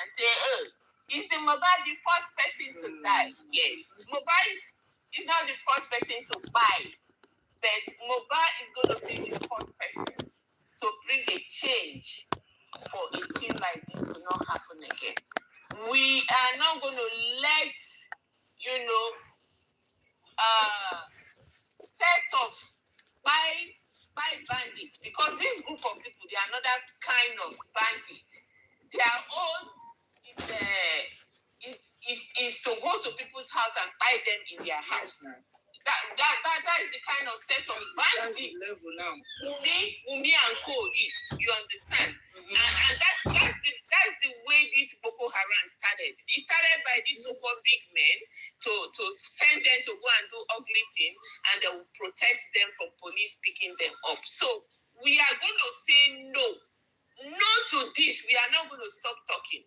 and say, oh, is the Mohbad the first person to die? Yes. Mohbad is not the first person to buy, but Mohbad is going to be the first person to bring a change for a thing like this to not happen again. We are not going to let, set of by bandits, because this group of people, they are another kind of bandits. Their own is to go to people's house and buy them in their house. That is the kind of set of bandits Wunmi and Co is. You understand? And that's the way this Boko Haram started. It started by these so-called big men to send them to go and do ugly things, and they will protect them from police picking them up. So we are going to say no to this. We are not going to stop talking.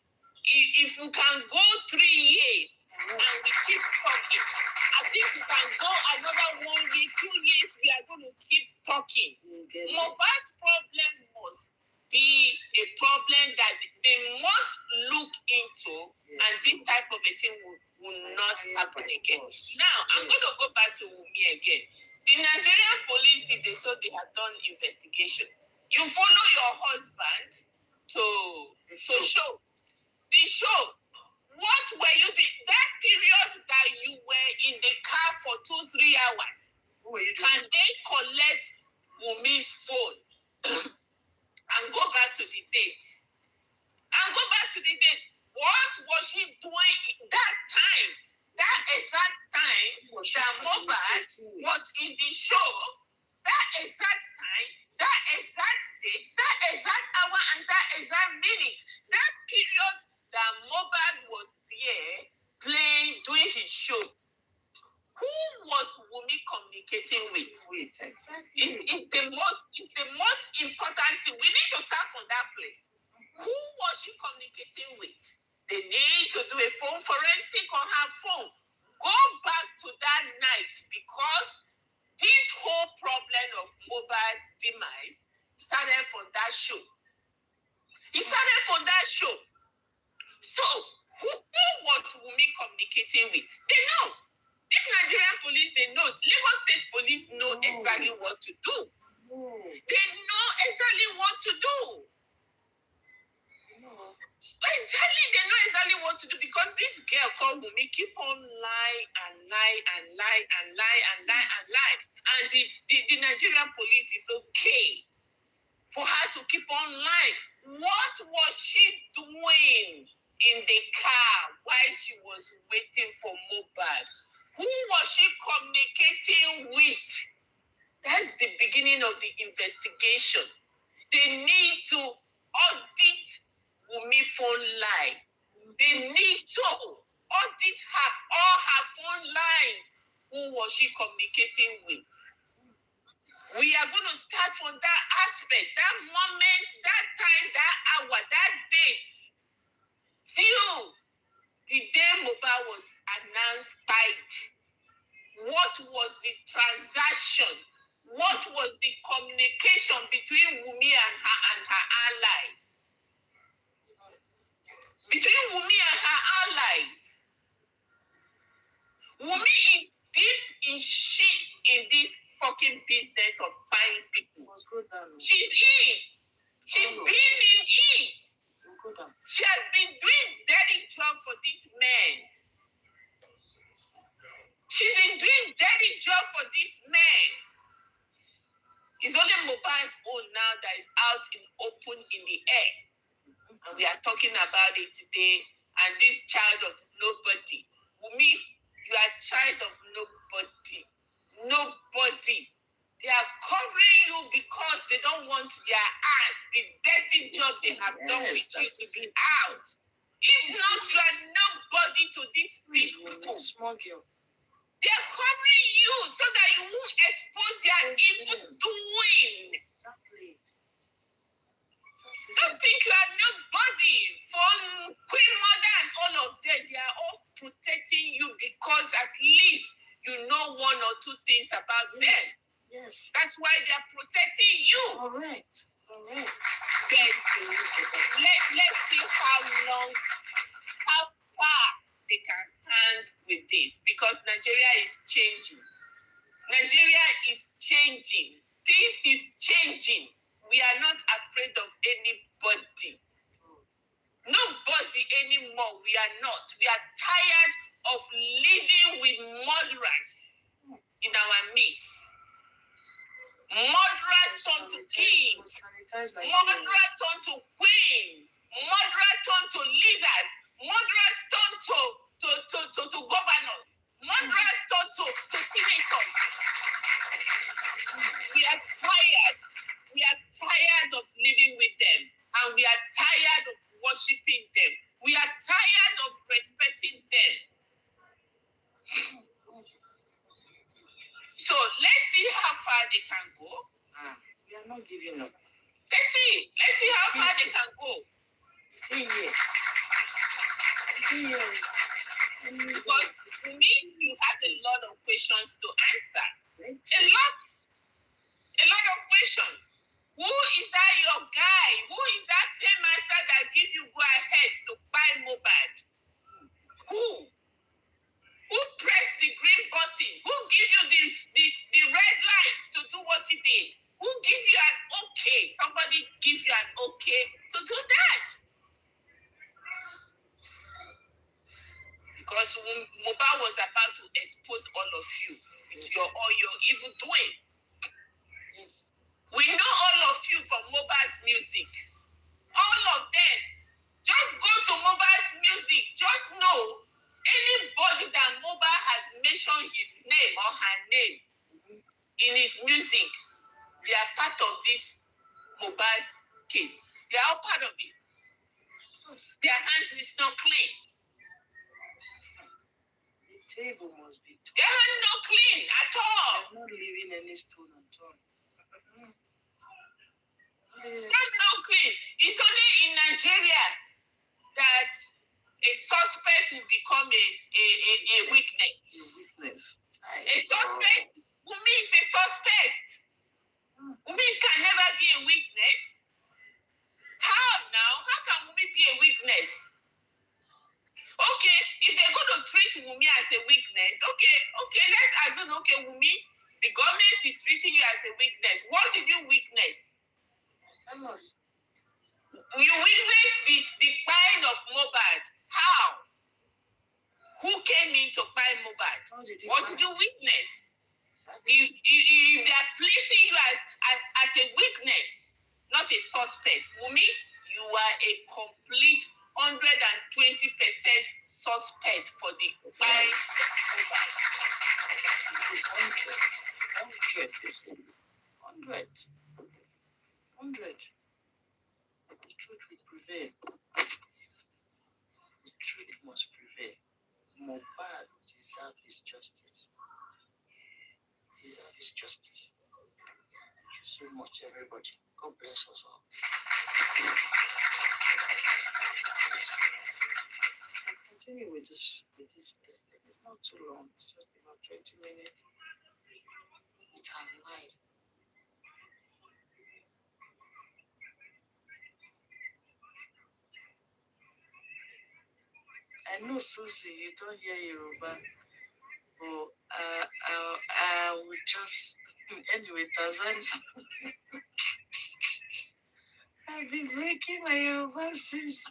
If we can go 3 years and we keep talking, I think we can go another 1 year, 2 years. We are going to keep talking. Mohbad's problem must be a problem that they must look into, and this type of a thing will not happen again. Now, I'm going to go back to Wunmi again. The Nigerian police, if they saw they have done investigation, you follow your husband to show. The show, what were you doing? That period that you were in the car for 2-3 hours, can they collect Wunmi's phone and go back to the date? What was she doing that time? That exact time that Mohbad was in the show, that exact time, that exact date, that exact hour, and that exact minute, that period that Mohbad was there doing his show. Who was Wunmi communicating with? Exactly. It's the most important thing. We need to start from that place. Who was she communicating with? They need to do a phone forensic on her phone. Go back to that night, because this whole problem of Mohbad's demise started from that show. It started from that show. So, who was Wunmi communicating with? They know. This Nigerian police, they know. Lagos State police know exactly what to do. They know exactly what to do. Exactly, they know exactly what to do, because this girl called Wunmi keep on lie. And the Nigerian police is okay for her to keep on lying. What was she doing in the car while she was waiting for Mohbad? Who was she communicating with? That's the beginning of the investigation. They need to audit Wunmi phone line. They need to audit all her phone lines. Who was she communicating with? We are going to start from that aspect, that moment, that time, that hour, that date. Till the day Mohbad was announced died. What was the transaction? What was the communication between Wunmi and her allies? Between Wunmi and her allies. Wunmi is deep in shit in this fucking business of buying people. She's in. She's been in it. She has been doing dirty job for this man. She's been doing dirty job for this man. It's only Mohbad's own now that is out in open in the air. And we are talking about it today. And this child of nobody. Wunmi, you are a child of nobody. Nobody. They are covering you because they don't want their ass, the dirty job they have done with you, to be out. If not, you are nobody to these people. Small girl. They are covering you so that you won't expose their evil doing. Exactly. Don't think you are nobody. For Queen Mother and all of them, they are all protecting you because at least you know one or two things about them. Yes. That's why they are protecting you. Correct. Let's see how long with this because Nigeria is changing. Nigeria is changing. This is changing. We are not afraid of anybody. Nobody anymore. We are not. We are tired of living with murderers in our midst. Murderers turn to kings. Murderers turn to queen. Murderers turn to leaders. Murderers turn to governors. Murderers turn to senators. We are tired. We are tired of living with them. And we are tired of worshiping them. We are tired of respecting them. So let's see how far they can go. We are not giving up. Let's see. Let's see how far they can go. Because to me, you had a lot of questions to answer. A lot of questions. Who is that your guy? Who is that paymaster that give you go ahead to buy mobile? Who pressed the green button? Who give you the red light to do what you did? Who give you an okay? Somebody give you an okay to do that. Because mobile was about to expose all of you with all your evil doing. Yes. We know all of you from mobile's music. All of them. Just go to mobile's music. Just know anybody that mobile has mentioned his name or her name in his music, they are part of this mobile's case. They are all part of it. Their hands is not clean. The table must be Their hands not clean at all. They're not leaving any stone unturned. That's not clean. It's only in Nigeria that a suspect will become a witness. A suspect. Wunmi is a suspect. Wunmi can never be a witness. How now? How can Wunmi be a witness? Okay, if they're going to treat Wunmi as a witness, okay, let's assume, Wunmi, the government is treating you as a witness. What did you witness? Tell us. You witnessed the buying of mobile. How? Who came in to buy mobile? What did you witness? If they are placing you as a witness, not a suspect, Wunmi, you are a complete 120% suspect for the buying mobile. 100. The truth will prevail. The truth must prevail. Mohbad deserves his justice. Deserve his justice. Thank you so much, everybody. God bless us all. Continue with this thing. It's not too long. It's just about 20 minutes. It's alive. I know, Suzy, you don't hear Yoruba, but I will just, anyway, Tanza, I've been breaking my Yoruba since.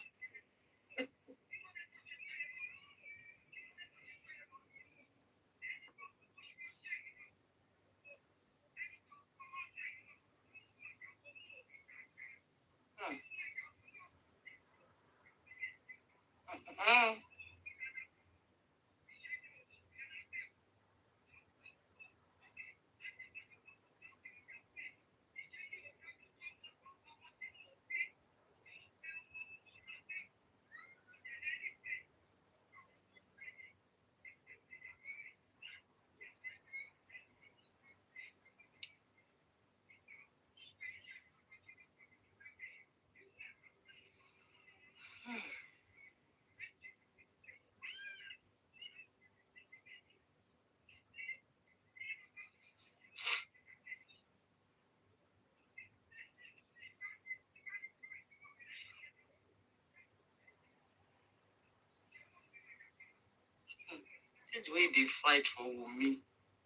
The way they fight for me,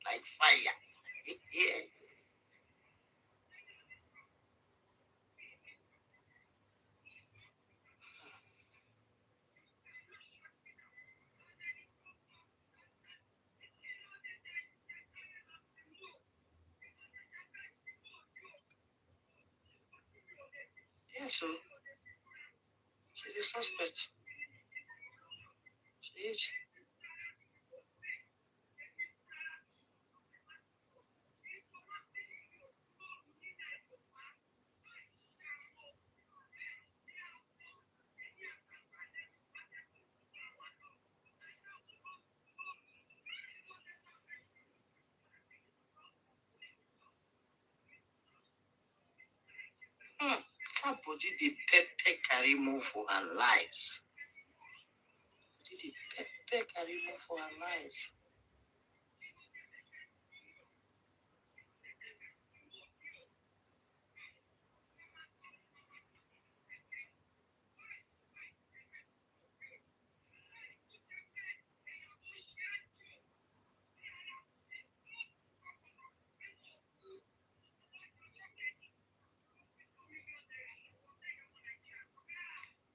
like fire. Yeah. Yeah, so she's a suspect. She is. That body the pepper Karimo for her lies. Body the pepper Karimo for her lies.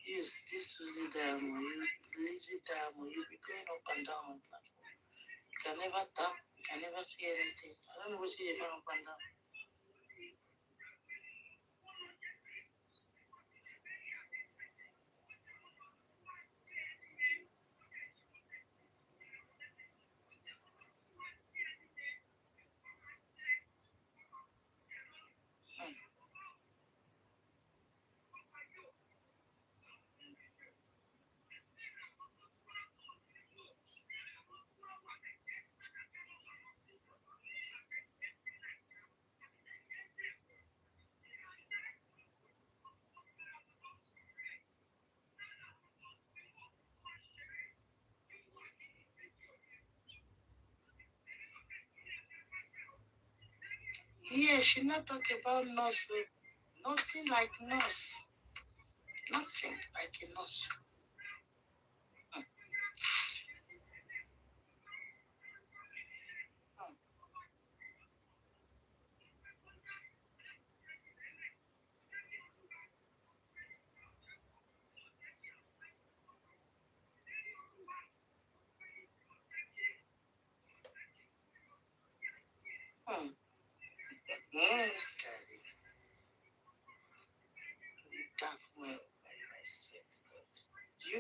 Yes, this was the diamond. You lazy diamond. You'll be going up and down on platform. You can never tap. You can never see anything. I don't know what you're going up and down. Yeah, she not talk about nurse. Nothing like nurse. Nothing like a nurse. Hmm. Mm. Dark well, I swear to God. You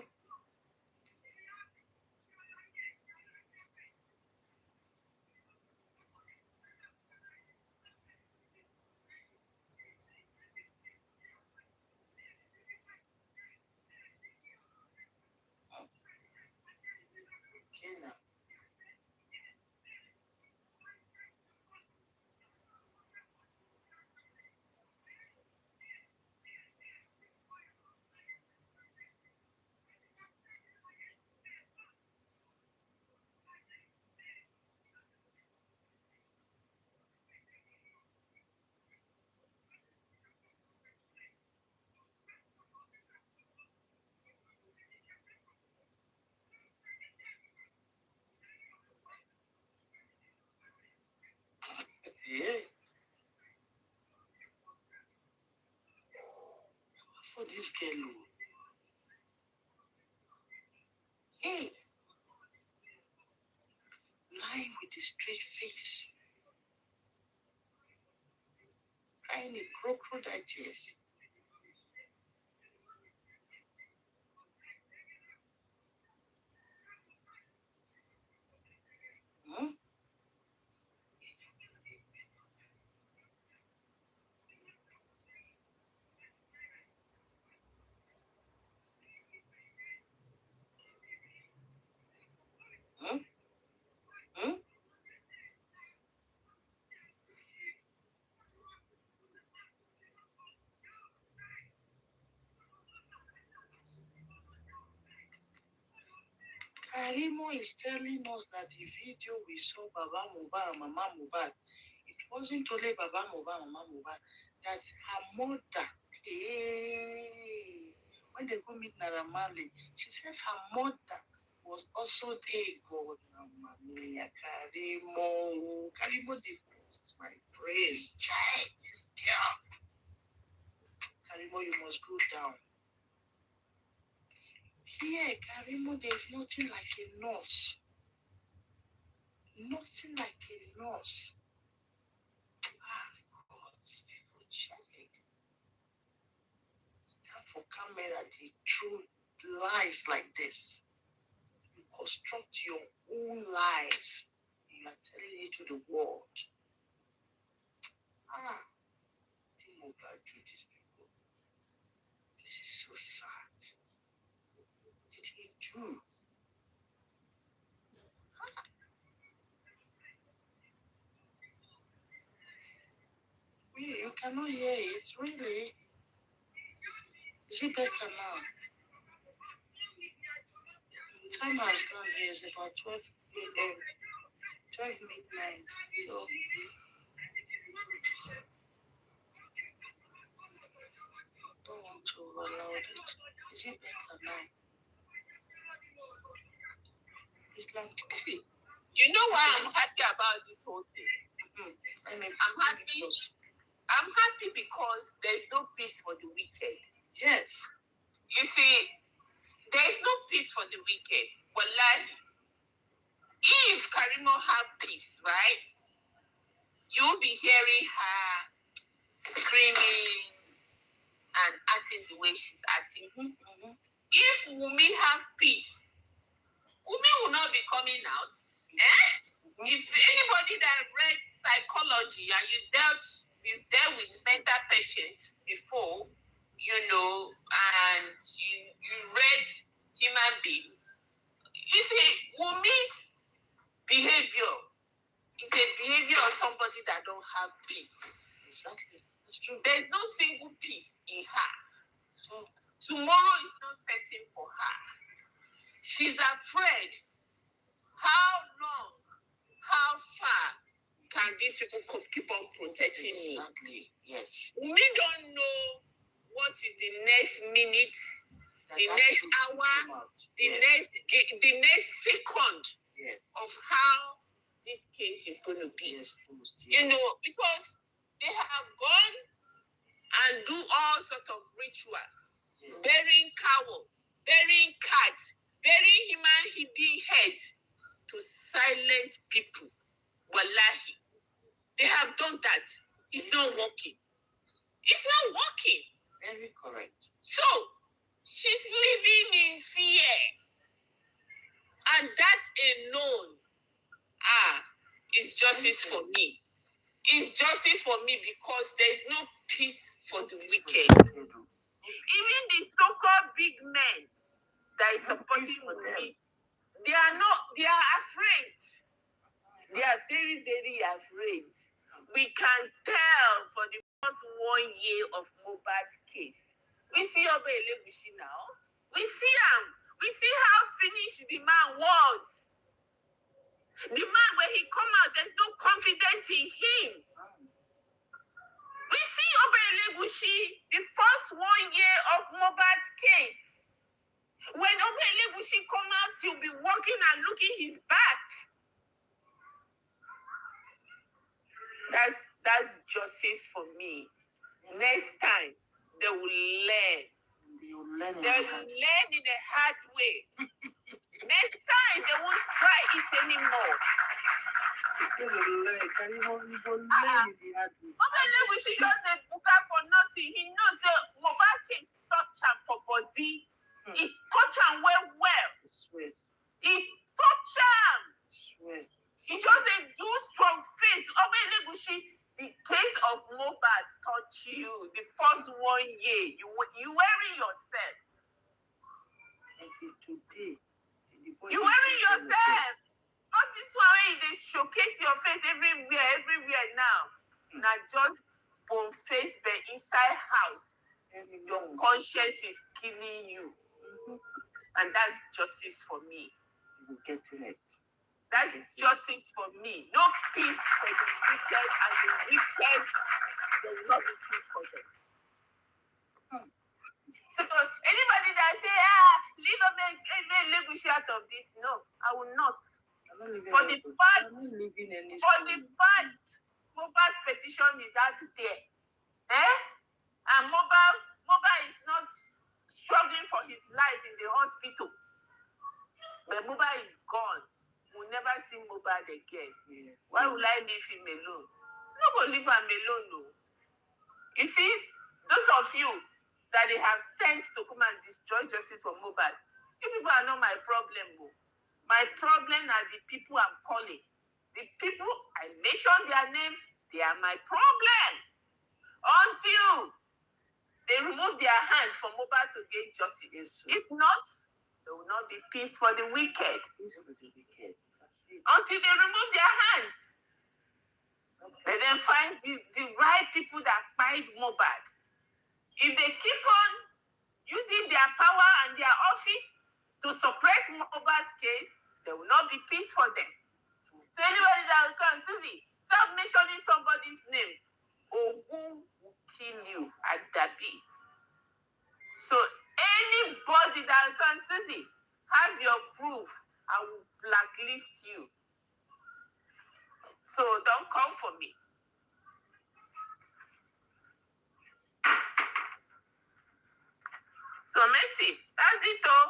okay now. Yeah. For this girl, hey, lying with a straight face, crying a crocodile tears. Hmm? Hmm? Hmm? Karimo is telling us that the video we saw Baba Mohbad and Mama Mohbad, it wasn't only Baba Mohbad and Mama Mohbad, that her mother, hey, when they go meet Naira Marley, she said her mother was also there. God, Mia, Karimo, they blessed my brain. Child, this girl. Karimo, you must go down. Here, Karimo, there's nothing like a nurse. Nothing like a nurse. God, people check. Stand for camera, they throw lies like this. You construct your own lies. You are telling it to the world. Think about you, these people. This is so sad. What did he do? Really, you cannot hear it, really. Is it better now? Time has gone here. It's about 12 a.m. 12 midnight. So, don't want to allow it. Is it better now? It's like, See, you know why I'm happy about this whole thing? I'm happy because there's no peace for the wicked. Yes. You see, there's no peace for the wicked. Wallahi, if Karimo have peace, right, you'll be hearing her screaming and acting the way she's acting. If Wunmi have peace, Wunmi will not be coming out. If anybody that read psychology and you've dealt with mental patients before, and you read human being, you see, Wunmi's behavior is a behavior of somebody that don't have peace. Exactly. That's true. There's no single peace in her. Tomorrow is not certain for her. She's afraid. How long? How far can these people keep on protecting me? Exactly. Yes. We don't know what is the next minute, the next hour, the next second of how this case is going to be. Yes. Because they have gone and do all sorts of ritual, burying cow, burying cat, burying human being head to silent people. Wallahi. They have done that. It's not working. It's not working. Very correct. So, she's living in fear. And that alone is justice for me. It's justice for me because there's no peace for the wicked. Even the so-called big men that is supporting me, they are afraid. They are very, very afraid. We can tell for the first 1 year of Mohbad's case. We see OL3 now. We see him. We see how finished the man was. The man, when he come out, there's no confidence in him. We see OL3, the first 1 year of Mohbad's case. When OL3 come out, he'll be walking and looking his back. That's justice for me. Next time, they will learn. They will learn in a hard way. Next time, they won't try it anymore. OL3 just a booker for nothing. He knows that Mohbad can touch him for body. He touch him well. He touch him. He just do strong face. OL3, the case of Mohbad touch you the first 1 year. You wearing yourself. You wearing yourself. Not this one they showcase your face everywhere now. Now just bone face the inside house. Your conscience is killing you. And that's justice for me. That's justice for me. No peace for the wicked, and the wicked will not be peace for them. So anybody that say, leave a language out of this. No, I will not. I'm not living For the fact, I'm not living in this Mobile's petition is out there. And Mobile is not struggling for his life in the hospital. But Mobile is gone. We'll never see Mobile again. Yes. Why would I leave him alone? No go leave him alone, no. You see, those of you that they have sent to come and destroy justice for Mobile, you people are not my problem, no. My problem are the people I'm calling. The people, I mention their name, they are my problem. Until they remove their hand from Mobile to gain justice. Yes, if not, there will not be peace for the wicked. Peace for the wicked. Until they remove their hands. Okay. Let them find the right people that fight Mobile. If they keep on using their power and their office to suppress Mobile's case, there will not be peace for them. So anybody that will come, Suzy, stop mentioning somebody's name, or who will kill you at Dabi. So anybody that will come, Suzy, have your proof, I will blacklist you. So don't come for me. So Mercy, that's it all.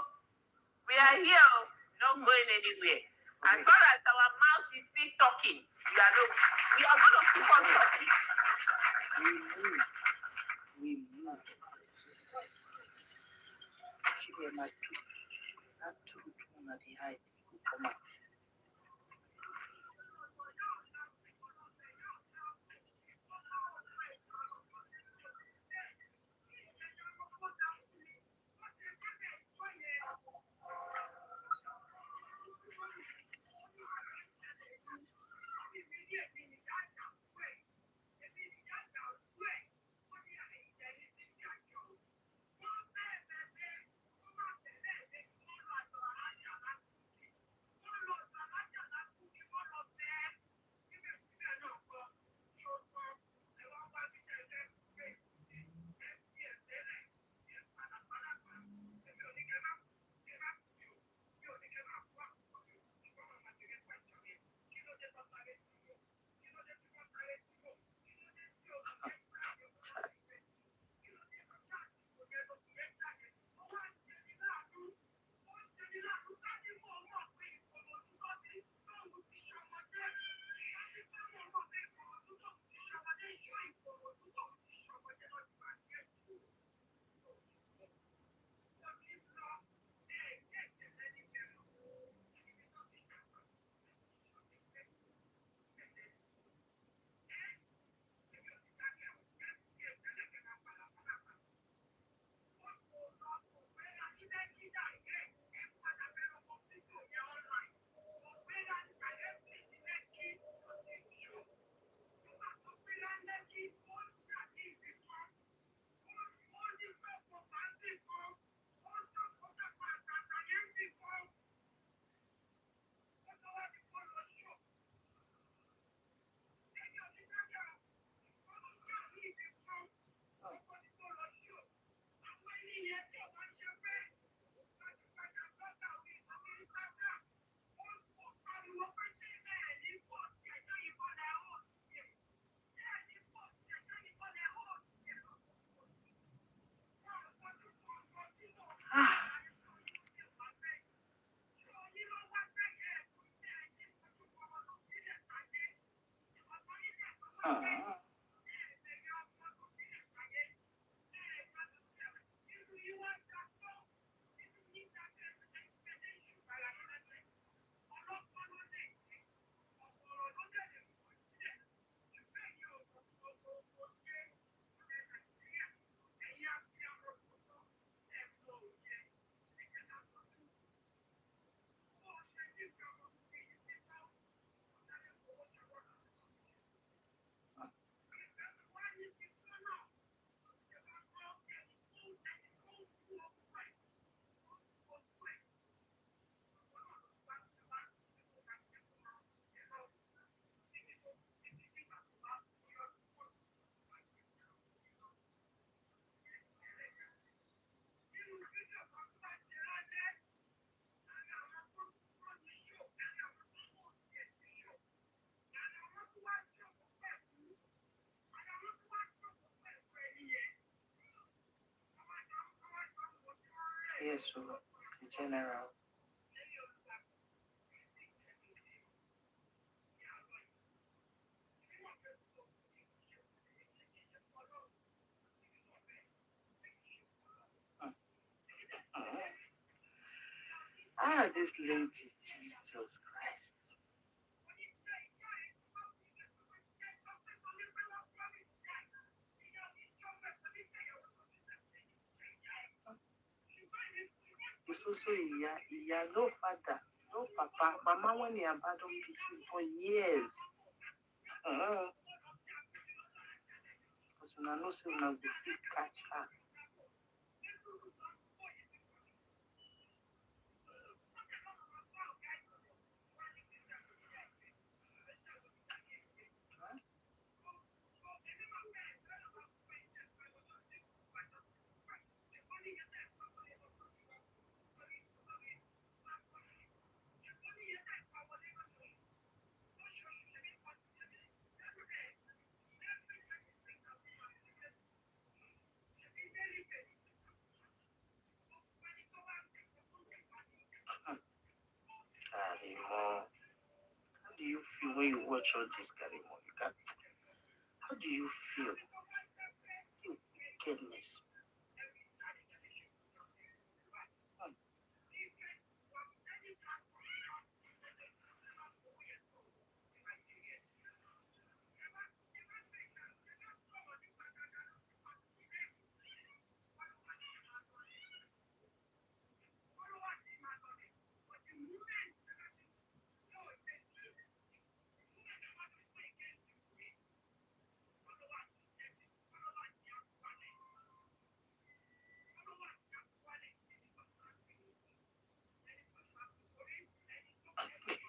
We are here, not going anywhere. As far as our mouth is still talking, we are going to keep on talking. We move. Actually, I'm not too at the height. Come on. Yes, so it's the general. This lady, Jesus Christ. It's also no father, no papa. Mama when he abandoned people for years. Because when I know say when I go catch her. Karimo. How do you feel when you watch all this, Karimo? How do you feel? You wickedness.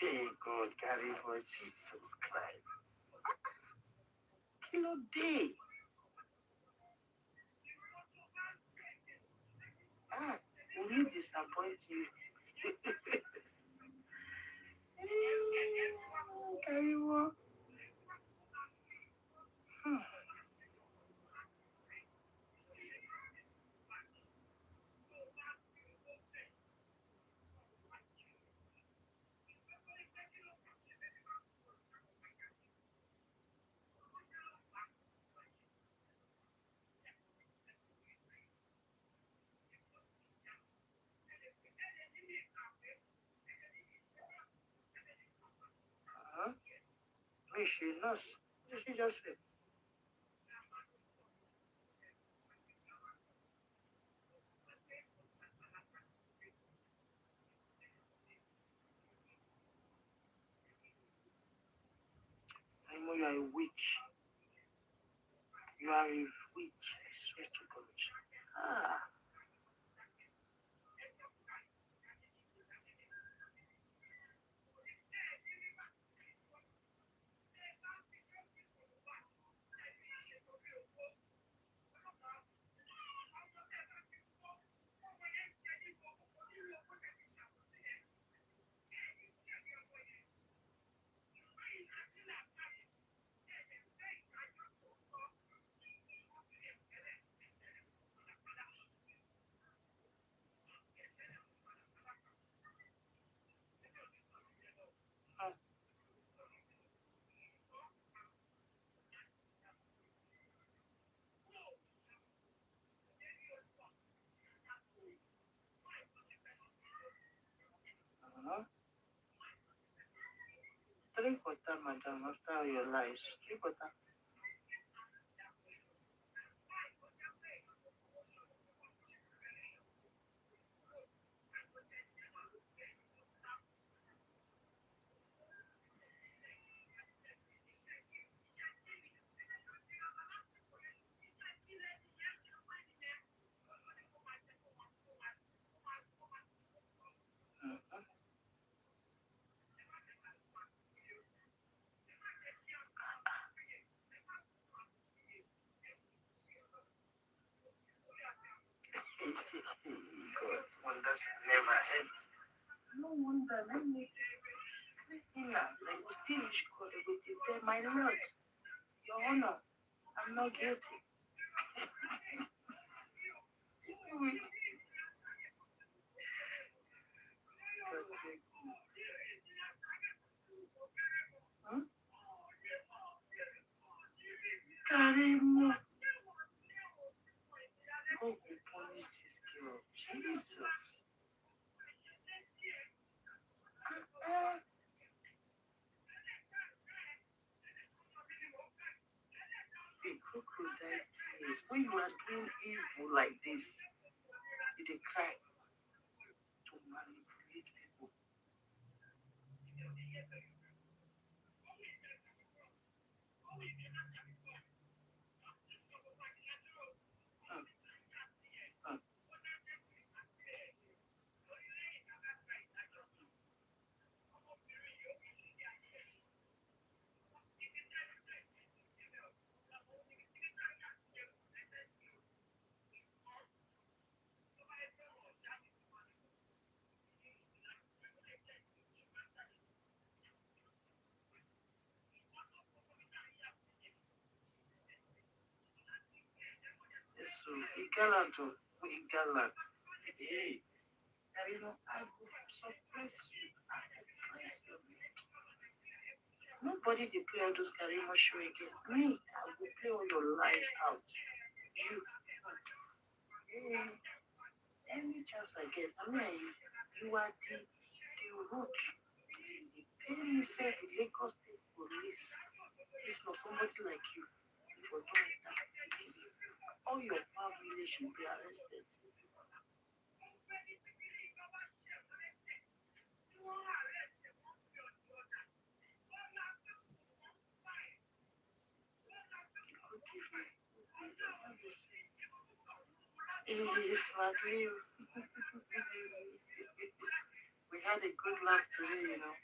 Hey God, Karimo, Jesus Christ. Kilo day. Will you disappoint you? Karimo. She knows. What did she just say? Karimo, you are a witch. You are a witch. I swear to God. Drink water, madam, after your lives. Drink water. God, wonders never end. No wonder, let me I will still wish God I will tell my Lord, Your Honor, I'm not guilty. Karimo. God will punish this girl. Jesus. The crocodile tears. When you are doing evil like this, you dey cry to manipulate people. So, gallant, gallant. Hey, Karimo, I will suppress you. I will press your neck. Nobody dey play all those Karimo show again. Me, I will play all your lies out. You, hey, any chance I get, I mean, you are the root. The pain said the Lagos State Police, if not somebody like you, for doing that, all your family should be arrested. It's like you. We had a good laugh today, you know.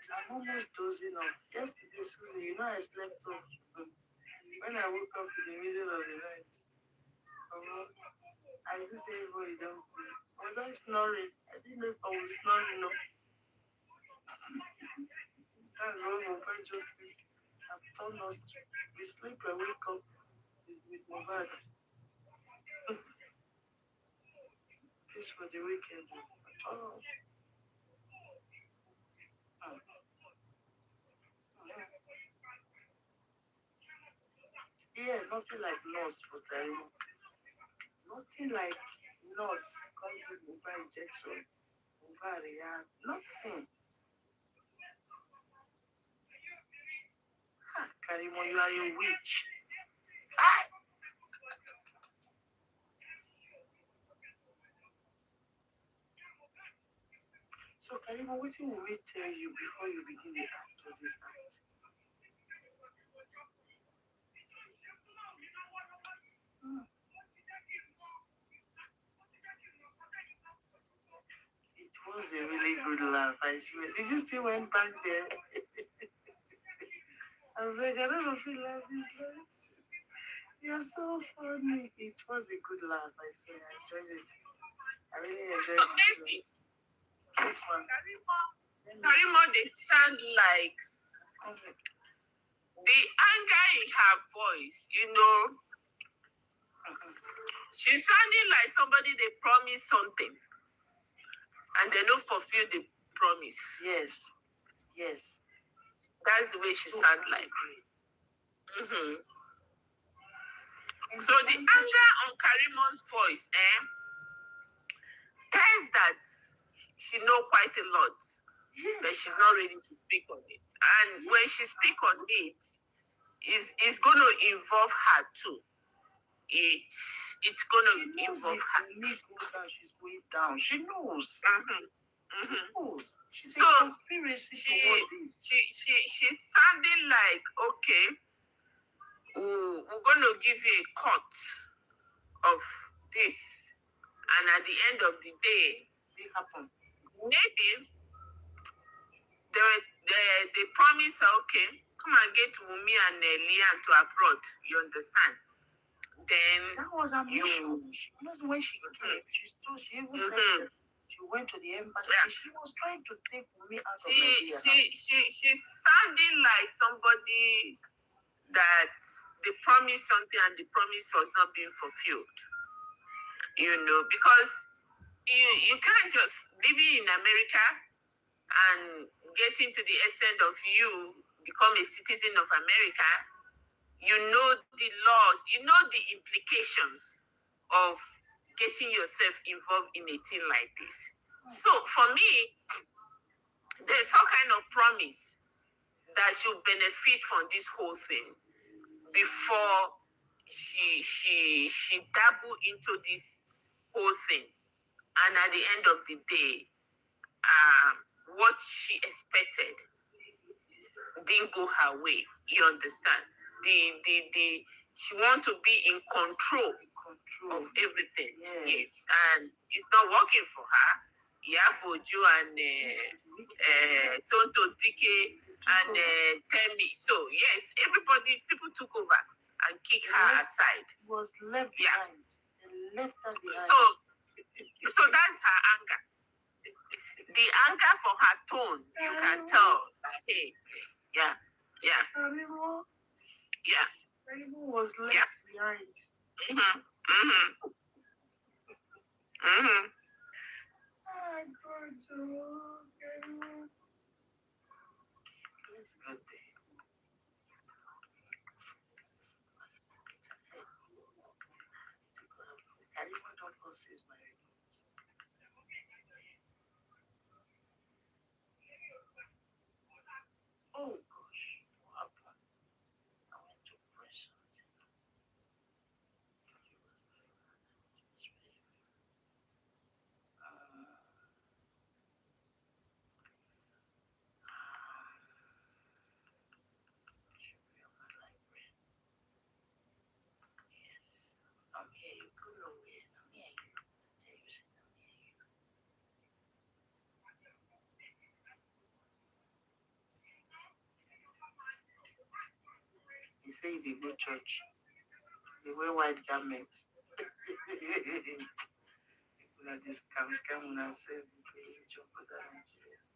I'm almost dozing off. Yesterday, Suzy, you know I slept off. When I woke up in the middle of the night, I didn't say everybody don't pray. Was I snoring? I didn't know if I was snoring. No. That's wrong of justice. I've told us we sleep and wake up with my bad. This for the weekend. Oh. Yeah, nothing like nurse for Karimo. Nothing like nurse come give mobile injection, mobile react. Nothing. Karimo, you are a witch. Ah! So Karimo, what will we tell you before you begin the act of this act? It was a really good laugh, I swear. Did you still went back there? I was like, I don't know if you laugh this laugh. You're so funny. It was a good laugh, I swear. I enjoyed it. I really enjoyed it. Maybe This one. Karimo, they sound like the anger in her voice, you know. She's sounding like somebody they promised something and they don't fulfill the promise. Yes. Yes. That's the way she sounds like. Mm-hmm. So the anger on Karimo's voice tells that she knows quite a lot, Yes. but she's not ready to speak on it. And when she speaks on it, it's going to involve her too. It's going to involve her. She's way down. She knows. Mm-hmm. She knows. She's So, a conspiracy for all this. She's sounding like, okay, we're going to give you a cut of this. And at the end of the day, It happened. maybe they promise her, okay, come and get Wunmi and Liam to abroad. You understand? Then that was her mission. That's when she came. She even said she went to the embassy. Yeah. She was trying to take me out of Nigeria. She's sounding like somebody that they promised something and the promise was not being fulfilled. You know, because you can't just living in America and getting to the extent of you become a citizen of America, you know the laws, you know the implications of getting yourself involved in a thing like this. So for me, there's some kind of promise that she'll benefit from this whole thing before she dabble into this whole thing. And at the end of the day, what she expected didn't go her way. You understand? She want to be in control of everything. Yes. And it's not working for her. Bojo and Tonto Dike and Temi. So yes, people took over and kicked her aside. Was left behind. Left her behind. So that's her anger. The anger for her tone, you can tell. Hey, yeah. Arimo was left behind. Let's go there. Arimo don't possess my remote. Oh gosh, what happened? I went to press something. I'm here, you go nowhere. I'm here, you. Tell you, sit down here, you. He say they go church. They wear white garments. People are just scam when I say we pray religion for that Nigeria.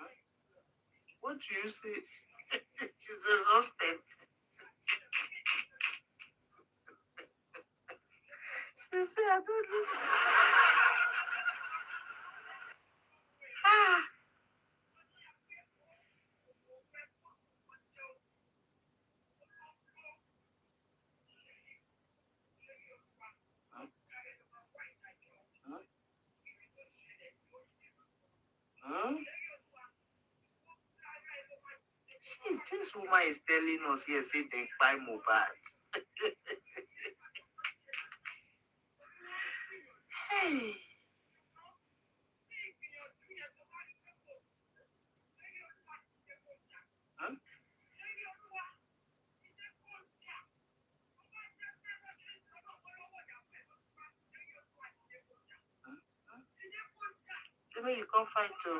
Huh? What do you say? She's exhausted. She said, I don't know. This woman is telling us here, say they buy Mohbad. Hey. Huh? So you can't find to.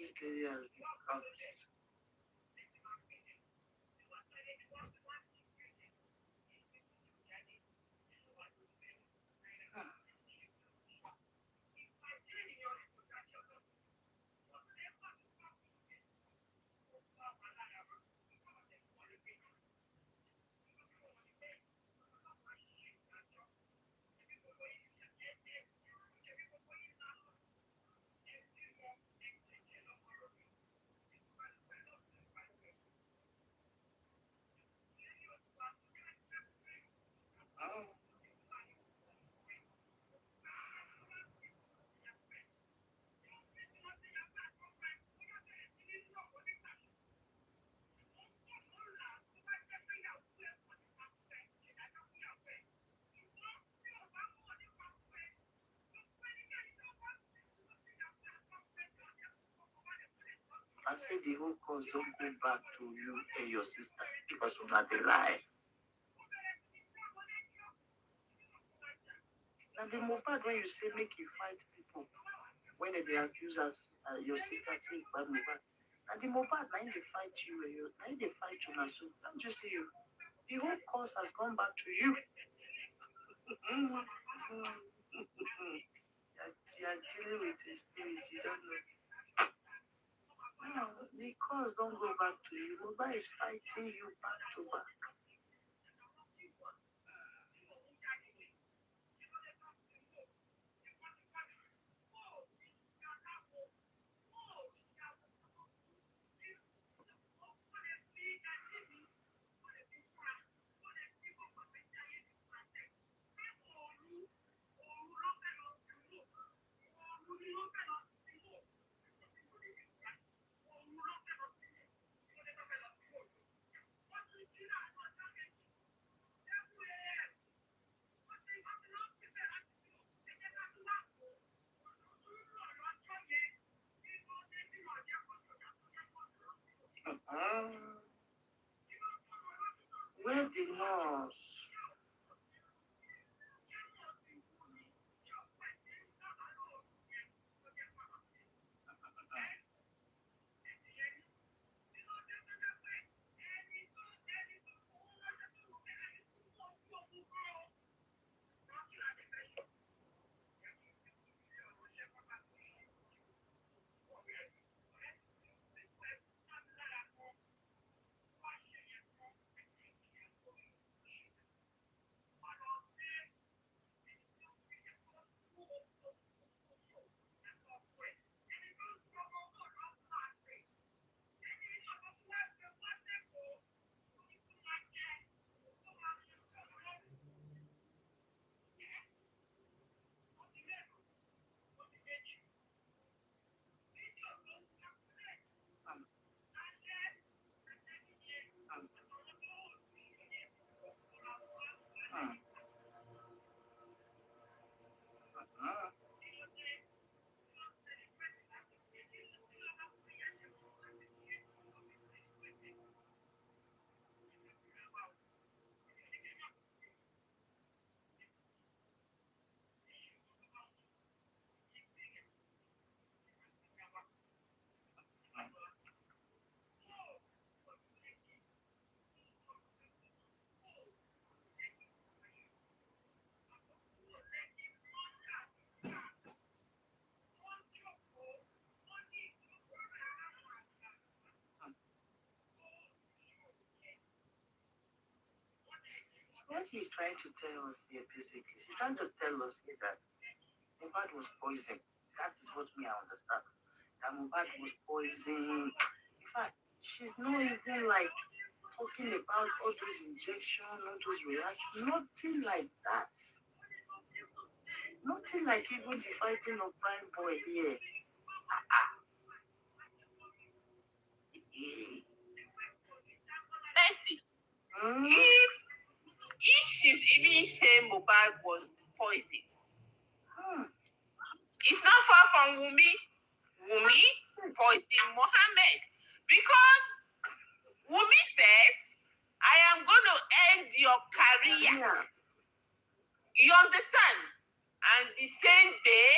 This lady has been caught. I said the whole cause don't go back to you and your sister because we're not a lie. Now the Mohbad when you say make you fight people when they accuse us, your sister say by Mohbad. And the Mohbad now they fight you and you now they fight you now. So don't you see you? The whole cause has gone back to you. You are dealing with a spirit, you don't know. Now, the cause don't go back to you. Nobody is fighting you back to back. Where the nurse? What she's trying to tell us here, basically, she's trying to tell us here that Mohbad was poisoned. That is what me I understand. That Mohbad was poisoned. In fact, she's not even like talking about all those injections, all those reactions, nothing like that. Nothing like even the fighting of Prime Boy here. Mercy. If she's even saying Mohbad was poisoned, it's not far from Wunmi poisoning Mohammed, because Wunmi says, I am going to end your career. You understand? And the same day,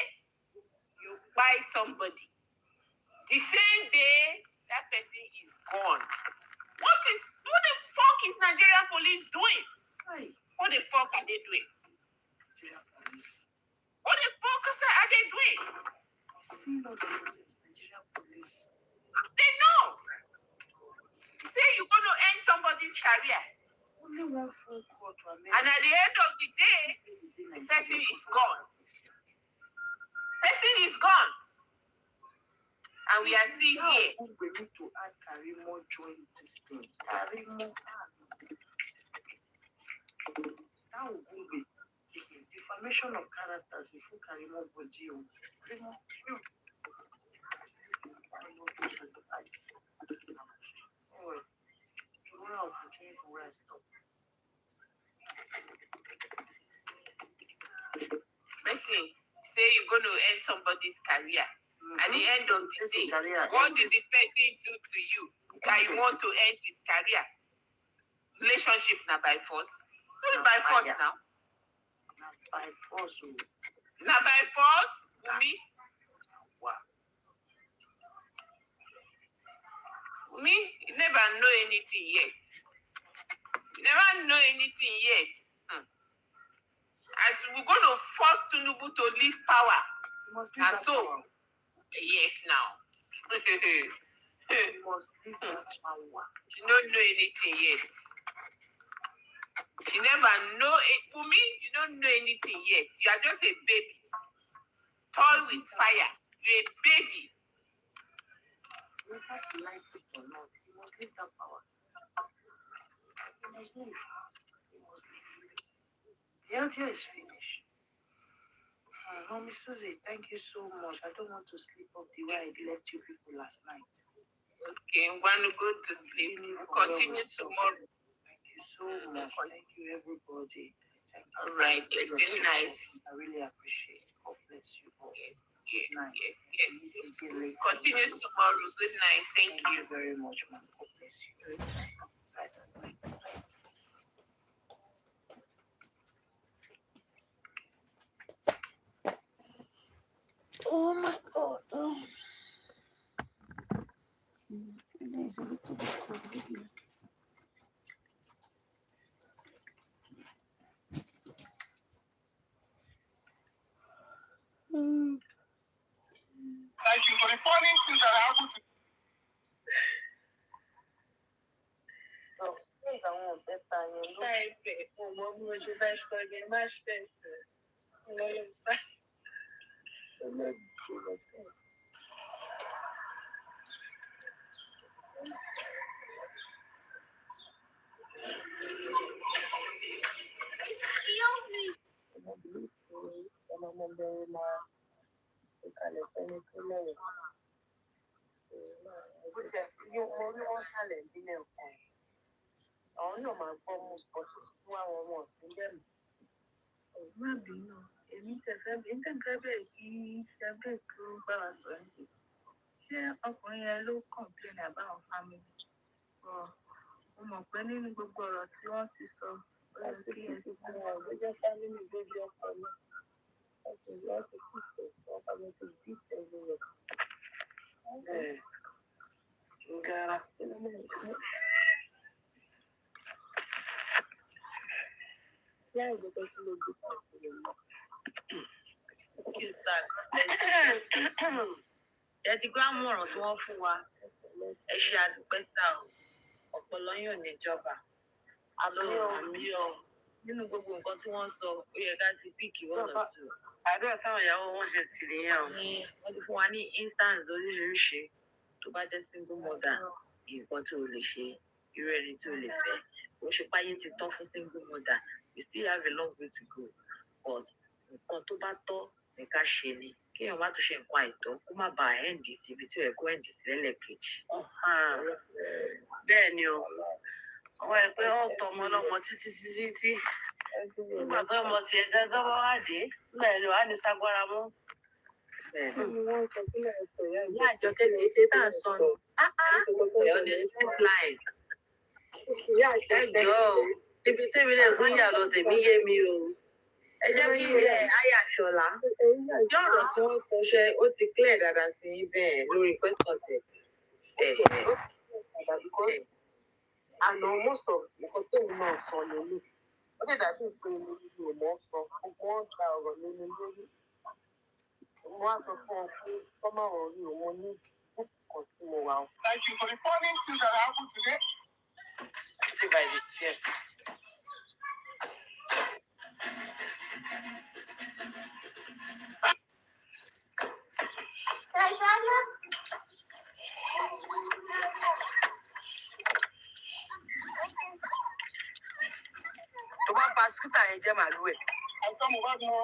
you buy somebody. The same day, that person is gone. What the fuck is Nigerian police doing? What the fuck are they doing? What the fuck are they doing? Nigerian police. They know. Say you're going to end somebody's career. Only one phone call to America. And at the end of the day, person is gone. Person is gone. And we are still here. We need to add Karimo join this thing. Karimo. That would be defamation of characters if you Karimo Bodio. Karimo. Tomorrow I'll continue to rest up. Listen, say you're going to end somebody's career. At the end of the day, what did this person do to you that you want to end his career? Relationship now by force. Not by force now. Not by force. Now by force, Wunmi. Wow. Wunmi, you never know anything yet. You never know anything yet. As we're going to force Tinubu to leave power. And so, yes, now. You must leave that power. She don't know anything yet. She never know it. For me, you don't know anything yet. You are just a baby. Toy with fire. You're a baby. You have to like it or not. You must leave that power. You must leave. You must leave. The audio is finished. Mommy Suzy, thank you so much. I don't want to sleep off the way I left you people last night. Okay, I'm going to go to sleep. Continue tomorrow. Thank you so much. Thank you, everybody. Thank you. All right. Good night. I really appreciate it. God bless you all. Yes. Good night. Yes. Continue tomorrow. Good night. Thank you. Very much, man. God bless you. Bye. Oh my God. Oh. There's a little bit of video. Thank you for the funny things that happened to So, please, I want that time. Àwọn náà máa gbọ́ mú spọ́tù fún àwọn ọmọ ọ̀sìn bẹ́ẹ̀ mọ́. Má bínú, èmi tẹ̀fẹ́ bẹ́ẹ̀ kí ṣẹ́bẹ̀ tó bá wa sọ̀rọ̀ ní. Ṣé ọkùnrin yẹn ló complain about family? Mo mọ̀ pé nínú gbogbo ọ̀rọ̀ tí wọ́n ti sọ, ó yẹ kí ẹ ti fún wọn ló jẹ́ family lórí ọkọ náà. Ọkùnrin yẹn ti kú ìfẹ́ ọkọ mi ti dí ìtẹ́jú rẹ̀. Ngara. Ẹ ti gbọ́ àwọn ọ̀rọ̀ tí wọ́n fún wa. Ẹ ṣe àdúpẹ́ sá o. Ọpọlọ yóò níjọba. Àmì ọ. Nínú gbogbo nǹkan tí wọ́n sọ, ó yẹ ká ti píìkì wọ́n lọ sí o. Àdúrà táwọn ìyàwó wọn ṣe tì nìyẹn o. Wọ́n ti fún wa ní instance oríṣiríṣi tó bá jẹ́ single mother, nǹkan tí o lè ṣe, irú ẹni tí o lè fẹ́. Ó ṣe páyé ti tán fún single mother. We still have a long way to go. But nǹkan tó bá tọ́ ní ká ṣe ni. Kéèyàn má tún ṣe nǹkan àìtọ́ kó má bàa ẹ̀ǹdì sí ibi tí ó yẹ kó ẹ̀ǹdì sí lẹ́lẹ́kejì. Bẹ́ẹ̀ ni o. Àwọn ẹ̀ pé ó tọ ọmọ ọlọ́mọ títí. Nígbà tó ọmọ tiẹ̀ dáadáa wá wá dé, nígbà ẹ̀ ló wá ní sagbára mọ́. Ìyá Àjọkẹ́ kì í ṣe tá à ń sọnù. Ẹ̀ ọ́ ní street line. Ẹ jọ̀ọ́ o, ibi tèmi náà tún yà lọ tèmi yé mi o. Ẹ jẹ́ kí Aya Ṣọlá. Ní ọ̀rọ̀ tí wọ́n sọ ṣe ó ti clear dáadáa sí bẹ́ẹ̀ lórí question tẹ̀. Àná most of nǹkan tèmi náà sọ lórí. Ó dẹ̀ dàbí pé mi ò mọ̀ sọ. Gbogbo wọn gba ọ̀rọ̀ lórí lórí. Mo wá sọ fún ọ pé kọ́mọ̀ ọ̀rọ̀ rí òun ní group kan tí mo wà. Thank you for the funny things that happened today. Stay by the stairs. Tó bá pa skútà yẹn jẹ́ màlúù ẹ̀. Àìsàn mo bá mọ.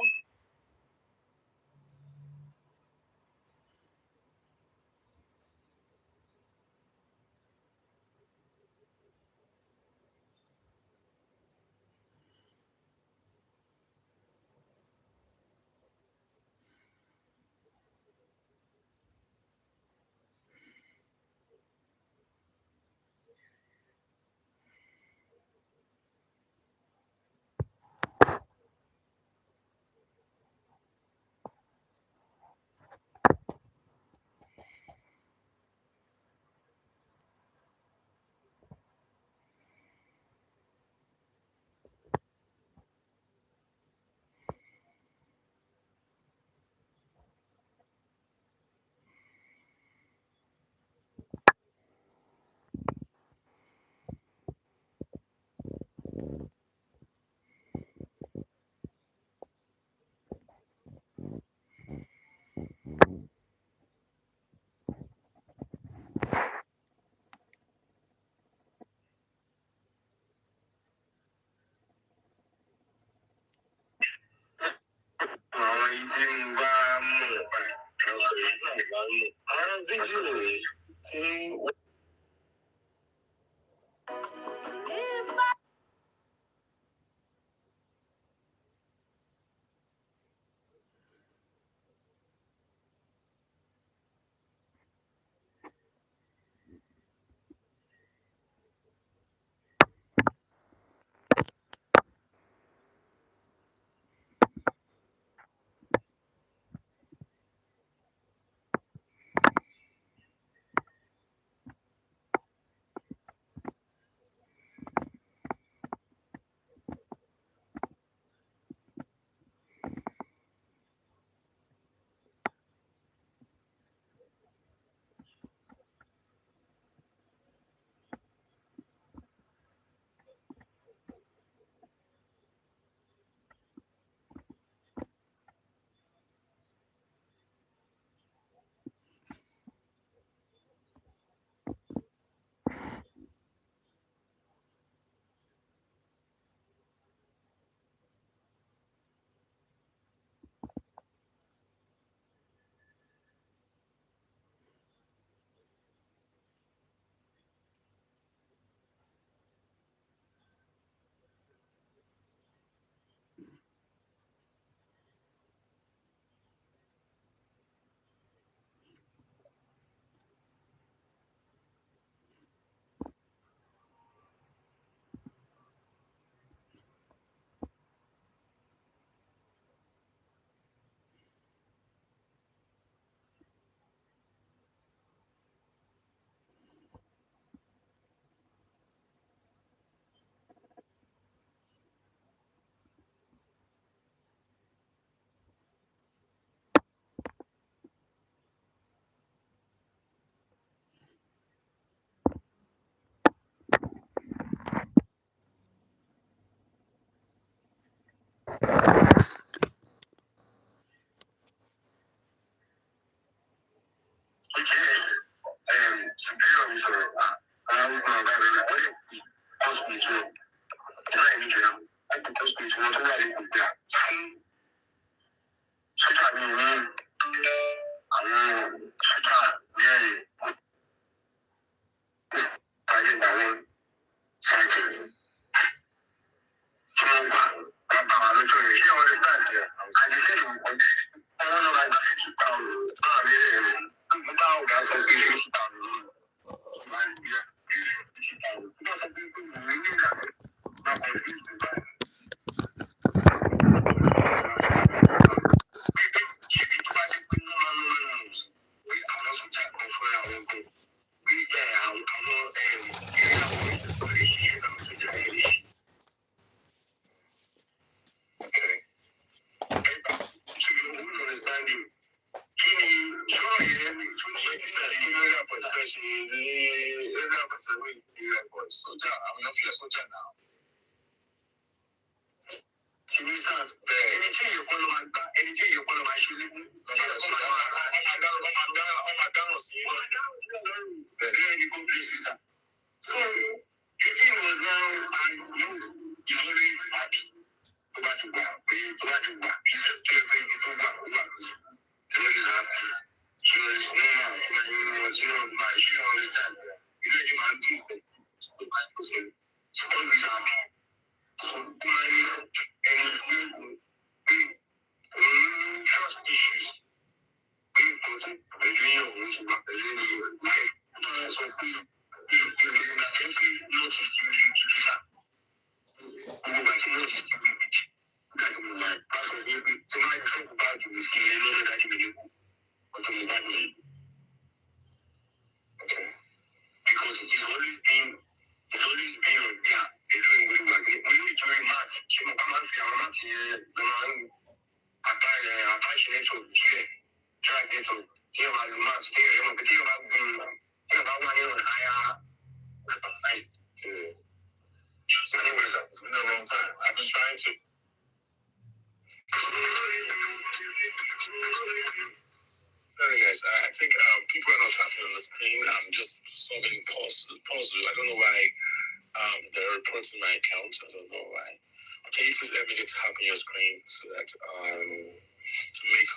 to make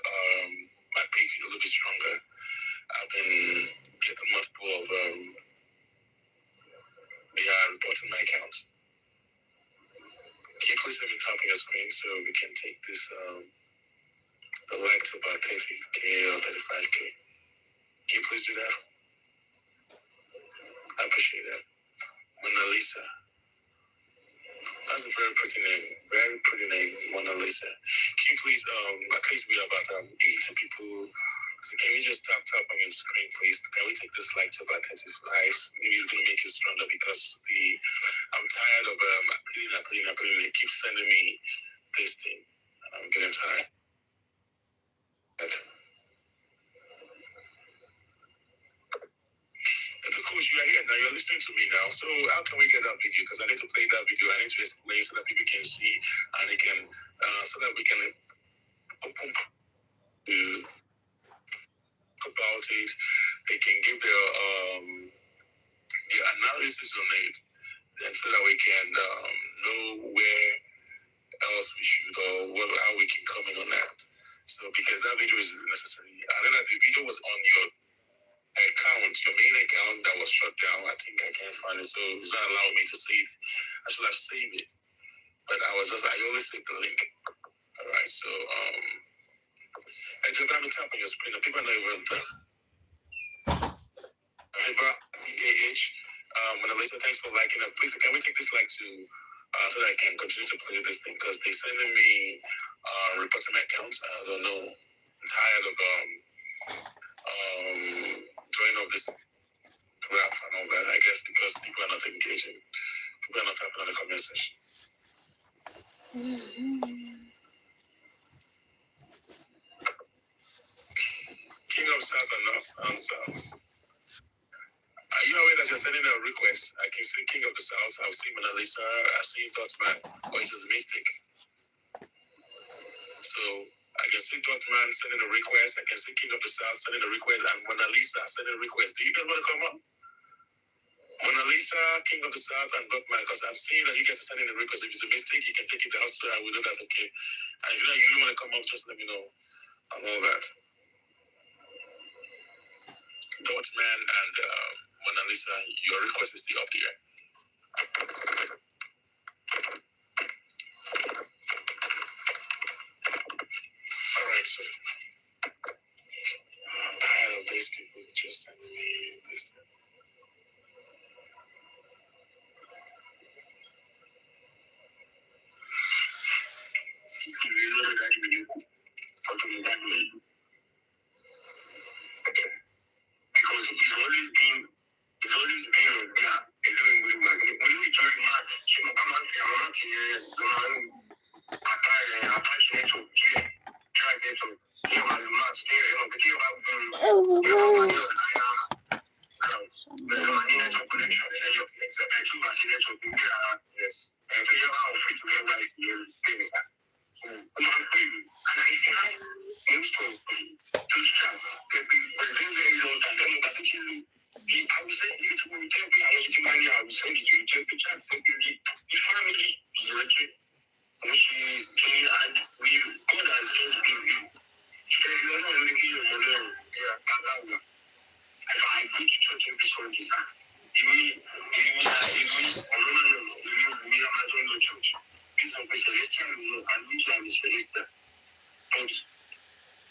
my page a little bit stronger. I've been getting multiple of they are reporting my account. Can you please let me tap on your screen so we can take this the like to about 30K or 35K? Can you please do that? I appreciate that. Mona Lisa. That's a very pretty name. Very pretty name, Mona Lisa. Can you please at least be about 80 people. So can we just tap on your screen, please? Can we take this like to about 35? Maybe it's gonna make it stronger because I'm tired of appealing. They keep sending me this thing. And I'm getting tired. So coach, you are here now. You're listening to me now. So how can we get that video? Because I need to play that video. I need to explain so that people can see and they can, so that we can open to about it. They can give their analysis on it, then so that we can know where else we should or how we can come in on that. So because that video is necessary. I know that the video was on your account, your main account that was shut down. I think I can't find it, so it's not allowing me to save. I should have saved it, but I always save the link. All right, so I just got me tap on your screen. The people know even tap. Mona Lisa, thanks for liking it. Please, can we take this like to so that I can continue to play this thing because they sending me reporting my account. I don't know. I'm tired of doing all this rap and all that. I guess because people are not engaging. People are not tapping on the comment section. King of South or not on South. Are you aware that you're sending a request? I can see King of the South. I've seen Mona Lisa. I've seen Dotman. Or it is a mistake. So I can see Dotman sending a request. I can see King of the South sending a request, and Mona Lisa sending a request. Do you guys want to come up? Mona Lisa, King of the South, and Dotman, because I've seen that you guys are sending a request. If it's a mistake, you can take it out, so I will know that. Okay. And if you want to come up, just let me know and all that. Dotman and Mona Lisa, your request is still up here. All right, so I'm tired of these people just sending me this thing. Because it's always been a gap. It's always been like when we join match, you know, I'm not here, attachment to try to give us match there, you know, but you have to connection, yes. And so you have to fit to everybody things. So and I see how most of those chats, very, very long time, particularly I would say if we can be our money, I would send it to you. The chat, the family is legit. And we God has just given you. You're not making your money. I go to church every Sunday. Even church. These are celestial, and usually I'm a celestial. But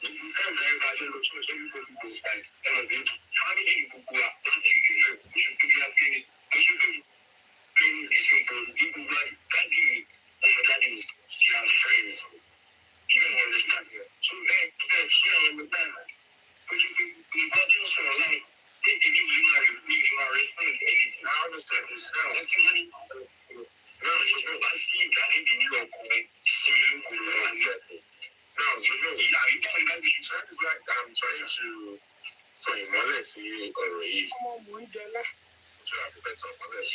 you can't very bad in the church, everybody goes like, family people are you should be happy. You should be paying people who like daddy and the daddy, they are friends. You don't understand. So then, share understand. But you got things for life. If you are responding to anything, I understand this now. That's money. No, I see that in New York, now, you know, are you telling that we should try this right? I'm trying to more or less see already. Try to better more or less.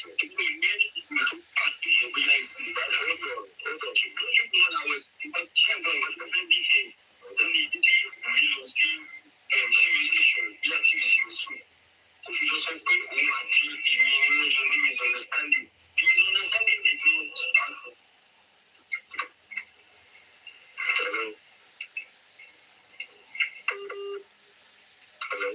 Hello?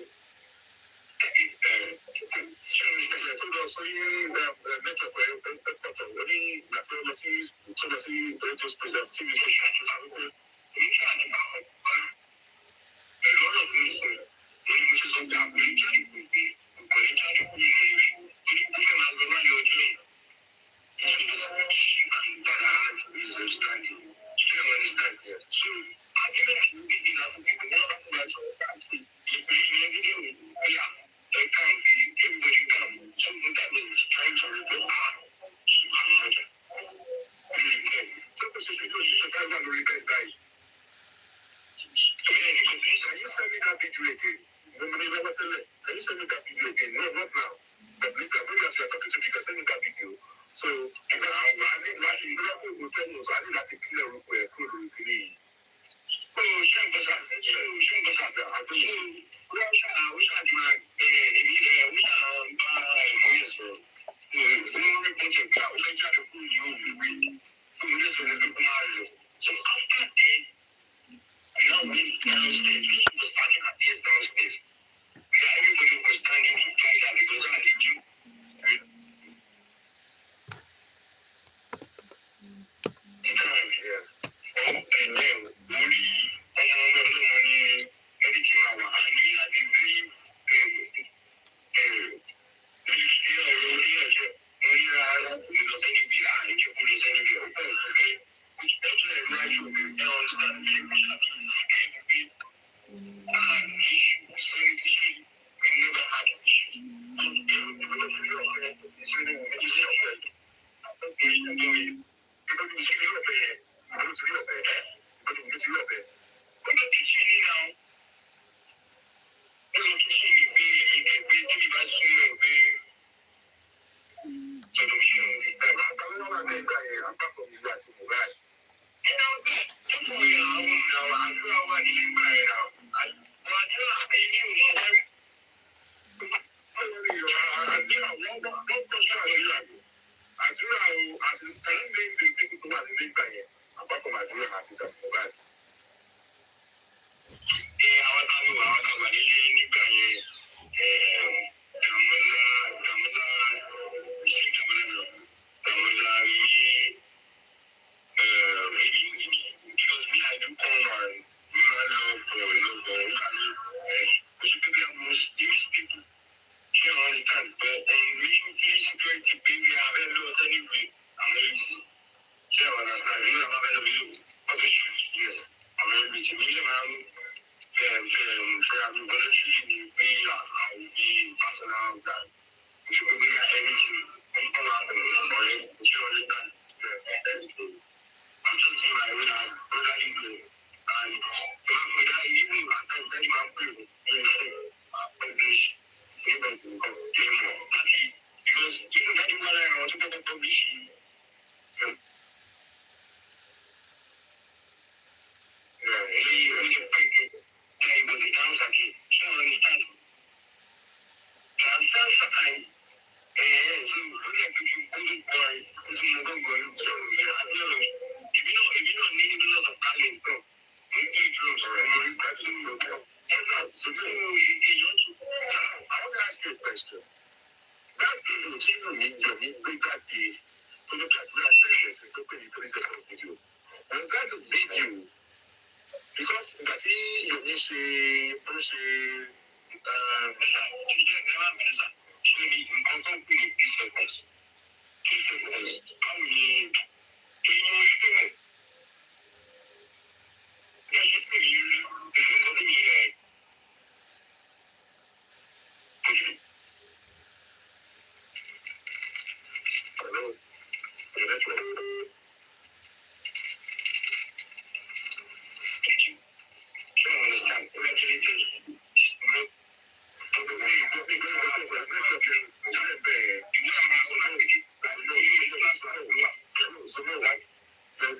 The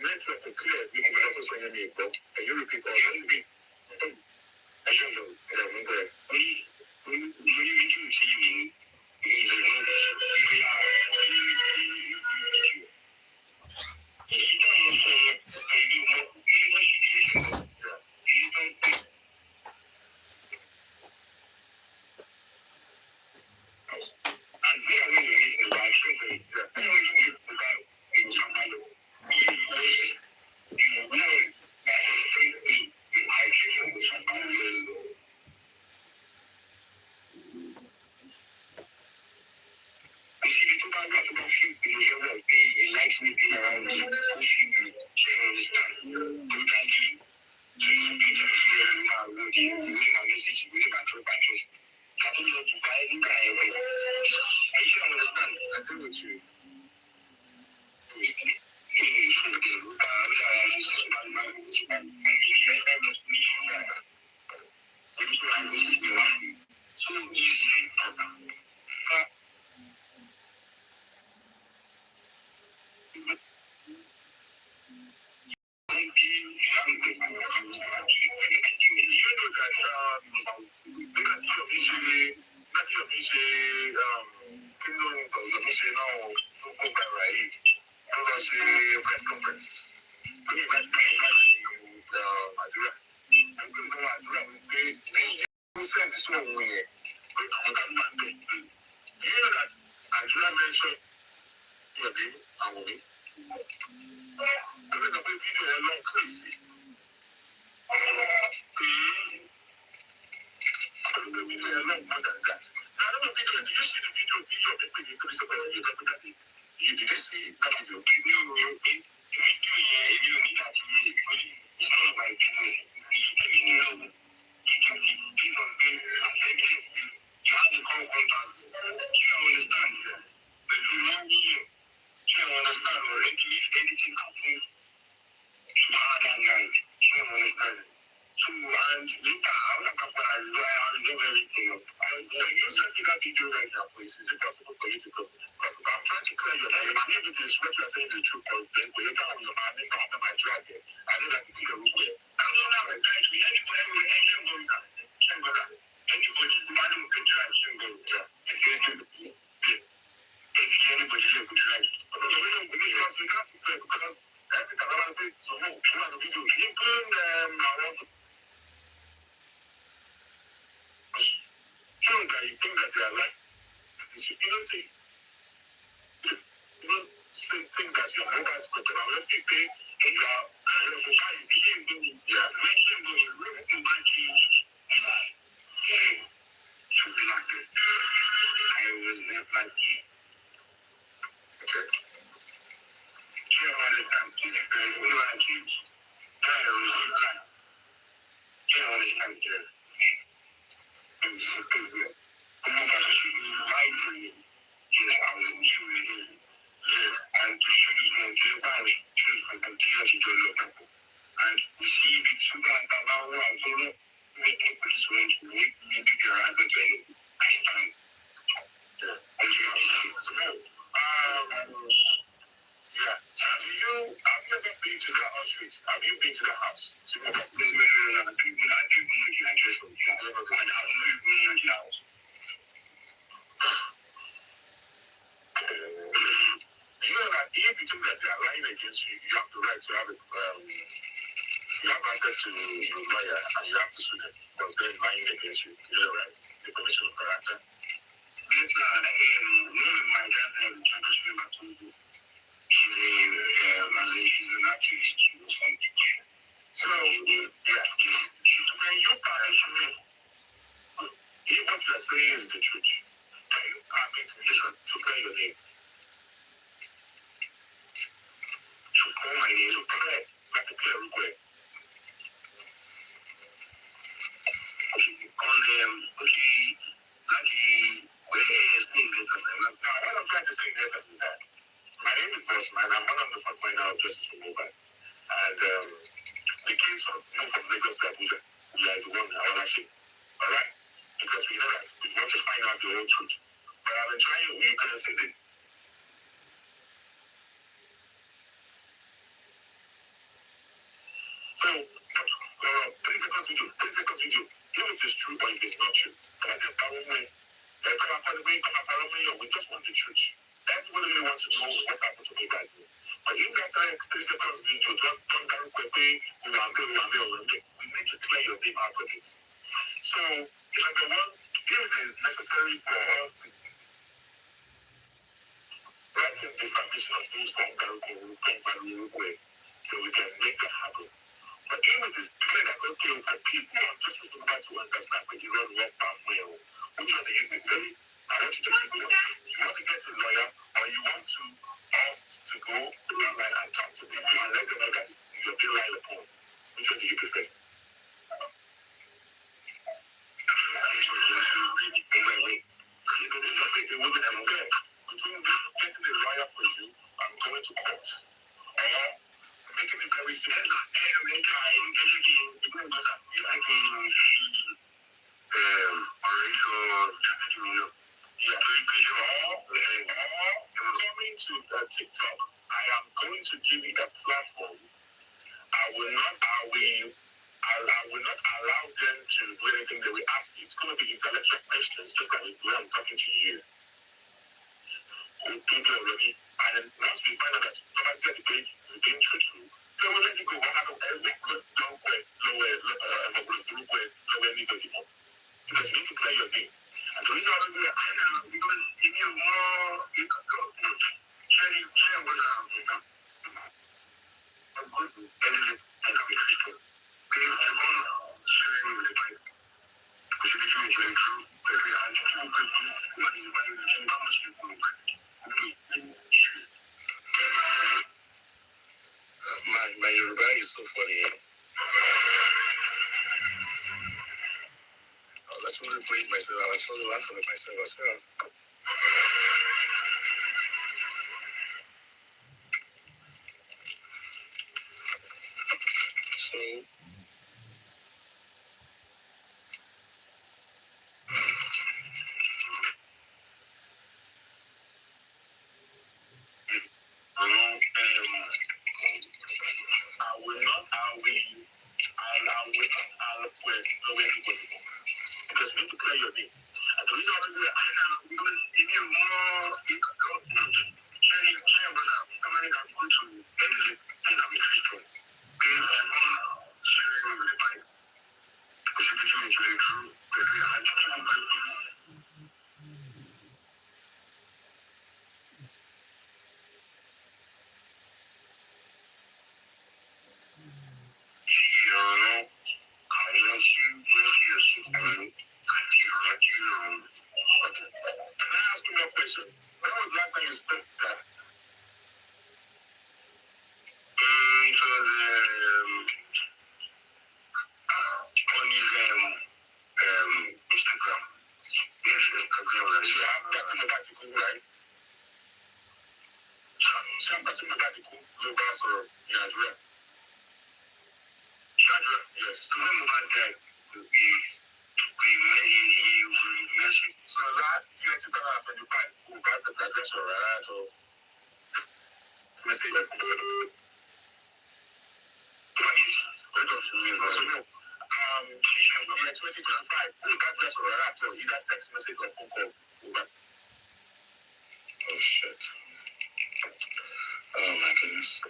He likes me being around me, pushing me, sharing his time, totally. So he's a big deal now, really my message, really my true patches. I don't know to buy any guy away. I should understand. I think it's you. So getting a lawyer for you and going to court, or making it very simple. Coming to TikTok, I am going to give you a platform. I will not allow them to do anything they will ask you. It's going to be intellectual questions, just like the way I'm talking to you. People already, and then once we find out that you don't get the page, you're being truthful, they will let you go. I don't lower anybody more. Because you need to play your game. And the reason I don't do that, because if you more, you can go, share what I'm going to edit it and I'm Christian. They are all sharing with the Bible. We should be doing very true. Very anti-true. What is the Bible? How much you go? My Yoruba is so funny. I was actually praise myself. I was actually laughing at myself as well. So, because you need to play your game. And the reason I do that, because if you more, you can go share what I'm going to edit it and I'm Christian. They are all sharing with the Bible. We should be doing very true. Very anti-true. Yes. So last year, 2025, we got the address alright. So, let's say that. Yeah, 2025, we got address alright. So, you got text message or phone call. Oh, shit. Oh, my goodness.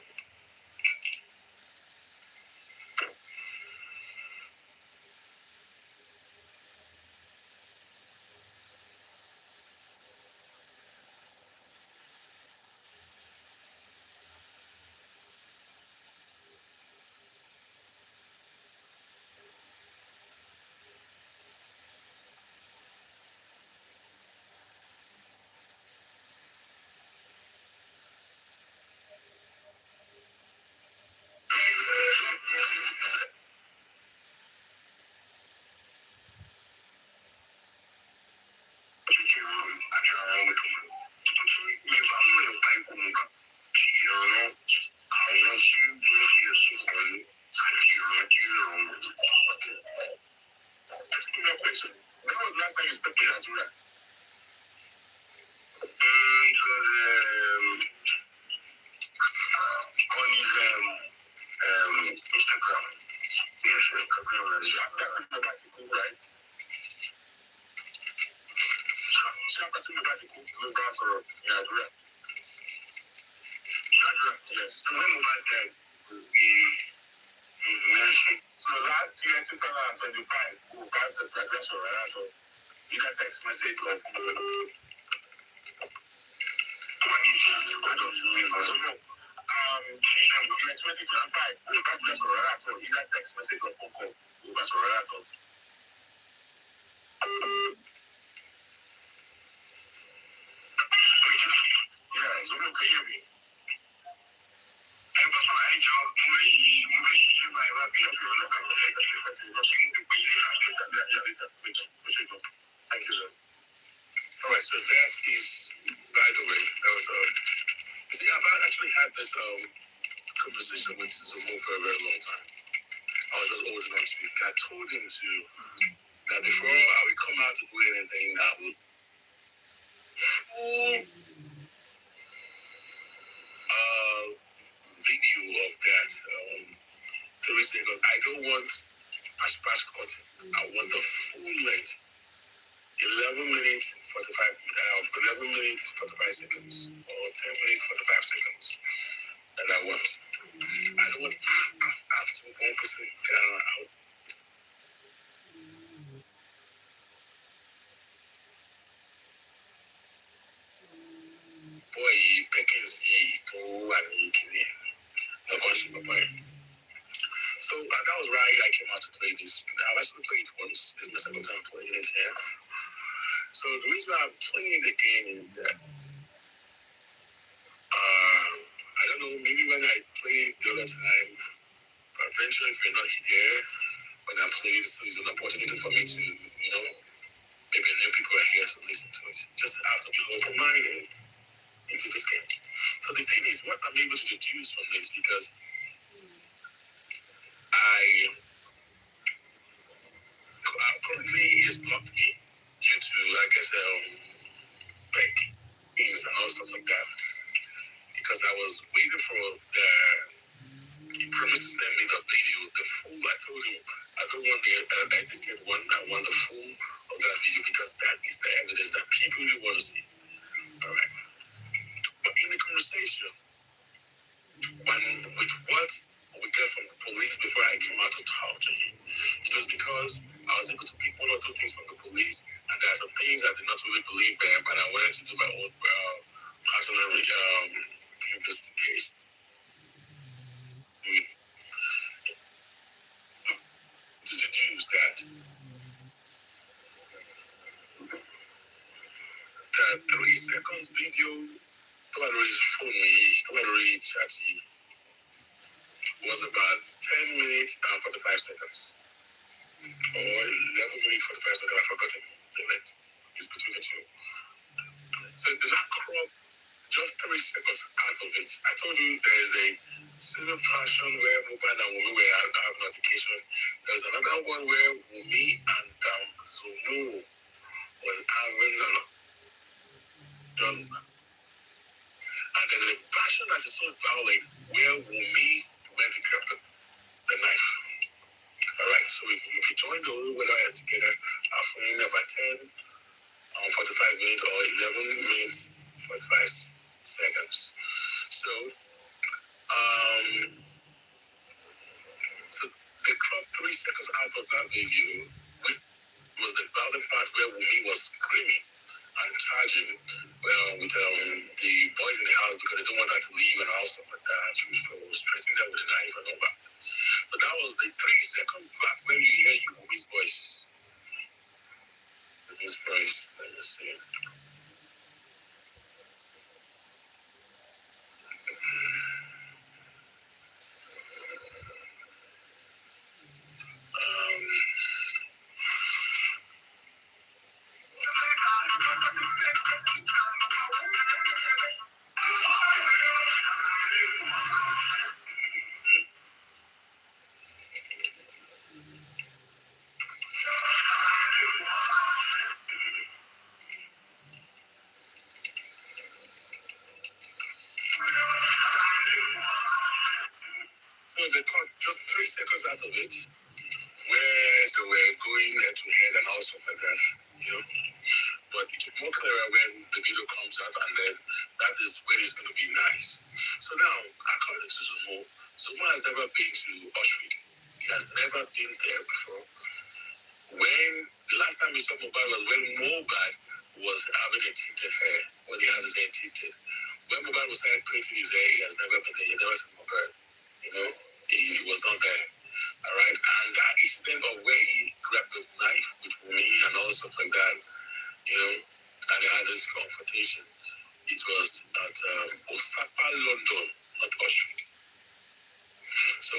Yes. So last year, 2025, we got the address alright. So, you got text message of in 2025, we got address alright. So, you got text message of phone call. That's alright. Yeah, so you can hear me. Thank you. right, so that is, by the way, that was, see, I've actually had this conversation with Zumo for a very long time. I was just holding on to it. I told him that before I would come out to do anything, I would full video of that 3 seconds. I don't want a splash cut. I want the full length. 11 minutes 45 11 minutes 45 seconds or 10 minutes 45 seconds that I want. I don't want half to 1% out. Boy, Pekin's to and Kini. So that was why I came out to play this. I've actually played it once. This is my second time playing it here. So the reason why I'm playing it again is that I don't know, maybe when I played the other time, eventually if you're not here, when I play it, so it's an opportunity for me to, maybe new people are here to listen to it. Just have to be open-minded into this game. So the thing is, what I'm able to deduce from this, because currently it's blocked me due to, I guess, back things and all stuff like that. Because I was waiting for he promised to send me the video, the full. I told him I don't want the edited one. I want the full of that video because that is the evidence that people really want to see. All right. But in the conversation, with what we got from the police before I came out to talk to him, it was because I was able to pick one or two things from the police, and there are some things I did not really believe them, and I wanted to do my own personal investigation. To deduce that the 3 seconds video, nobody phone me, nobody chat me, was about 10 minutes and 45 seconds. Or 11 minutes 45 seconds, I've forgotten the length. It's between the two. So the not crop just 3 seconds out of it. I told you there is a civil passion where Mobile and Wumi were having notification. There's another one where Wumi and Sumu was having done. And there's a passion that is so violent where Wumi went to grab the knife. Alright, so if you join the whole weather together, I'll find about 10 45 minutes or 11 minutes 45 seconds. So they cropped 3 seconds out of that video, which was the violent part where Wumi was screaming and charging with the boys in the house because they don't want her to leave and all stuff like that. She was threatening them with a knife and all that. But that was the 3 seconds part when you hear Wumi's voice. Wumi's voice, let me see. So they cut just 3 seconds out of it, where they were going head to head and all stuff like that, But it will be more clearer when the video comes out, and then that is when it's going to be nice. So now, according to Zumo has never been to Auschwitz. He has never been there before. When the last time we saw Mobile was when Mobile was having a tinted hair, when he has his hair tinted. When Mobile was starting painting his hair, he has never been there. He has never seen Mobile. He was not there. All right, and that incident of where he grabbed the knife with me and all stuff like that, and they had this confrontation. It was at Osaka, London, not Auschwitz. So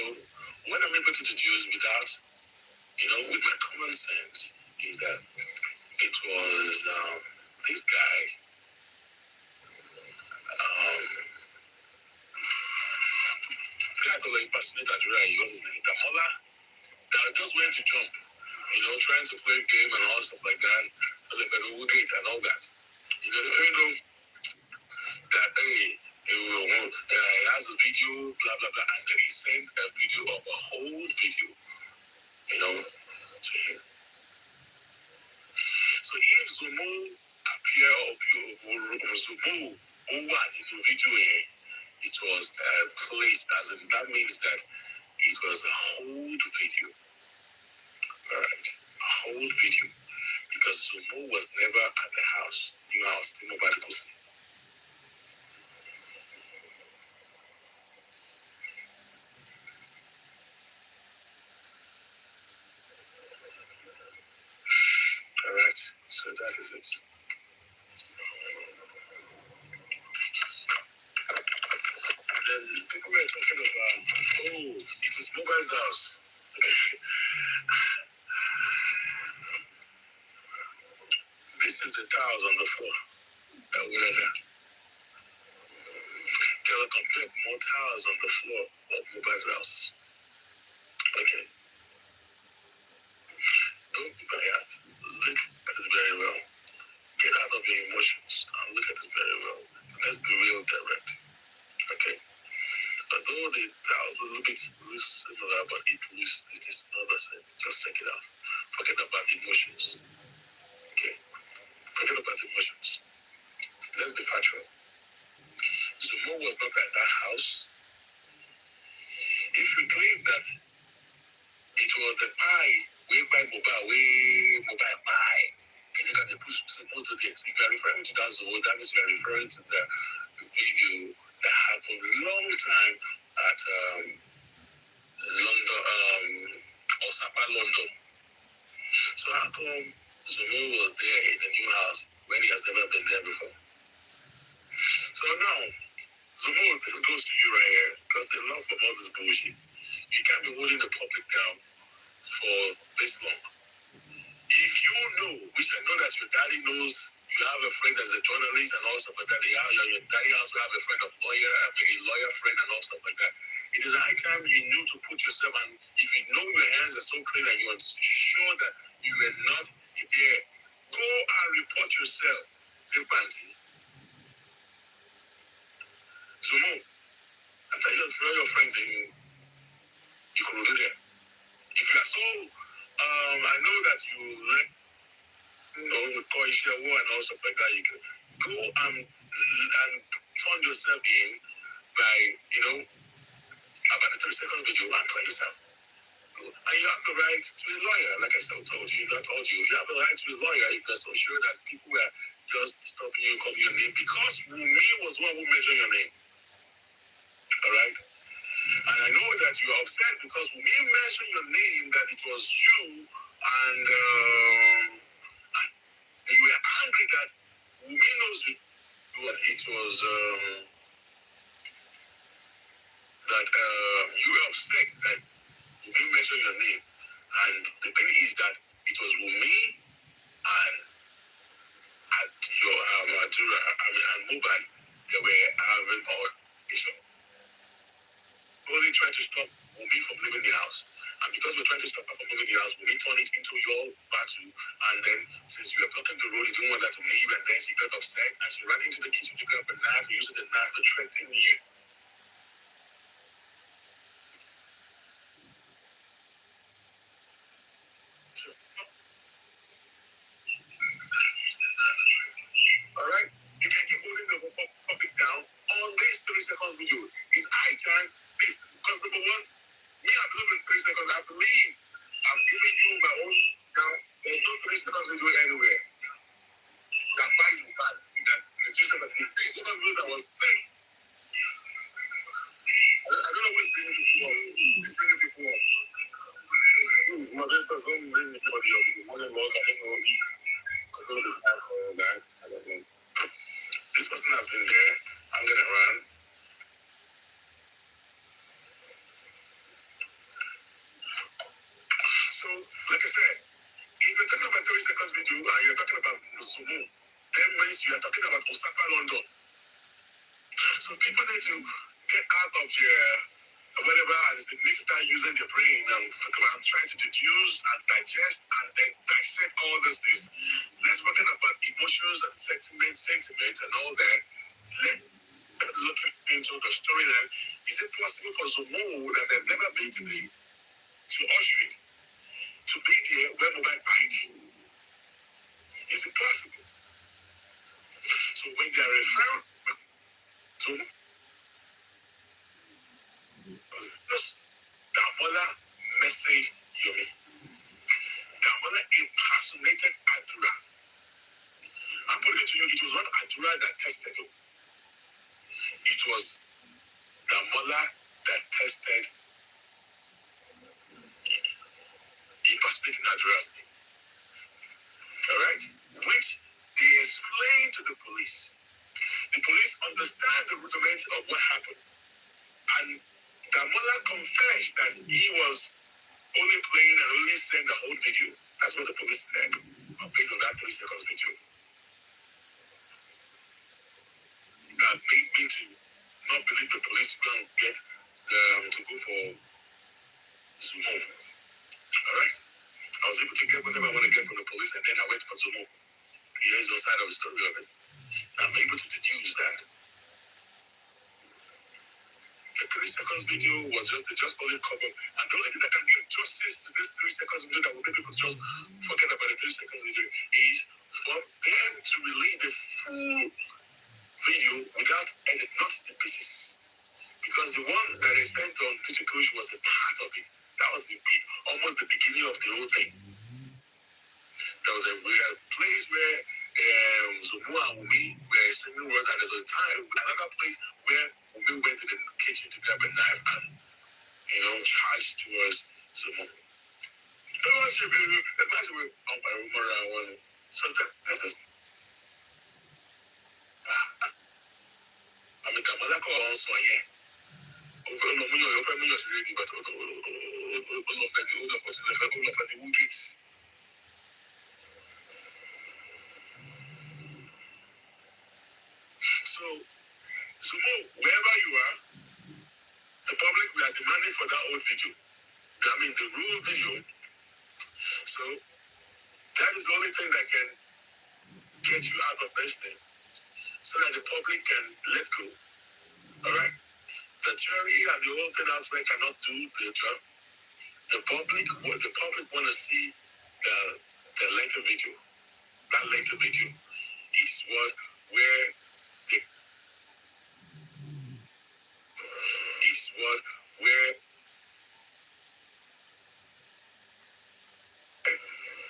what I'm able to deduce without, with my common sense, is that it was this guy, guy told him passionate Nigeria, he was his name, Kamola. Now just went to jump, trying to play a game and all stuff like that. So they can go gate and all that. That he has a video, blah blah blah, and then he sent a video of a whole video, to him. So if Zomo appear or Zomo who was in the video, it was placed as in that means that it was a whole video. Alright, a whole video. Because Zomo was never at the house, new house, nobody could see. Alright, so that is it. Then people were talking about, it was Mobile's house. This is the tiles on the floor. Whatever. There were complete more tiles on the floor of Mobile's house. Okay. Don't be bad. Look at it very well. Get out of your emotions and look at it very well. Let's be real direct. Okay. Although the tiles a little bit similar, but it is not the same. Just check it out. Forget about emotions. Okay. Forget about emotions. Let's be factual. Zomo was not at that house. If you claim that it was the pie, way by mobile pie, and you can push Zomo to this. If you are referring to that Zomo, that means you are referring to the video that happened a long time at London, Osaka, London. So how come Zomo was there in the new house when he has never been there before? So now, Zomo, this goes to you right here, because enough of all this bullshit. You can't be holding the public down for this long. If you know, which I know that your daddy knows, you have a friend as a journalist and all stuff like that. Your daddy also have a friend, a lawyer friend and all stuff like that. It is a high time you knew to put yourself, and if you know your hands are so clean and you are sure that you were not there, go and report yourself. Zomo, I tell you, for all your friends you could do there. If you are so, I know that you like, call issue war and all stuff like that, you can go and turn yourself in by, about the 30 seconds video and turn yourself. And you have the right to a lawyer, like I told you, you have the right to a lawyer if you're so sure that people were just stopping you, calling your name, because Wumi was one who mentioned your name. Alright? And I know that you are upset because Wumi mentioned your name, that it was you, and you were angry that Wumi knows you, but it was that you were upset that Wumi mentioned your name. And the thing is that it was Wumi and your and Mobile, they were having all issue. Only trying to stop Wumi from leaving the house. And because we're trying to stop her from leaving the house, Wumi turned it into your battle. And then, since you were blocking the road, you didn't want her to leave, and then she got upset, and she ran into the kitchen to grab a knife, and used the knife to threaten you. Alright? You can't keep holding the public down on this 3 seconds video. It's high time. Because number one, me, I believe in 3 seconds. I believe I'm giving you my own. Now, there's no 3 seconds video anywhere. That fight is bad. That the 3 seconds, the 6 seconds video that was sent. I don't know who's bringing people up. Who's bringing people up? My friend, don't bring anybody up. It's more than love. I don't know if I don't know the time for that. I don't know. This person has been there. I'm gonna run. So, like I said, if you're talking about 30 seconds video and you're talking about Zomo, then means you are talking about Osaka, London. So people need to get out of their whatever as they need to start using their brain and trying to deduce and digest and then dissect all this things. Let's talking about emotions and sentiment and all that. Let's look into the storyline. Is it possible for Zomo that have never been to Auschwitz to be there where mobile died? Is it possible? So when they are referring to just Damola message Yomi. Damola impersonated Adura. I'm putting it to you, it was not Adura that tested you. It was Damola that tested impersonating Adura's name. Alright? Which they explained to the police. The police understand the rudiments of what happened. And Damola confessed that he was only playing and only sent the whole video. That's what the police said, based on that 3 seconds video. That made me to not believe the police to go and get to go for Zumo. Alright? I was able to get whatever I want to get from the police, and then I went for Zumo. Here's one side of the story of it. I'm able to deduce that. The 3 seconds video was just only cover. And the only thing that can give justice to this 3 seconds video that will make people just forget about the 3 seconds video is for them to release the full video without edit, not the pieces. Because the one that they sent on Twitter Push was a part of it. That was almost the beginning of the whole thing. There was a place where Omowummi were explaining words, and there was a time, another place where Wumi went to the kitchen to grab a knife and, charged towards Zumo. So that's just. I'm a Kamalako also, yeah. So wherever you are, the public, we are demanding for that old video. I mean, the real video. So that is the only thing that can get you out of this thing, so that the public can let go. All right. The jury and the whole thing outside cannot do the job. The public want to see the later video. That later video is where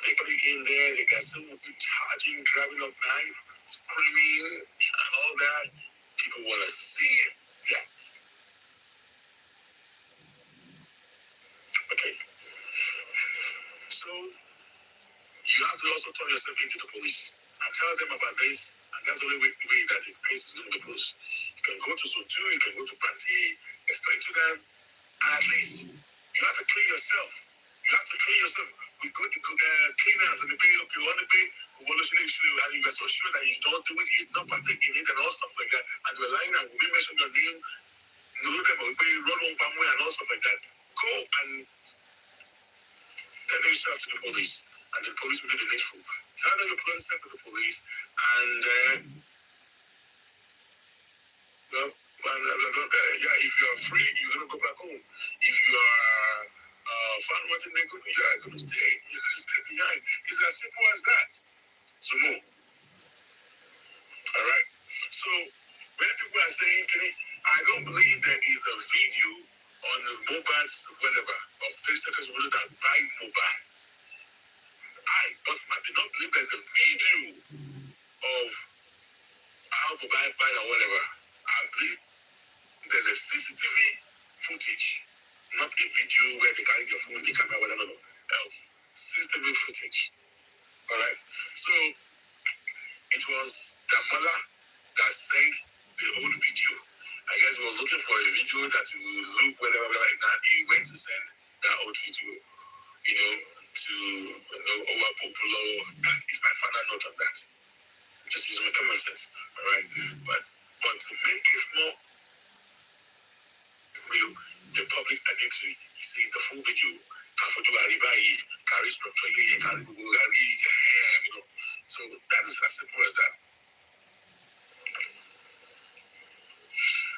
they put it in there. They can still be charging, grabbing up knife, screaming, and all that. People want to see it. Yeah. Okay. So you have to also turn yourself into the police and tell them about this, and that's the only way that the case is going to be closed. You can go to Zone 2, you can go to Panty, explain to them, and at least you have to clean yourself. You have to clean yourself. We go to cleaners and they pay, okay, you want to pay, and you are so sure that you don't do it, you don't partake in it, and all stuff like that, and you're lying and we mention your name, run on Bamwe and all stuff like that. Go and tell yourself to the police, and the police will do the needful. Tell them you're present to the police, and if you are free, you're going to go back home. If you are found wanting, you're going to stay. You're going to stay behind. It's as simple as that. So no. All right. So when people are saying, I don't believe there is a video on the mobiles, whatever, of 30 seconds of that buy mobile. I personally do not believe there's a video of how mobile buy or whatever. I believe there's a CCTV footage, not a video where they carry your phone, the camera, whatever, CCTV footage. All right. So it was Damola that sent the old video. I guess he was looking for a video that will look whatever like that. He went to send that old video, to over popular. That is my final note on that. Just using my common sense, all right? But to make it more real, the public, I need to see the full video. Carry structure, carry, you know. So that is as simple as that.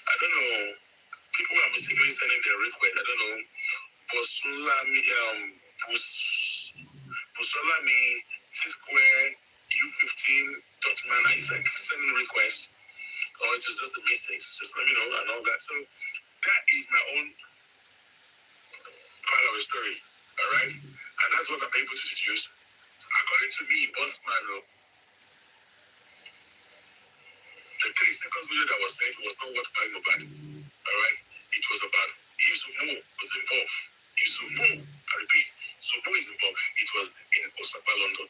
I don't know. People are mistakenly sending their request. I don't know. Busolami T-Square U15.mana is like sending request, or it was just a mistake. Just let me know and all that. So that is my own part of the story. All right, and that's what I'm able to deduce. According to me, Bossman, the 3 seconds video that was sent was not what I'm about. All right, it was about if Sumo was involved. If Sumo, I repeat, Sumo is involved. It was in Osaka, London.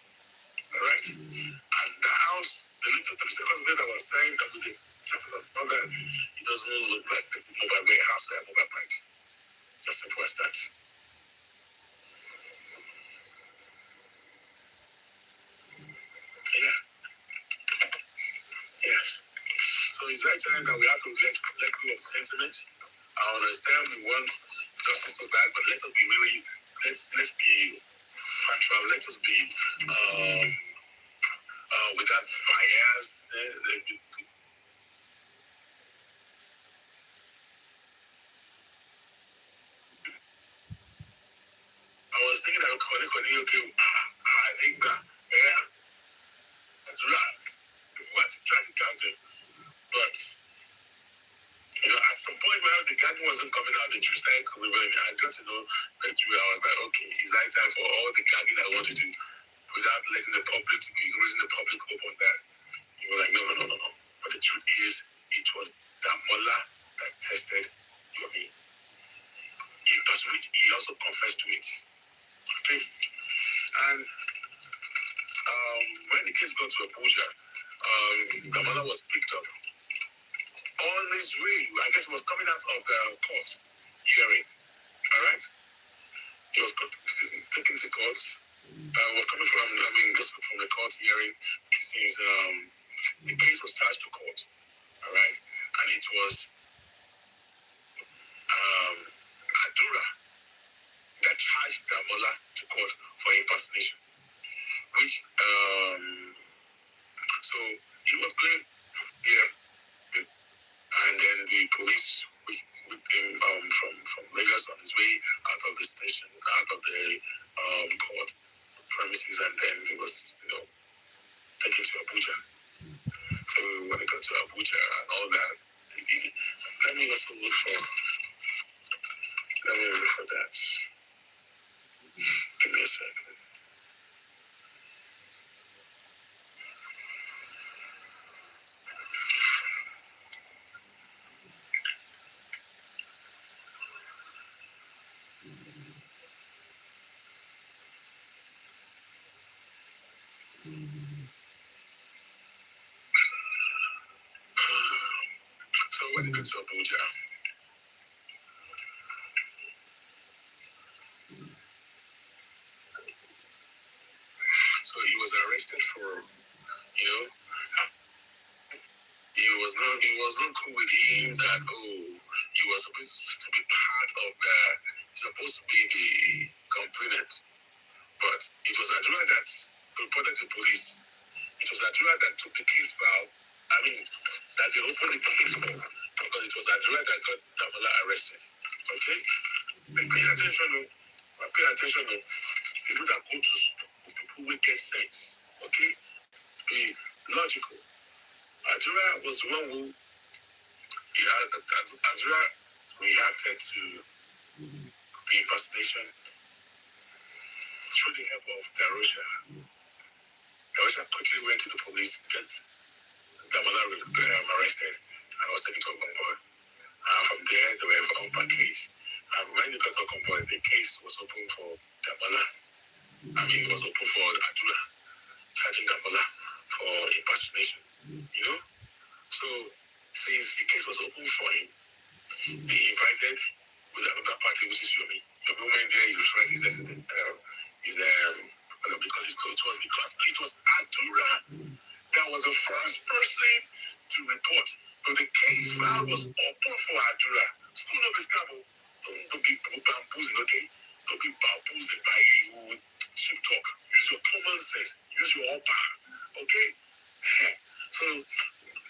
All right, and the house, the little 3 seconds video that was sent, it doesn't look like the mobile warehouse or a mobile bank. It's as simple as that. Yeah. Yes. So it's that time that we have to let go of sentiment. I understand we want justice so bad, but let us be really, let's be factual. Let us be without bias. I was thinking that okay, I think that that's right. We want to try to count it, but at some point where the garden wasn't coming out, the tree started coming out. I got to know the tree. I was like, okay, it's that time for all the gardening I want to do without letting the public to be raising the public up on that. You were like, no. But the truth is, it was Damola that tested Yomi. In which he also confessed to it. Okay? And when the case got to Abuja, Damola was picked up. On his way, I guess he was coming out of the court hearing. Alright? He was taken to court. Was coming from the court hearing since the case was charged to court. Alright? And it was Adura that charged Damola to court for impersonation. Which so he was playing here, and then the police with him from Lagos on his way out of the station, out of the court premises, and then he was taken to Abuja. So when he got to Abuja and all that, let me also look for that. Give me a second. So when he got to Abuja, so he was arrested for, it was not cool with him that, he was supposed to be part of supposed to be the complainant. But it was Adura that reported to police. It was Adura that took the case file. That they opened the case file. Because it was Adura that got Damola arrested. Okay? Pay attention, pay attention, people that go to school, people who get sense. Okay? Be logical. Adura was the one who Adura reacted to the impersonation through the help of Darosha. Darosha quickly went to the police, get Damola arrested, and was taken to Ogunboy. From there, they were on a case. And when they got to Ogunboy, the case was open for Damola. It was open for Adura, charging Damola for impersonation. So since the case was open for him, they invited with another party, which is Yomi. Yomi went there, he tried his because it was Adura that was the first person to report. So the case file was open for Adura. School of Escavo. Don't be bamboozled, okay? Don't be bamboozled by you cheap talk. Use your common sense. Use your upper. Okay? So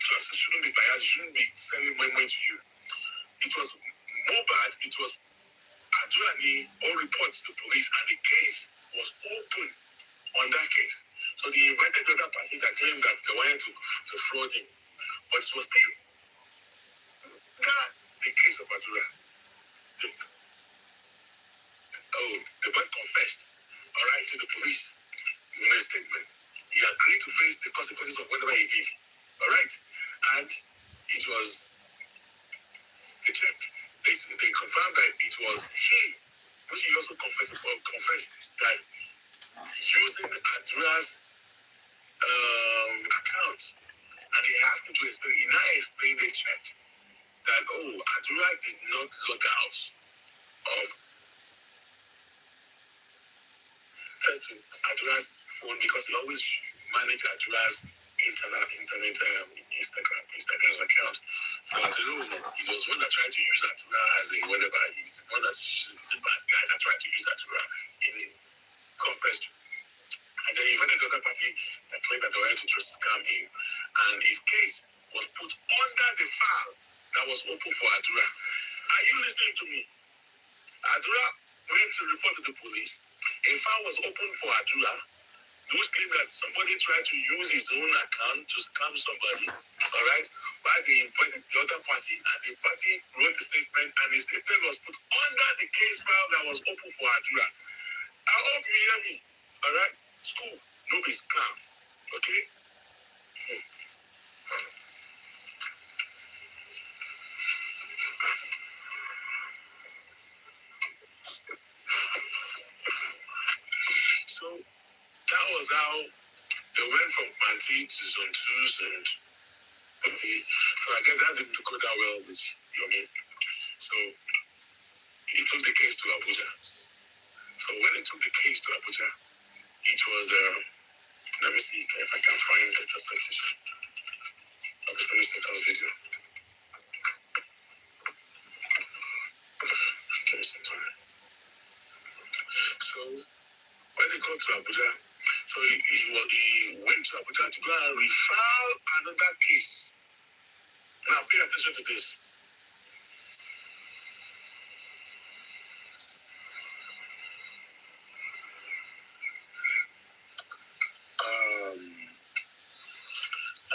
trust, it shouldn't be biased. It shouldn't be selling money to you. It was more bad. It was Adurani all reports to the police, and the case was open on that case. So they invited the other party that claimed that they wanted to fraud him. But it was still the case of Adura. The boy confessed, all right, to the police in a statement. He agreed to face the consequences of whatever he did, all right? And it was, they confirmed that it was him, which he also confessed that using Adura's account, and they asked him to explain. He now explained the chat that, Adura did not log out of Adura's phone because he always managed Adura's internet Instagram's account. So I don't know, he was one that tried to use Adura as a whatever. He's one that's a bad guy that tried to use Adura in confessed. And then he invited the other party that claimed that they wanted to just scam him. And his case was put under the file that was open for Adura. Are you listening to me? Adura went to report to the police. A file was open for Adura. Those claim that somebody tried to use his own account to scam somebody, all right? While they invited the other party, and the party wrote a statement, and the statement was put under the case file that was open for Adura. I hope you hear me, all right? School, no be scam, okay? So that was how they went from Panty to Zone 2 and Panty. So I guess that didn't go that well with Yomi. So he took the case to Abuja. So when he took the case to Abuja, it was, let me see if I can find the petition of the 22nd video. Give me some time. So when they got to Abuja, so he went to Abuja to go and refile another case. Now pay attention to this.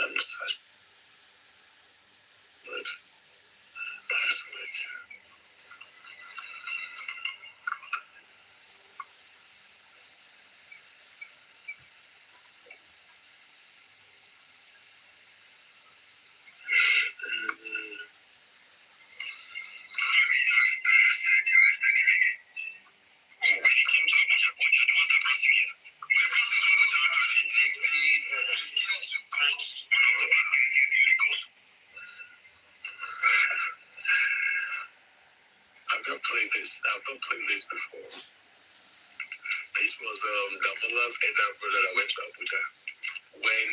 I'm sorry. Right. I've not played this before. This was Damola's elder brother that went to Abuja when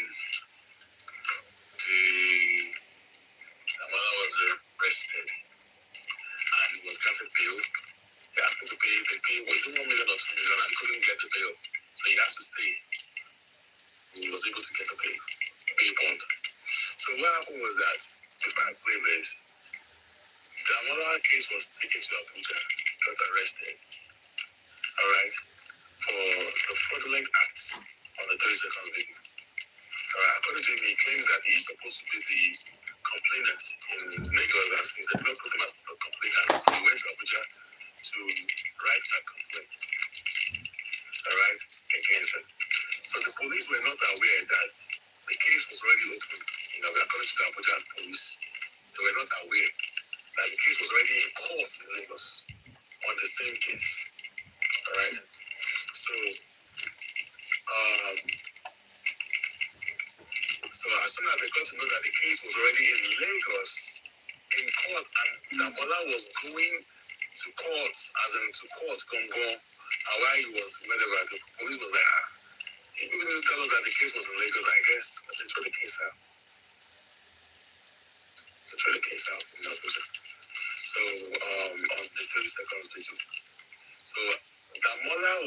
Damola was arrested and was granted bail. They asked him to pay. The bail was 1 million or 2 million and he couldn't get the bail. So he has to stay. He was able to get the bail bond. So what happened was that, if I play this, Damola case was taken to Abuja, got arrested, all right, for the fraudulent acts on the 32nd video. All right, according to him, he claims that he's supposed to be the complainant in Lagos, and since they don't put him as the complainant, so he went to Abuja to write a complaint, all right, against him. So the police were not aware that the case was already open. According to the Abuja police, they were not aware that the case was already in court in Lagos on the same case. All right. So as soon as they got to know that the case was already in Lagos in court, and Damola was going to court, as in to court, Congo, and while he was wherever, the police was like, he didn't tell us that the case was in Lagos. I guess that's where the case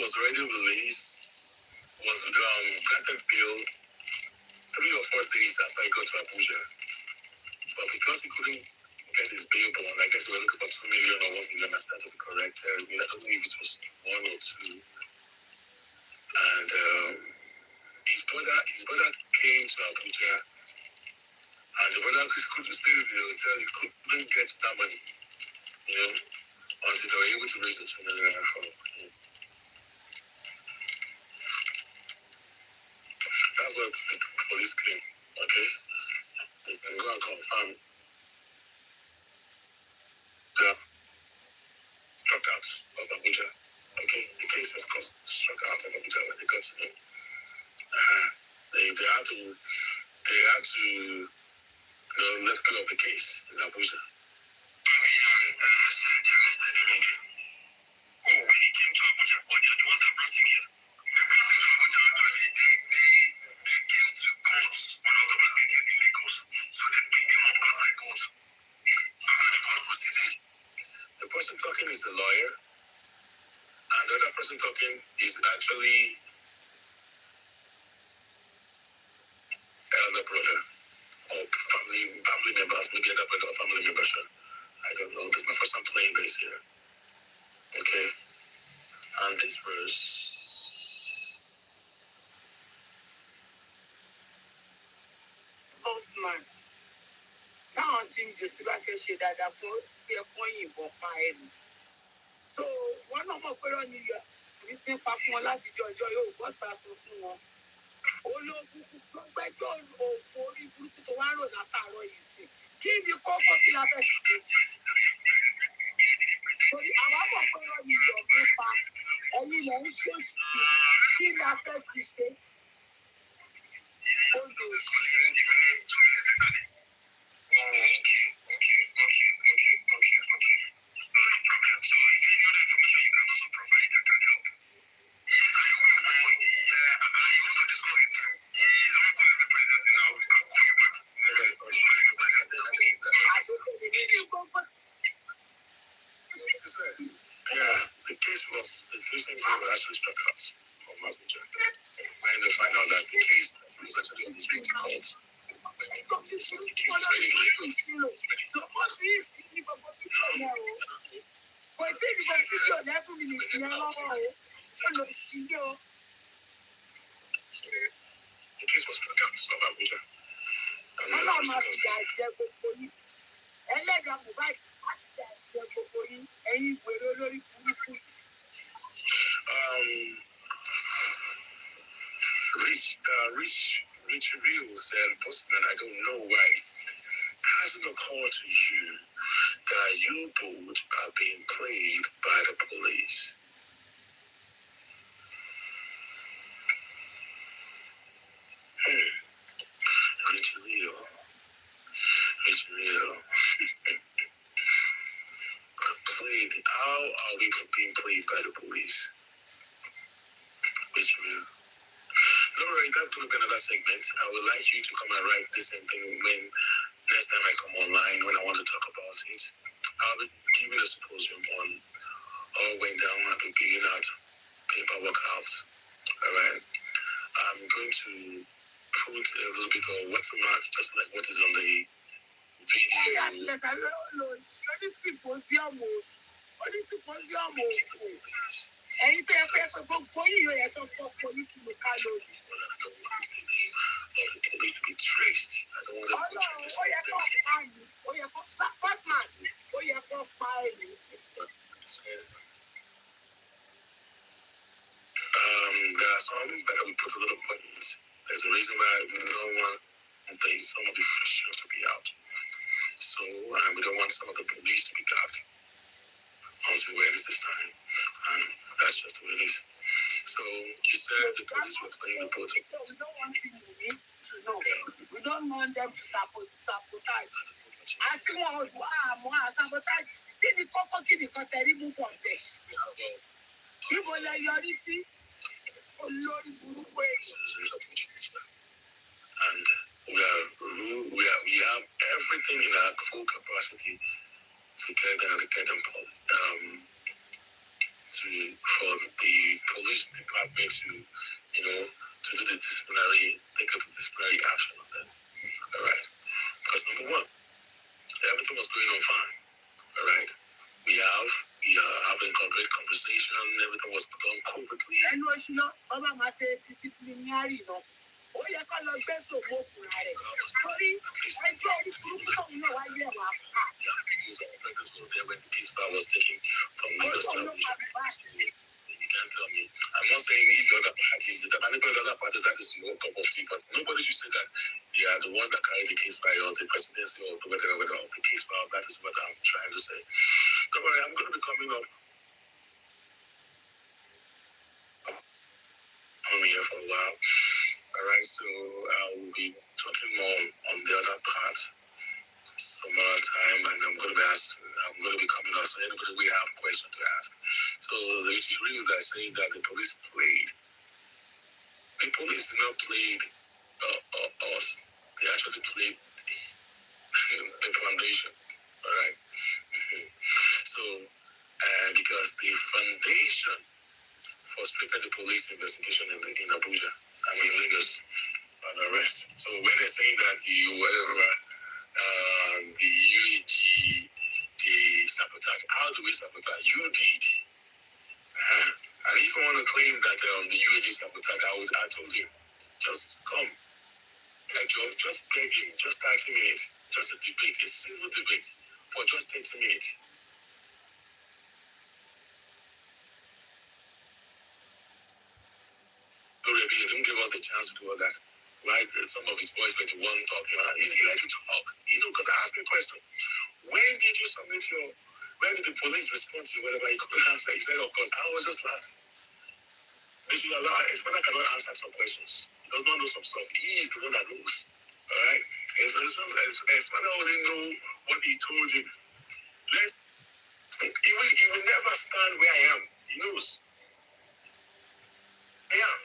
was already released, was granted bail 3 or 4 days after he got to Abuja. But because he couldn't get his bail bond, I guess they were looking for 2 million or 1 million, I started to be correct. I don't believe it was 1 or 2. And his brother came to Abuja, and the brother couldn't stay in the hotel. He couldn't get that money, until they were able to raise the 2 million for him. That's what the police claim. Okay, they can go and confirm. Yeah, struck out of Abuja. Okay, the case was struck out of Abuja when they got to him. They had to let go of the case in Abuja. Oh, when he came to Abuja, the ones that brought him here. They brought him to Abuja actually. They came to court when October 30th in Lagos. So they picked him up outside court. After the court proceedings. The person talking is the lawyer, and the other person talking is actually elder brother or family members, maybe elder brother or family member. I don't know. This is my first time playing this here. Okay. And this verse. Postman. Táwọn tí ń jòsí bá fẹ́ ṣe dáadáa fún ẹ̀kọ́ yìnbọn pa ẹnu. So wọ́n náà mọ̀ pé lọ́ni yọ èmi ti ń pa fún wọn láti ọjọ́ yóò bọ́ta sọ fún wọn. Olóògùn tó gbẹ́jọ́ òfò orí burúkú tó wá rò látàárọ̀ yìí sí. Kí ni kókó tí la fẹ́ ṣe? Torí àwa mọ̀ pé lọ́ni yọ nípa ẹ̀yin lẹ̀ ń ṣòṣì kí ni a fẹ́ fi ṣe? Yeah, the case was actually struck out from Abuja. When they find out that the case was actually on the street called the case was already in Lagos. The case was struck out of Abuja. Rich Real said, Postman, I don't know why. Hasn't a call to you that you both are being played by the police? Rich Real. Played. How are we being played by the police? Rich Real. Alright, that's going to be another segment. I would like you to come and write the same thing when next time I come online when I want to talk about it. I'll be giving a symposium on all went down. I'll be giving out paperwork out. Alright. I'm going to put a little bit of watermark, just like what is on the video. Ẹ̀yin tẹ́ ẹ fẹ́ pé gbogbo yìí yóò yẹ sọ fún ọkọ̀ yìí sí lóka lórí. Ọlọ́run ó yẹ kó pa ẹ̀mí, ó yẹ kó Postman, ó yẹ kó pa ẹ̀mí. There are some that we put a little points. There's a reason why we don't want some of the officials to be out. So we don't want some of the police to be gagged once we wear this time. And that's just the way it is. So you said the police were playing the protocol. We don't want you to know. We don't want them to sabotage. Àti wọn ò wá àmọ́ sabotage. Kí ni kókó kí nìkan tẹ̀rí mú pọ̀ bẹ̀? Ibo lẹ yọrí sí? Olórí burúkú èyí. And we have everything in our full capacity to get them for the police department to, to do the disciplinary, take up disciplinary action on them. All right. Because number one, everything was going on fine. All right. We are having a great conversation. Everything was done covertly. I know she not. Mama say disciplinary, no. Oh, you can't let them so move. Sorry, I tried to prove something. No, I didn't. Yeah, because our presence was there when the case file was taken from Lagos to Abuja. You can't tell me. I'm not saying if the other parties, the other parties, that is your cup of tea, but nobody should say that they are the one that carried the case file or the presidency or the whatever of the case file. That is what I'm trying to say. Don't worry, I'm going to be coming up. I'm here for a while. All right, so I will be talking more on the other part some other time, and I'm going to be coming up. So anybody we have questions to ask. So the issue that says that the police played. The police did not play us. They actually played the foundation. All right. So because the foundation frustrated the police investigation in Abuja, in Lagos, and arrest. So when they're saying that the UAG, the sabotage, how do we sabotage? You did. And if you want to claim that the UAG sabotage, I told him, just come. Like, just beg him, just 30 minutes, just a debate, a civil debate for just 30 minutes. He didn't give us the chance to do all that. Right? Some of his boys were the one talking. He liked to talk, because I asked him a question. When did you submit when did the police respond to you, whatever he couldn't answer? He said, of course. I was just laughing. They should allow, Espada cannot answer some questions. He does not know some stuff. He is the one that knows. All right? Espada only know what he told him. He will never stand where I am. He knows. Yeah.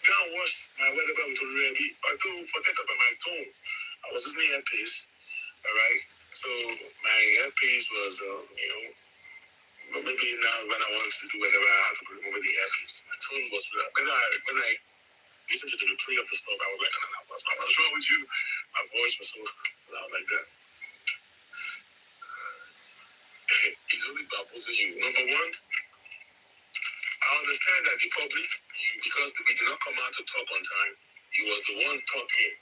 Go and watch my whatever with already. Although forget about my tone. I was using earpiece. All right. So my earpiece was, but maybe now when I want to do whatever, I have to remove the earpiece. My tone was when I listened to the replay of the stuff, I was like, what's wrong with you? My voice was so loud like that. It's only by opposing you. Number one, I understand that the public, because we did not come out to talk on time, he was the one talking.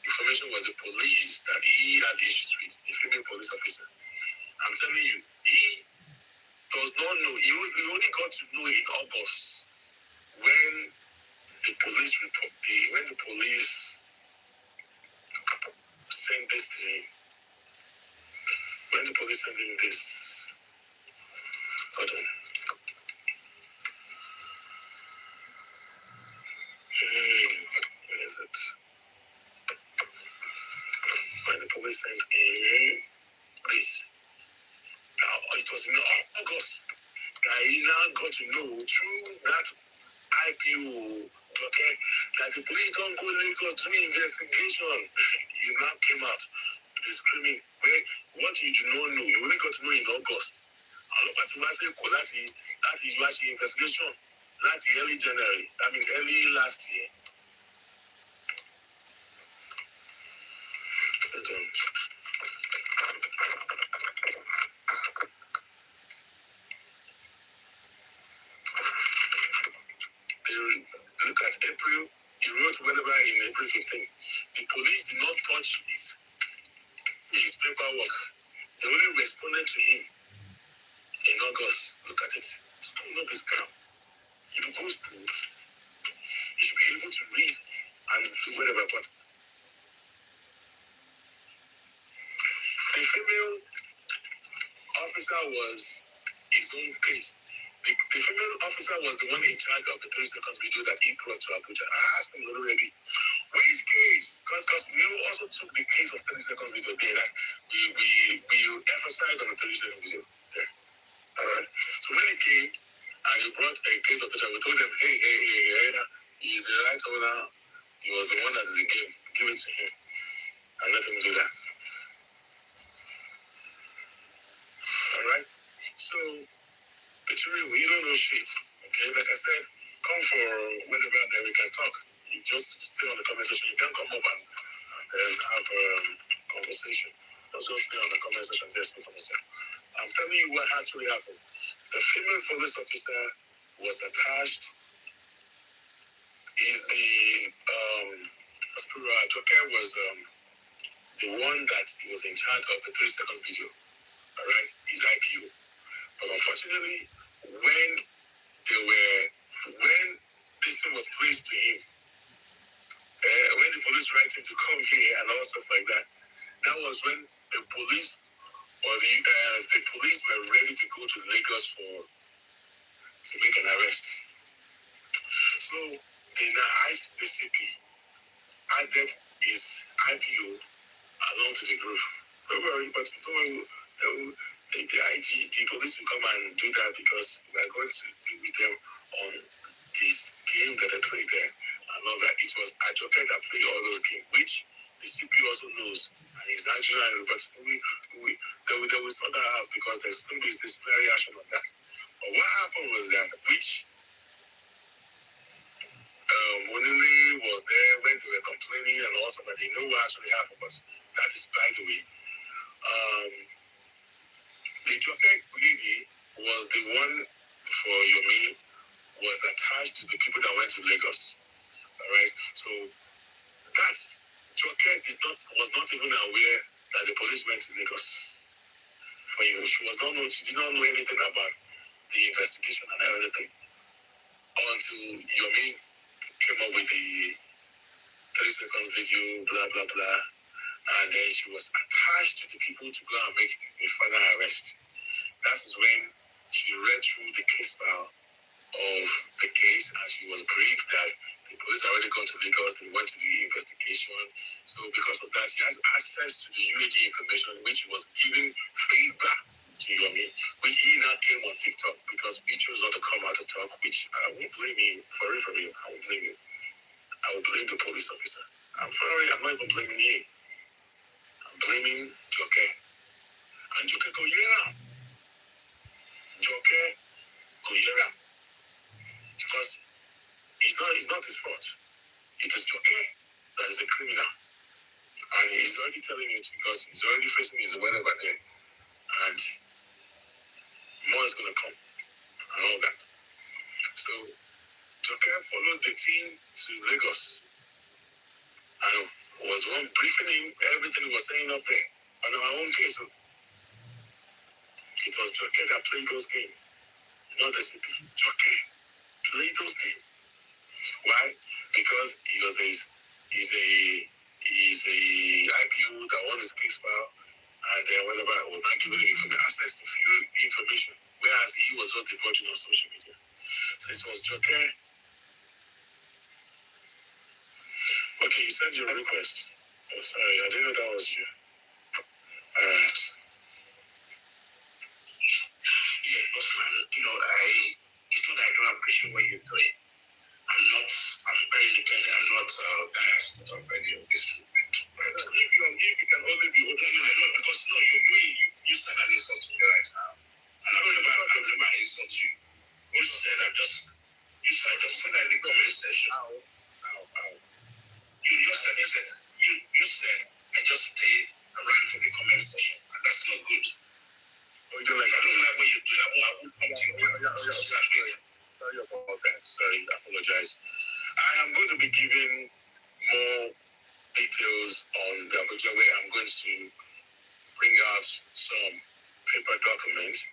Information was the police that he had issues with, the female police officer. I'm telling you, he does not know. He only got to know in August when the police sent this to him. When the police sent him this. Hold on. Where is it? When the police sent him this. Now, it was in August. He now got to know through that IPO, okay, that the police don't go Lagos to investigation. You now came out screaming. What you do not know, you only got to know in August. That is actually investigation. That's early January. Early last year. Look at April. He wrote whatever in April 15. The police did not touch his paperwork. They only responded to him in August. Look at it. School not this camp. If you go to school, you should be able to read and do whatever. But the female officer was his own case. The female officer was the one in charge of the 3 seconds video that he brought to Abuja. I asked him already, which case? Because we also took the case of 30 seconds video there. Like we emphasized on the 30 seconds video there. Alright. So when he came and he brought a case of 30 seconds, we told them, hey, he's the right owner. He was the one that is the game. Give it to him and let him do that. Alright? So, it's real. You don't know shit. Okay? Like I said, come for whenever then we can talk. You just stay on the conversation. You can come up and then have a conversation. Just stay on the comment section and speak for myself. I'm telling you what actually happened. The female police officer was attached in the Joker was the one that was in charge of the 3 second video. Alright, his IPO. But unfortunately, when this thing was placed to him, when the police write him to come here and all stuff like that, that was when the police or the police were ready to go to Lagos to make an arrest. So they now asked the CP, added his IPO along to the group. Don't worry, but the IG, the police will come and do that because we are going to deal with them on this game that they play there. And all that. It was Ajoke that played all those games, which the CP also knows. And he's actually, but they will sort that out because there's going to be disciplinary action on that. But what happened was that, which Monile was there when they were complaining and also, but they know what actually happened. But that is by the way. The Joker lady was the one for Yomi, was attached to the people that went to Lagos. Alright, so that's Joker was not even aware that the police went to Lagos for you. She did not know anything about the investigation and everything until Yomi came up with the 3 seconds video, blah blah blah, and then she was attached to the people to go and make a final arrest. That is when she read through the case file of the case and she was briefed that the police had already gone to Lagos, they went to the investigation. So because of that, she has access to the UAG information which was giving feedback to Yomi, which he now came on TikTok because he chose not to come out to talk, which I won't blame him for real, I won't blame him. I will blame the police officer. I'm sorry, I'm not even blaming him. I'm blaming Joke. And Joke go, yeah. Joke go, yeah. Because it's not his fault. It is Joke that is a criminal. And he's already telling us because he's already facing his whatever there. And more is going to come. And all that. So, Joke followed the team to Lagos. And was one briefing him, everything he was saying up there. On our own case. So it was Joke that played those games. Not the CP. Joke played those games. Why? Because he's a IPO that won his case file and whatever was not giving him access to few information, whereas he was just divulging on social media. So it was Joke. Okay, you sent your request. Oh, sorry, I didn't know that was you. Alright. Yeah, boss man, it's not that I don't appreciate what you're doing. I'm very independent. I'm not biased of any of this movement. Right? If you can only be open, because you said an insult to me right now. And I've never insult you. You said you said that in the comment section. Ow. You said I just stay around to the comment section. And that's not good. I don't like what you're doing. I won't come to you. Sorry about that. Sorry, I apologize. I am going to be giving more details on the opportunity where I'm going to bring out some paper documents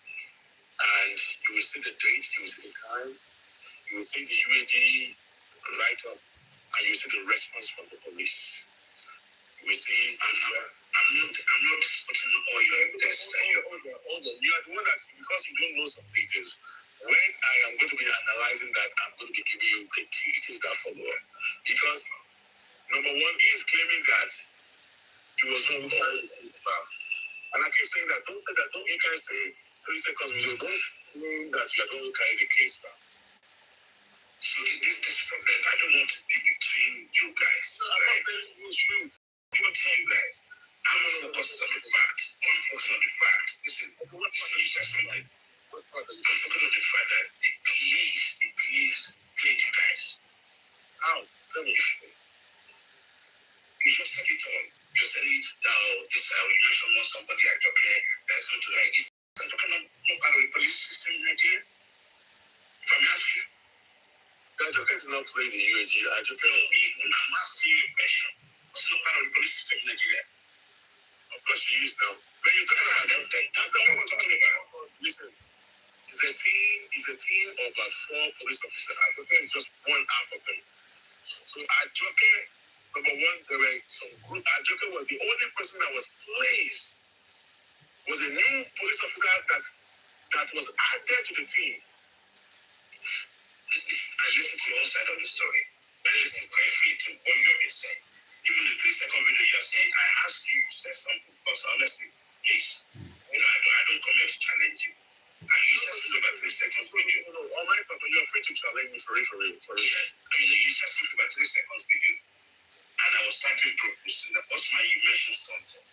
and you will see the date, you will see the time, you will see the UAG write-up, and you will see the response from the police. You will see, I'm not putting all your evidence. Hold on. You are the one that, because you don't know some details, when I am going to be analyzing that, I'm going to be giving you the details that follow. Because, number one, he is claiming that he was not carrying the case file. And I keep saying that, don't say that, you can say 3 seconds video, don't mean that you are going to carry the case file. So this problem, I don't want to be between you guys. I'm not saying you guys. I'm focused on the fact. I'm focused on the fact. Listen, you said not play the UAG. I just I'm asking you a question. What's not part of the police system in Nigeria? Of course you use now. When you talk about that, that's what we're talking about. Listen, it's a team of about 4 police officers. Ajoke is just one out of them. So Ajoke, number one, there were some group. Ajoke was the only person that was placed, was a new police officer that was added to the team. I listened to your side of the story. I listened quite free to what you have said. Even the 3-second video you're saying, I asked you to say something, because honestly, please, I don't come here to challenge you. And you said something about 3 seconds video. No, all right, Papa, you're free to challenge me for real. I mean, you said something about 3 seconds video. And I was typing profusely. The Osman, you mentioned something,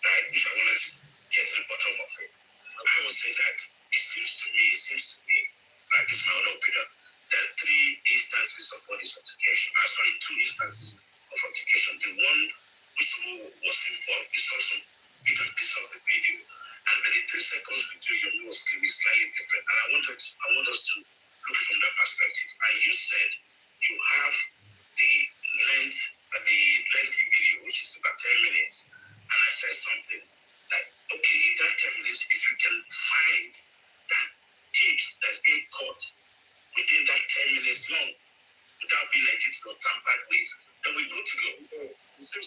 right, which I wanted to get to the bottom of it. I would say that it seems to me, like this is my own opinion, there are 3 instances of what is altercation. 2 instances of altercation. The one which was involved is also bit and piece of the video. And then the 3 seconds video your nose can be slightly different. And I want us to look from that perspective. And you said you have the lengthy video, which is about 10 minutes. And I said something like, okay, in that 10 minutes, if you can find that tips that's being caught within that 10 minutes long, without being like it's not tampered with, then we're good to go. You said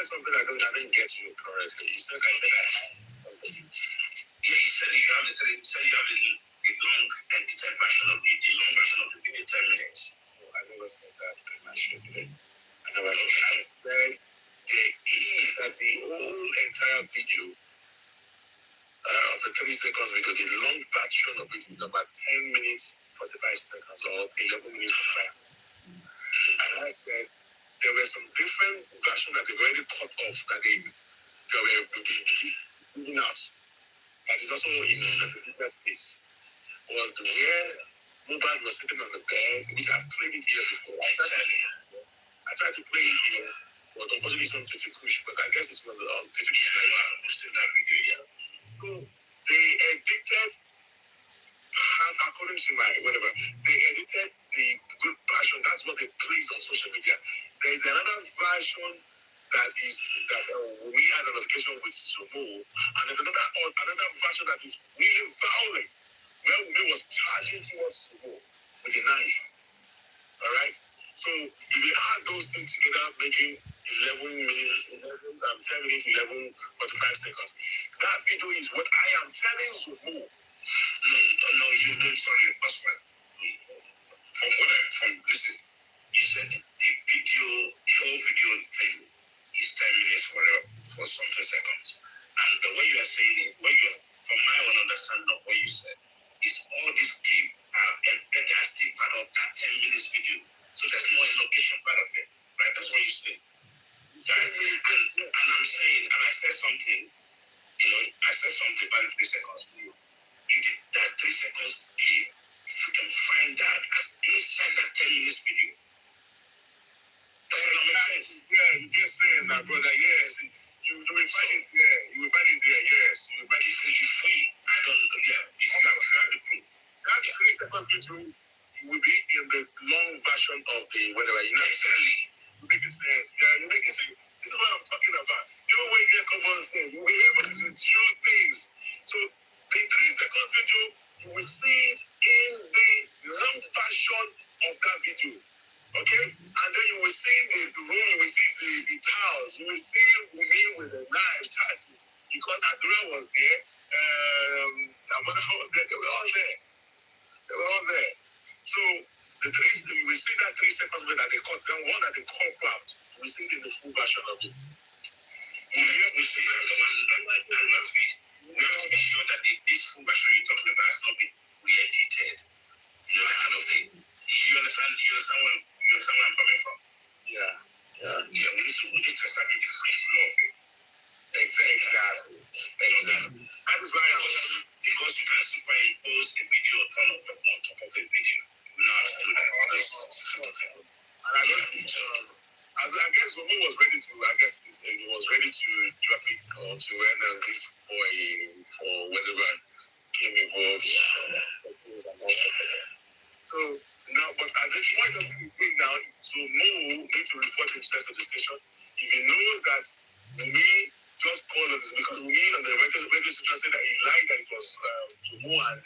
something I didn't get you correctly. I said that. Yeah, you said you have the long and detailed version of the long version of the video, 10 minutes. Oh, I never said that in my show today. I said there is that the whole entire video of the 30 seconds video, the long version of it is about 10 minutes, 45 seconds, or 11 minutes of time. And I said there were some different versions that they've already cut off, that they were giving out. That is also in the business space. Was the where Mobile was sitting on the bed, which I've played it here before. I tried to play it here, but unfortunately it's on Titi Kush, but I guess it's one of the Titi Kush posted that video here. So they edited, according to my whatever, they edited the good version. That's what they place on social media. There is another version that we had a notification with Sumo, and there's another version that is really violent, where we was charging towards Sumo with a knife. All right. So if we add those things together, making 10 minutes, 45 seconds. That video is what I am telling Sumo. No, you don't. Sorry, Osman. Listen, you said the whole video thing is 10 minutes for something seconds. And the way you are saying it, from my own understanding of what you said, is all this clip and that's still part of that 10 minutes video. So there's no location part of it, right? That's what you said. Right? And I'm saying, and I said something, about 3 seconds. You did that 3 seconds clip. If you can find that as inside that 10 minutes video. Does that make sense? Yeah, you're just saying that, brother. Yes, you will find it there. You will find it there. Yes, you will find it free. I don't know. Yeah, if you have the proof. That 3 seconds video will be in the long version of the whatever. You know, exactly. You make it sense. Yeah, you make it sense. This is what I'm talking about. Even when you get common sense, you will be able to choose things. So the 3 seconds video, you will see it in the long version of that video. Okay? And then you will see the room, you will see the tiles, you will see me with a knife charging. Because Adura was there, Amanda was there, they were all there. So you will see that 3 seconds that they cut, then one that they cut out, you will see it in the full version of it. We see we have to be sure that this full version you're talking about has not been re-edited. You know, that kind of thing. You understand where I'm coming from? Yeah. We need to establish the free flow of it. Exactly. That is why because you can superimpose a video on top of a video. You will not do that. And I don't think I guess Womo was ready to, drop it or to when this boy for whatever came involved. Yeah. So now But at the point of the now, so Mo need to report himself to the station. If he knows that we just called us because we on the radio station said that he lied that it was Sumo and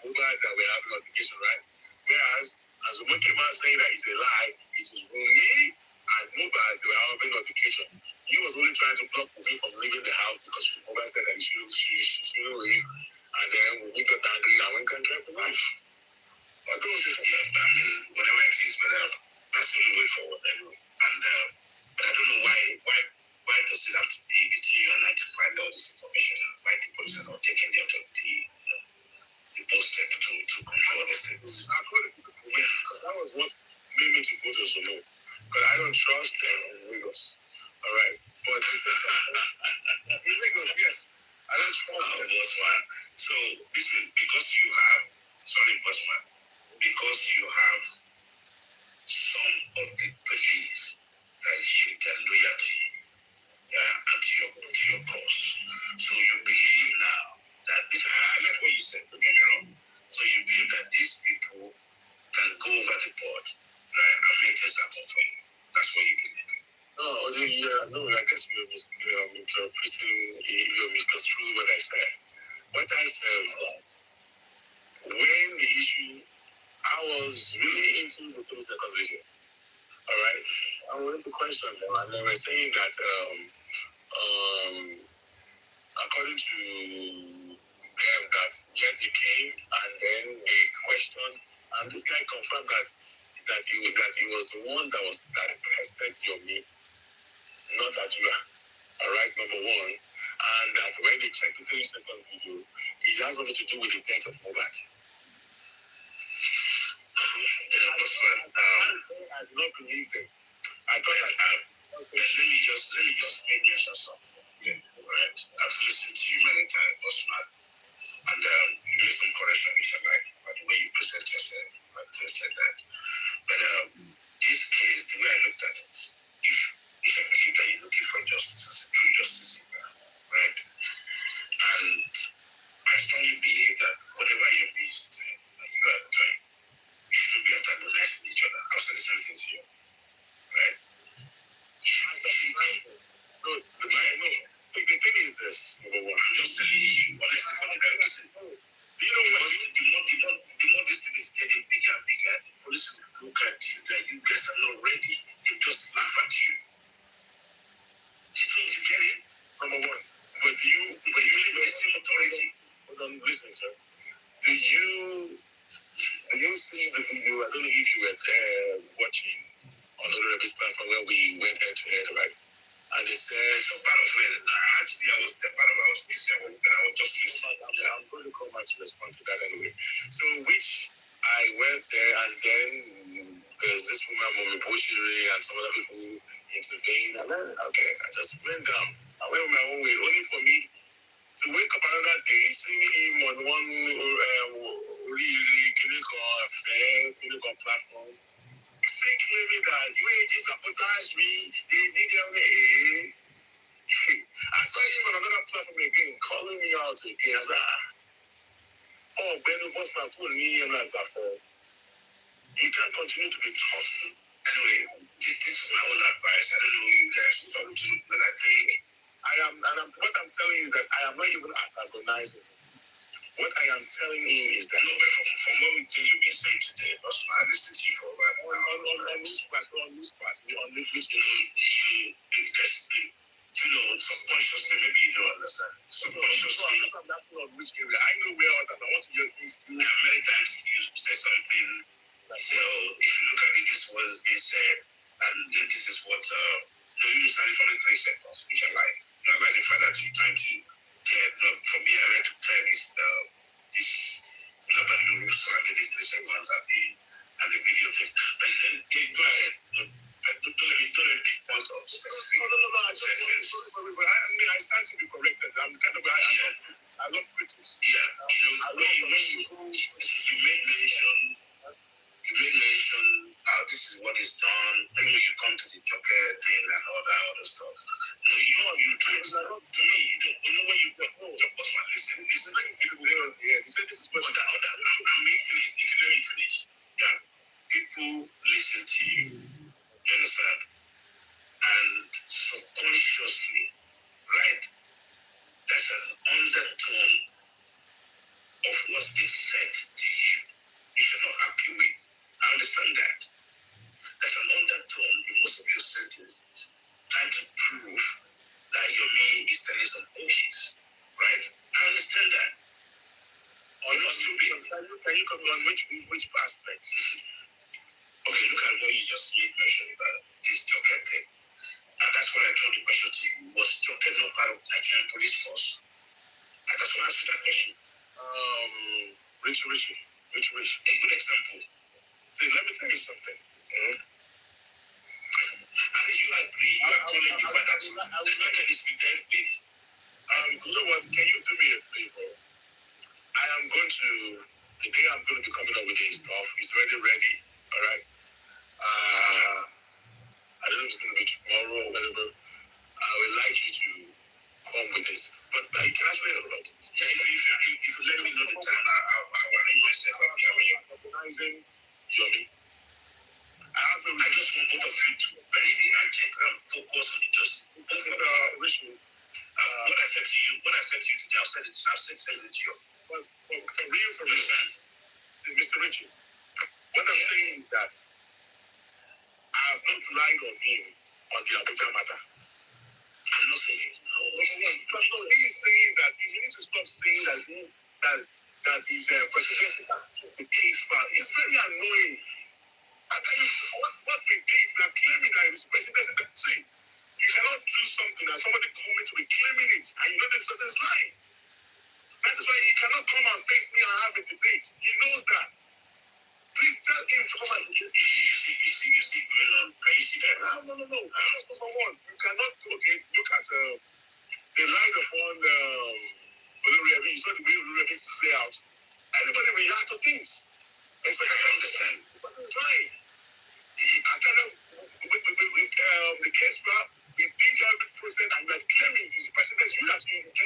Mobile that were having notification, right? Whereas, as Sumo came out saying that it's a lie, it was me and Mobile that were having notification. He was only trying to block me from leaving the house because Mobile said that she shouldn't leave. And then we got angry and we can drive the life. I don't just, I mean, whatever it is, but that's the only way forward. And but I don't know why does it have to be between you and I to find all this information? Why the police are not taking the authority, the post step to control these things? I call it because that was what made me to go to Zomo. Because I don't trust them in Lagos. All right. But in Lagos, yes. I don't trust them. Bossman. So this is because you have, sorry, Bossman, because you have some of the police that you can loyalty and to your cause. So you believe now that this, I like what you said, don't get me wrong. So you believe that these people can go over the board, right, and make this happen for you. That's what you believe. No, I guess you're misinterpreting, you're misconstruing what I said. What I said was that when the issue, I was really into the 2 seconds video. All right, I wanted to question them, and they were saying that according to them, that yes, he came and then they questioned, and this guy confirmed that he was the one that tested your meat, not Adura. All right, number one, and that when they checked the 3 seconds video, it has nothing to do with the death of Mobat. I do not believe them. I thought let me just make mention something. Yeah, right. I've listened to you many times, Osman, and you made some correction which I like by the way you present yourself, and things like that. But this case, the way I looked at it, if I believe that you're looking for justice as a true justice seeker, right? And I strongly believe that whatever you're being doing, and you are doing, you shouldn't be antagonizing each other. I'll say the same thing to you, right? No. So the thing is this, number one, I'm just telling you, honestly, something that listen. You know what? The more this thing is getting bigger and bigger, the police will look at you that you guys are not ready. They just laugh at you. You think you get it? Number one. But you live with the same authority. Hold on, listen, sir. Do you see the video? I don't know if you were there watching on the Rebels platform where we went head to head, right? And they said, so part of it, actually, I was there, part of it, I was busy, I was just listening. I'm going to come back to respond to that anyway. So, which I went there, and then there's this woman, Mommy Boshiri, and some other people intervened. And then, okay, I just went down. I went my own way, only for me to wake up another day, seeing him on one really clinical platform. Say clearly that you ain't sabotage me, they did it. I saw him on another platform again, calling me out again. I was like, oh, Benny, what's my poor knee? I'm like, you can't continue to be talking. Anyway, this is my own advice. I don't know who you guys talk to, but I think what I'm telling you is that I am not even antagonizing. What I am telling him is that from what we think you've been saying today, I listened to you for a while. On this part, you know, subconsciously, maybe you don't understand. Subconsciously, that's not which area. I know where others. I want to hear you. Many times you say something, like, say, oh, if you look at it, this was being said, and this is what, you started from the 3 seconds, which I like. I like the fact that you're trying to for me, I like to play this Baloo surrounding the 3 seconds and the video thing. But then, go ahead. Don't let me pick points of specific. No. I stand to be corrected. I'm kind of, I love critics. Yeah. You made mention, this is what is done. When you come to the Joker thing and all that other stuff. You try to me, when you go, Bossman, listen, you say this is what I'm mixing it. If you let me finish, yeah. People people listen to you. You understand? And subconsciously, right, there's an undertone of what's been said to you. If you're not happy with, I understand that. There's an undertone in most of your sentences trying to prove that your me is telling some bullshit, right? I understand that. Or not stupid. Can you comment on which aspects? Okay, look at what you just mentioned about this Joker thing. And that's why I threw the question to you. Was Joker not part of Nigerian police force? And that's why I asked you that question. Richie. A good example. See, let me tell you something. And if you agree, you are calling the fact that the Joker is with dead face. You know what? Can you do me a favor? I am going to, the day I'm going to be coming up with his stuff, he's already ready. All right. I don't know if it's going to be tomorrow or whatever. I would like you to come with this. But you can actually have about it. Yeah, if you let me know the time, I'll arrange myself. I'll be having you organizing. Yomi. I just want both of you to very agent and focus on it. Just this is Rishi. What I said to you today, I've said it to you. But for real, Mr. Richie, what I'm saying is that I have not lied on him on the Abuja matter. I'm not saying it. No, he's saying that you need to stop saying that his president the case file. It's very annoying. What we did, we are claiming that his president. See, you cannot do something and somebody coming to be claiming it, and you know this person is lying. That is why he cannot come and face me and have a debate. He knows that. Please tell him to come and you see going on. Can you see that? No. That's number one. You cannot look at the light upon Olori. You saw the way Olori play out. Everybody react to things. Especially I understand. The person is lying. The case file, we did every process and we are claiming his president. You do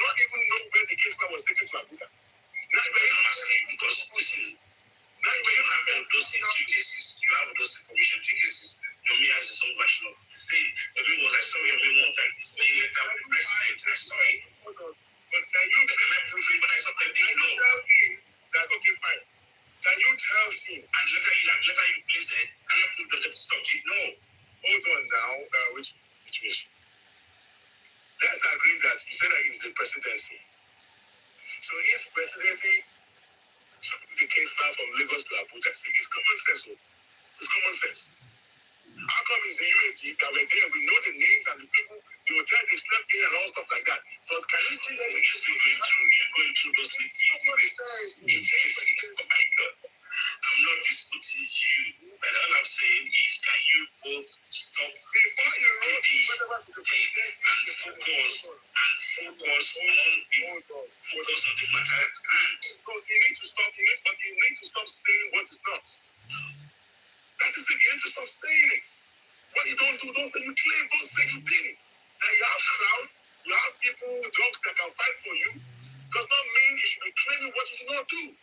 not even know where the case file was taken to Abuja. Now you are asking because listen. Now you have those two cases. You have those information cases. Yomi has his own version of say everyone I saw everyone time is playing letter with the president. I saw it. But can you prove it when I saw them? Can you tell him that okay fine? Can you tell him and later you please say can I prove that it's something? No. Hold on now, which means let's agree that you said that it's the presidency. So his presidency took the case file from Lagos to Abuja. See, it's common sense. It's common sense. How come it's the UAG that were there? We know the names and the people, the hotel they slept in and all stuff like that. Because can you think that you're still going through those nitty-gritty? Oh my God. I'm not disputing you. But all I'm saying is, can you both stop before you and focus on the matter at hand? So you need to stop saying what is not. That is it. You need to stop saying it. What you don't do, don't say you claim, don't say you did it. And you have crowd, you have people, dogs that can fight for you. Does not mean you should be claiming what you did not do.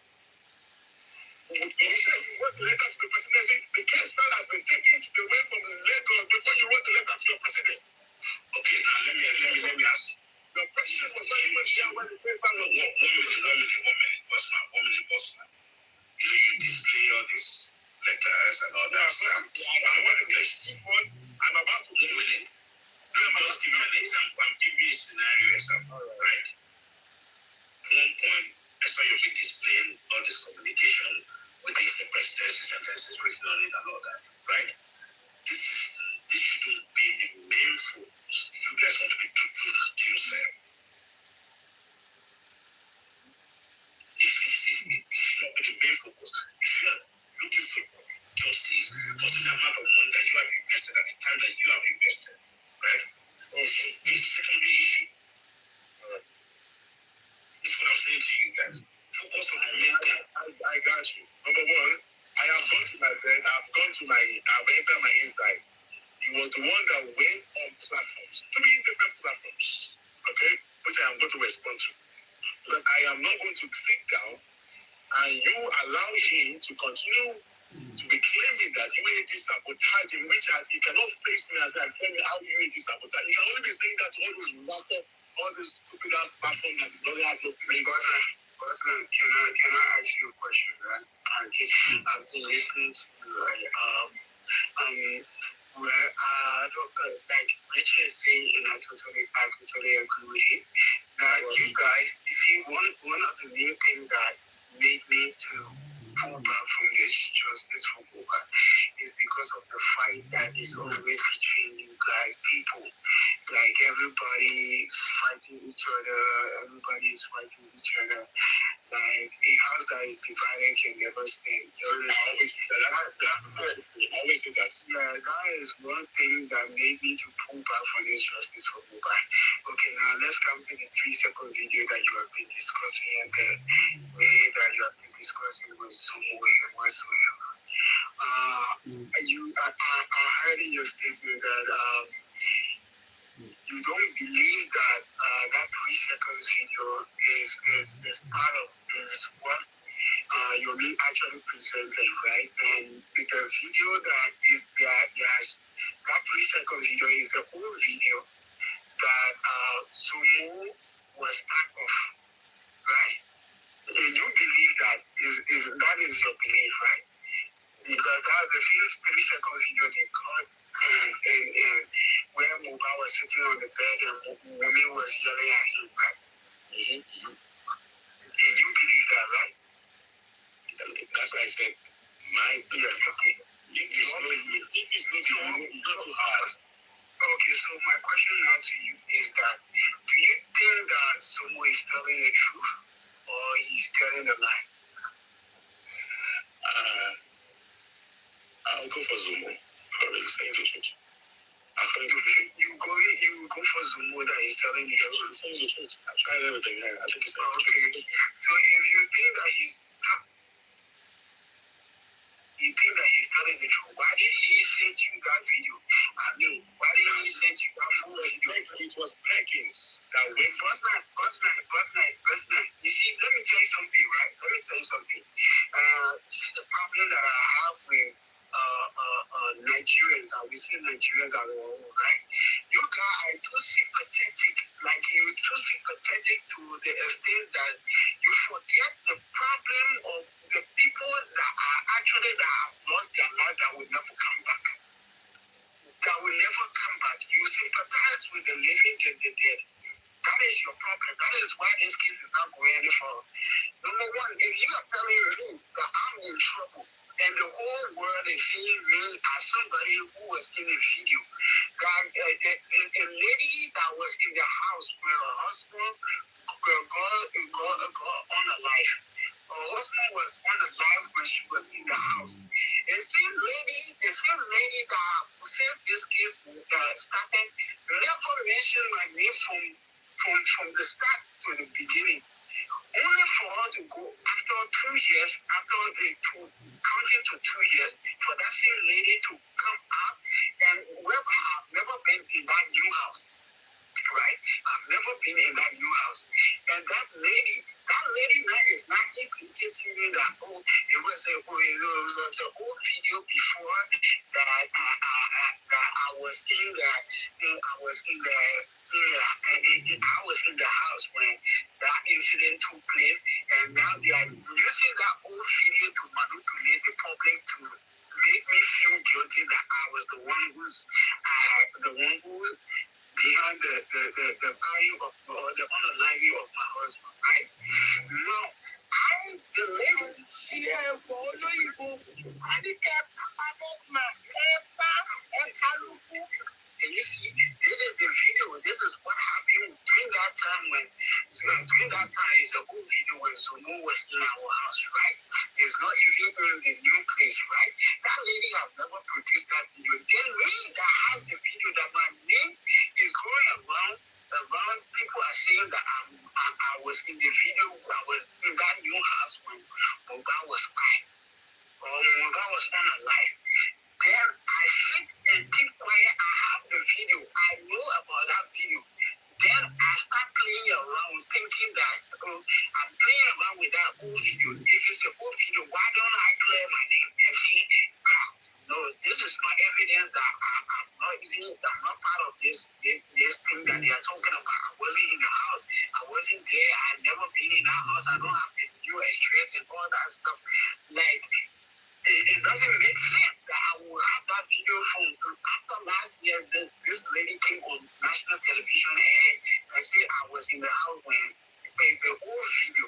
You said you wrote the letter to the presidency. The case file has been taken away from Lagos before you wrote the letter to your president. Okay, now let me ask you. Your president was not even there when the case file was taken. One minute, boss man. You display all these letters and all that stuff. I'm about to do it. I'm just giving an example. I'm giving you a scenario example, right? At one point, I saw you be displaying all this communication with these presidency sentences written on it and all that, right? This shouldn't be the main focus. You guys want to be truthful to yourself. It should not be the main focus. If you are looking for justice, consider the amount of money that you have invested at the time that you have invested, right? It's a secondary issue. This is what I'm saying to you guys. Focus on the main thing. I got you. Number one, I have gone to my bed, I've entered my inside. He was the one that went on platforms, 3 different platforms, okay, which I am going to respond to. Because I am not going to sit down and you allow him to continue to be claiming that UAT sabotaging, which has he cannot face me and tell me how UAT sabotage. He can only be saying that to all those water, all these stupid ass platform that doesn't have no play. But can I ask you a question, right? I've been listening to you, right? Where like Richard is saying, and I totally agree with him. That you guys, you see, one of the main things that made me to pull back from this justice for Boba is because of the fight that is always between you guys, people. Like everybody's fighting each other, everybody's fighting each other. Like a house that is divided can never stand. I always say that. Yeah, that is one thing that made me to pull back from this justice for Boba. Okay, now let's come to the 3-second video that you have been discussing and the way that you have been discussing with Sumo and whatsoever. I heard in your statement that you don't believe that that 3 seconds video is part of what your being actually presented, right? And the video that is that 3 second video is a whole video that Sumo was part of, right? And you believe that is your belief, right? Because that's the first 3 second video they caught and where Muba was sitting on the bed and Omowummi was yelling at him, right? And you believe that, right? That's why I said, my belief. Okay. English not too hard. Okay, so my question now to you is that, do you think that Sumo is telling the truth or he's telling a lie? I'll go for Sumo. Already saying the truth. You go for Sumo that he's telling the truth. He's saying the truth. I've tried everything. I think he's saying the truth. So if you think that he's telling the truth, why did he send you that video? I mean, why did he send you that full video? It was Blackins that went. Bosman. You see, let me tell you something, right? You see the problem that I have with Nigerians, we see Nigerians are wrong, right? You guys are too sympathetic, like you're too sympathetic to the extent that you forget the problem of the people that have lost their life that will never come back. You sympathize with the living and the dead. That is your problem. That is why this case is not going any further. Number one, if you are telling me that I'm in trouble and the whole world is seeing me as somebody who was in a video, that a lady that was in the house where her husband got on a life. Her husband was on a life when she was in the house. The same lady that since this case started, never mentioned my name from the start to the beginning. Only for her to go after 2 years, counting to 2 years, for that same lady to come out and wherever I've never been in that new house. Right? I've never been in that new house. And that lady now is not implicating me that it was a whole video before that I was in the house when that incident took place, and now they are using that old video to manipulate the public to make me feel guilty that I was the one who behind the value of the unaliving of my husband, right? Now, the lady here for Oyoyibo, handicap, and you see, this is the video. This is what happened during that time is a whole video when Sumo was in our house, right? It's not even in the new place, right? That lady has never produced that video. Then me that has the video that my name is going around. People are saying that I was in the video. I was in that new house when Muba was fine, or when Muba was on a life. Then I sit and keep quiet. I have the video. I know about that video. Then I start playing around, thinking that I'm playing around with that old video. If it's an old video, why don't I clear my name and see this lady came on national television and said I was in the house when it's a whole video.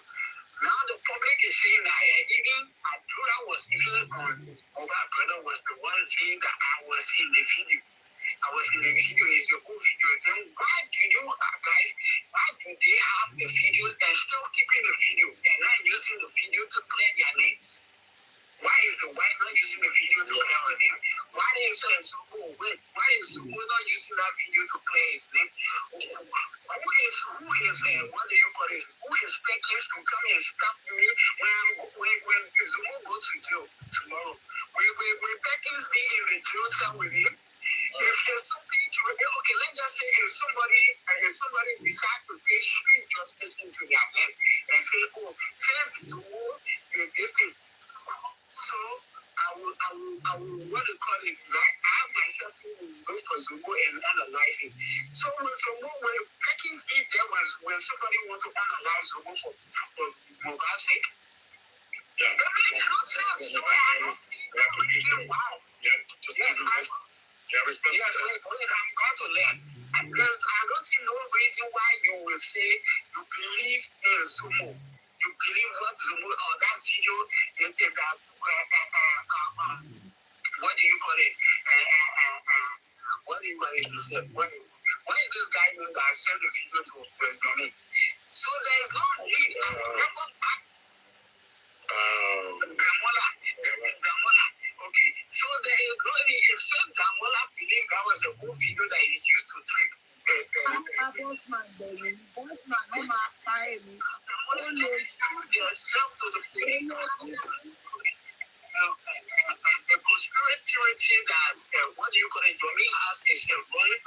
Now the public is saying that even Adura was even on Oba brother was the one saying that I was in the video. I was in the video, it's a whole video. Then why do you guys, why do they have the videos and still keeping the video and not using the video to clear their names? Why is the white not using the video to clear her name? Why is Sugo not using that video to clear his name? Who is what do you call it? Who is expecting to come and stop me when Zumo go to jail tomorrow? Will Beckins be in the jail cell with him? If there's something okay, let's just say if somebody decide to take street justice into their hands and say, oh, since Zumo did this thing, so I will what do you call it, right? I have myself to go for Zumo and analyze it. So when Beckins did there was when somebody want to analyze Zumo for Mobile's sake. Yeah. So I don't see wow. Yeah, just yeah, I'm going to learn. Because I don't see no reason why you will say you believe in Zumo. You believe what Zumo or that video that what do you call it? What do you call it? You said why is this guy going to send the video to me? So there is no need. Damola. Okay, so there is no need. If some Damola believe that was a whole video that is used to trick Bossman, baby. Bossman, I'm not firing me. Damola shoot yourself to the police. The conspiracy that what do you call it? Johnny has is a wrong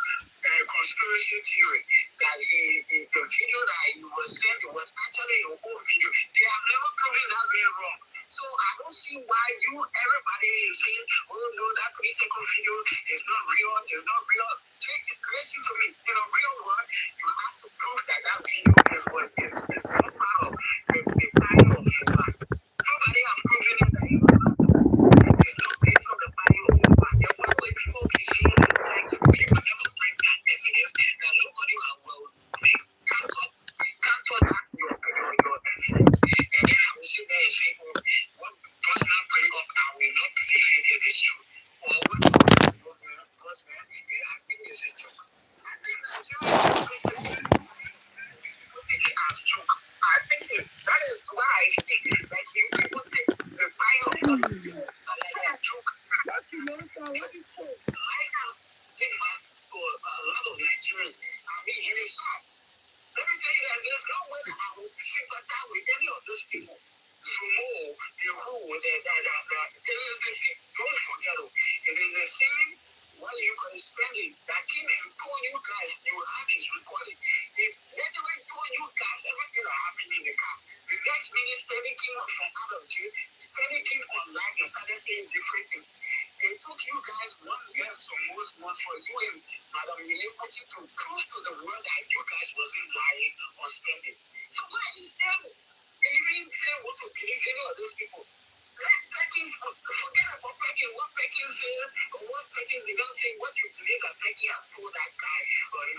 conspiracy theory that the video that he was sent was actually a whole video. They have never proven that man wrong. So I don't see why everybody is saying, oh no, that 3-second video is not real. It's not real. Listen to me. In a real world, you have to prove that video is not part of the fire of your life. Nobody has proven it that it was not. It's not based on the fire of your life. There were people be saying that you will never bring that evidence that nobody will can't talk that your evidence. And then I will sit there and say, oh, what personal bring up, I will not believe it if it's true. Or what personal, I think it's a joke. I think that's as joke. I think that is why I think that people take the fire of God like a joke. What you know, sir? What is it? I have been for a lot of Nigerians. I mean, in the South. Let me tell you that there's no way that I will sympathize with any of those people. Sumo, Yehu, don't forget it. And then the same, what you can spend it, that came and told you guys, you have his recording. If literally told you guys everything that happened in the car. The next minute, Stanley came from out of jail, Stanley came online and started saying different things. It took you guys 1 year so most months for you and Madam Yelekuchi to prove to the world that you guys wasn't lying or spending. So why is there even able to believe any of those people? Forget about Pecking, what Pecking said, or what Pecking did not say, what you believe that Pecking has told that guy, or I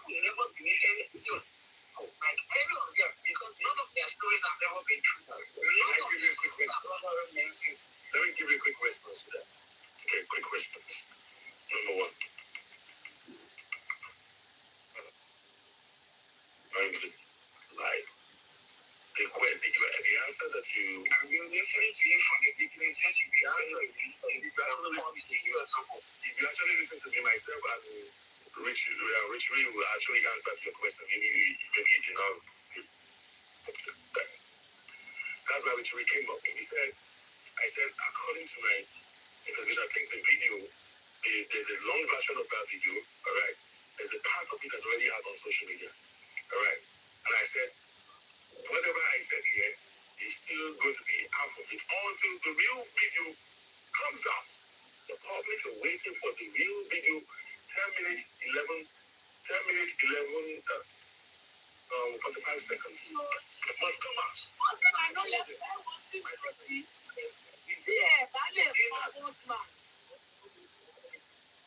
will never believe anything. Like any of them, because none of their stories have ever been true. Let me give you a quick response to that. Okay, quick response. Number one. Idris lied. The answer that you... I've been listening to you from the beginning since you the answer. If you actually listen to me myself and Rich Lee will actually answer your question. Maybe you did not... That's why Rich Lee came up and I said, according to my... Because we shall take the video, there's a long version of that video, all right? There's a part of it that's already out on social media, all right? And I said, whatever I said here is still going to be out of it until the real video comes out. The public are waiting for the real video, 10 minutes, 45 seconds. It must come out.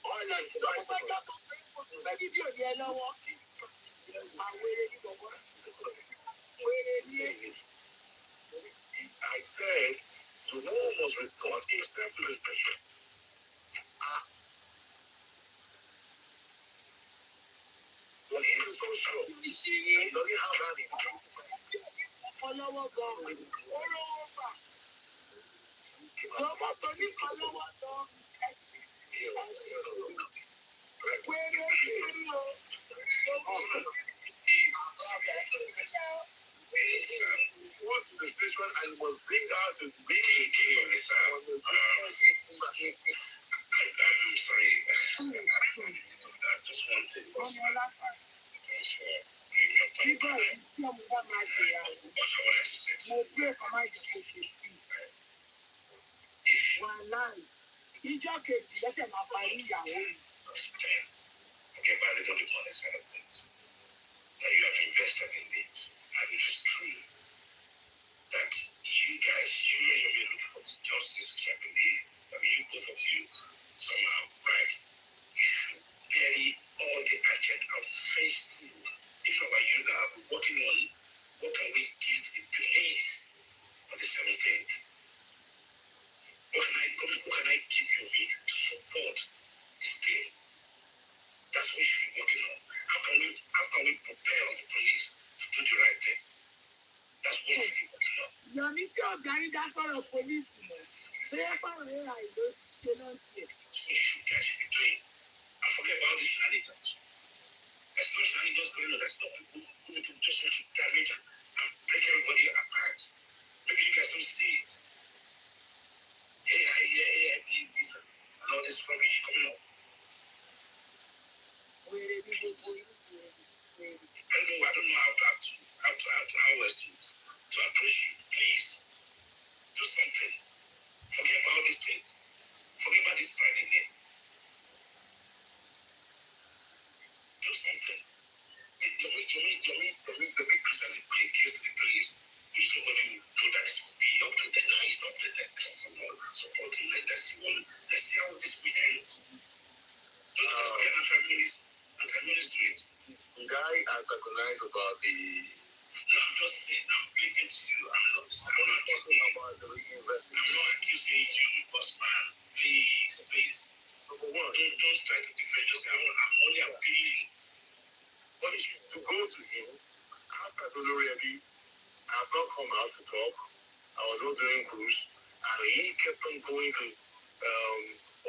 All I said, the war must report himself to the station. But he was so sure. He doesn't have that in him. Went to the station and must bring out the big I'm sorry. Just one thing. Forget about it on the money side of things. That you have invested in this. And it is true that you guys, you and your men look for justice, which I believe, you both of you, somehow, right? You should bury all the agenda out face through. If I were you now, I'll be working on what can we give to the police on the 17th? What can I give you to support this game? That's what we should be working on. How can we prepare the police to do the right thing? That's what we should be working on. Your meeting of Gary, that's all of police. So that's what you guys should be doing. And forget about the shenanigans. There's no shenanigans going on. There's no people who just want to damage and break everybody apart. Maybe you guys don't see it. Hey, I believe this and all this rubbish coming up. I don't know how to approach you. Please do something. Forget about these things. Forget about this private net. Do something. You make present the case to the police. Which nobody will know that this will be up to them. Now it's up to them. Supporting. Let's see how this will end. Don't get antagonist to it. The guy antagonized about the. No, I'm just saying, I'm speaking to you. I'm not talking about the investigation. I'm not accusing you, boss man. Please. Number one, don't try to defend yourself. I'm only appealing. But to go to him, after the Loriabi, I have not come out to talk. I was not doing cruise, and he kept on going to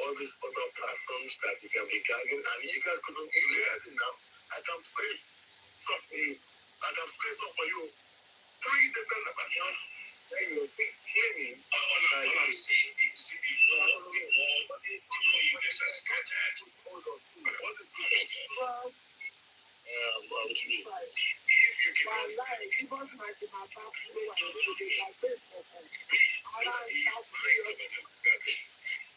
all these other platforms that he can be gagging, and you guys couldn't hear it now. I can play stuff for you. I can play stuff for you. 3 different accounts. Then you still claiming. All I'm saying, the more you guys are scattered. Hold on, see. What is going on? What do you mean? If you keep on saying, he was my back,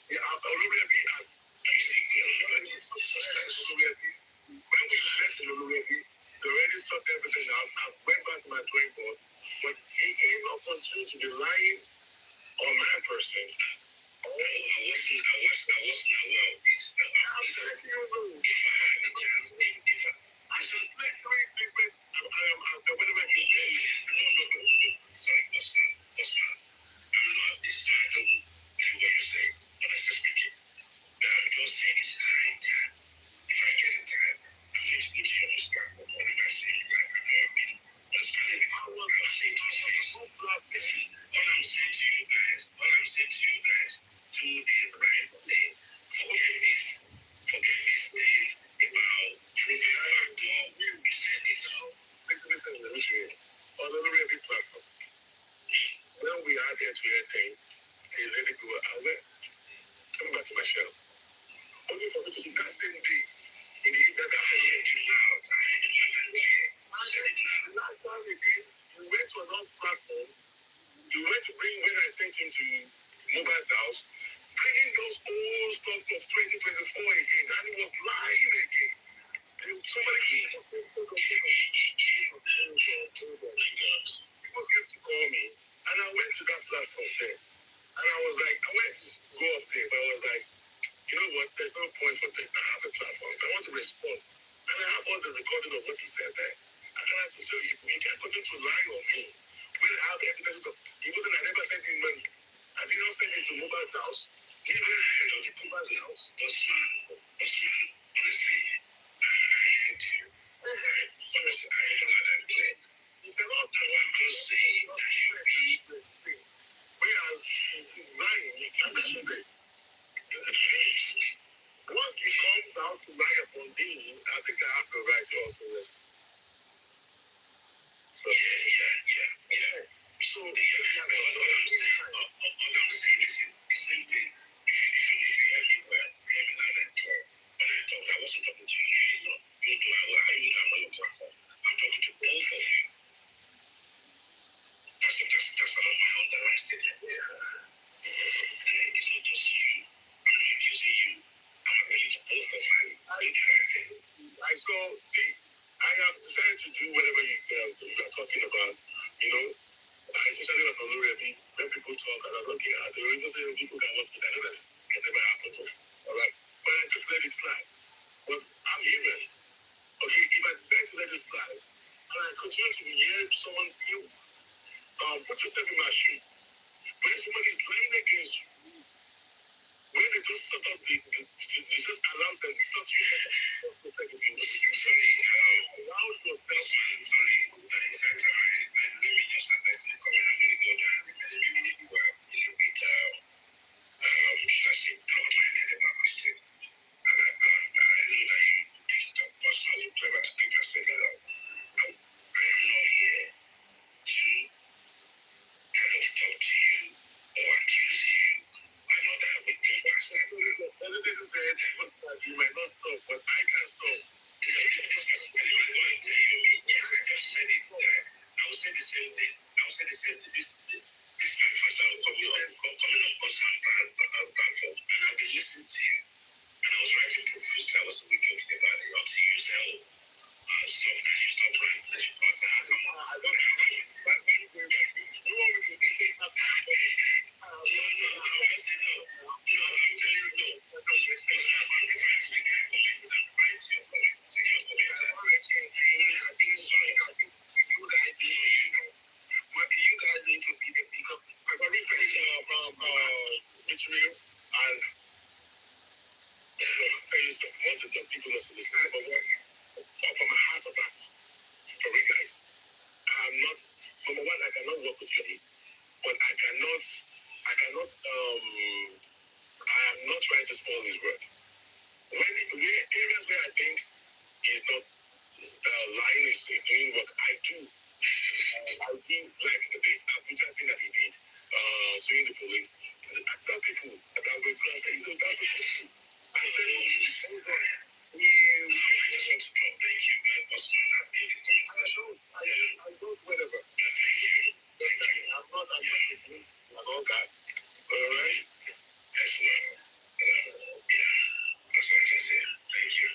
yeah, I've already asked. When we left the Oloriabi, they already sorted everything out. I went back to my drawing board, but he cannot continue to be lying on my person. I wasn't aware of this. I'm letting you know. If I had a chance, I should make 3 different. Whatever you tell me. No. Sorry, boss man. I'm not distracted with what you're saying. Honestly speaking. I'm just saying it's high time. If I get a time, I'm going to put you on this platform. What am I saying? Like, I've never been understanding it. I'm saying to you guys, all I'm saying to you guys, do the right thing. Forget this thing about proving factor. You said this. Listen, on the every platform. When we are there to hear things, they let it go away. Come back to my show. Only for me to see that same day. In the evening, that I heard you loud. Last time again, you went to another platform. You went to bring when I sent him to Mobile's house, bringing those old stuff of 2024 again, and he was lying again. Somebody people came to call me, and I went to that platform there. And I was like, I went to go up there, but I was like, you know what, there's no point for this. I have a platform. If I want to respond, and I have all the recording of what he said there, I can actually say, you can't continue to lie on me. When I have evidence of, he wasn't, I never sent him money. I did not send him to Mobile's house. He didn't send him to Mobile's house. Honestly, I hate you. Honestly, I hate you that clear. You cannot come and just say that you be, whereas he's lying, you can't use it. Once he comes out to lie upon me, I think I have the right to also listen. So, yeah. So, all I'm saying is the same thing. If you hear me well, hear me loud and clear. When I talked, I wasn't talking to you, you know. You do I am on your platform. I'm talking to both of you. That's not my underlying statement. It's not just you. I'm not accusing you. I'm appealing to both of you. I have decided to do whatever you are talking about, you know. Especially on Oloremi, when people talk, and I was okay, they were even saying people can watch it. I know that it can never happen. All right. But I just let it slide. But I'm human. Okay, if I decide to let it slide, and I continue to hear someone still put yourself in my shoe. When someone is lying against you, when they just sort of, they just allow them to sort you for a second. Sorry, allow yourself. Sorry, let me just address the comment. I'm going to go down. Maybe you were a little bit, should I say, blood-minded about my state. And I know that you picked it up personally, clever to people and said, I am not here to kind of talk to you or accuse you. I know that we can pass that. Positive to say, you might not stop, but I can stop. Yes, I just said it. I will say the same thing. This time first I will coming on personal platform, and I've been listening to you. And I was writing profusely. I wasn't really joking about it until you said, stuff that you stop writing, that you pass out. I don't have it. You want me to think about that? No, I said no. I'm telling you no. I'm trying to make a comment. I'm trying to take your comment. I think sorry. I think you guys need to be the bigger. I've already finished material and tell you some one of the people that's in this life, but from my heart of hearts, for you guys, I'm not, number one, I cannot work with you, but I am not trying to spoil his work. Areas where I think he's not lying is doing what I do. I do like this Abuja thing that he did, suing the police. I tell people that I'm going to say, that's what I said, I just want to go. Thank you, man. What's my happy conversation? I don't, whatever. Thank you. I'm not against all that. All right? Yes, well. Yeah. That's what I can say. Thank you.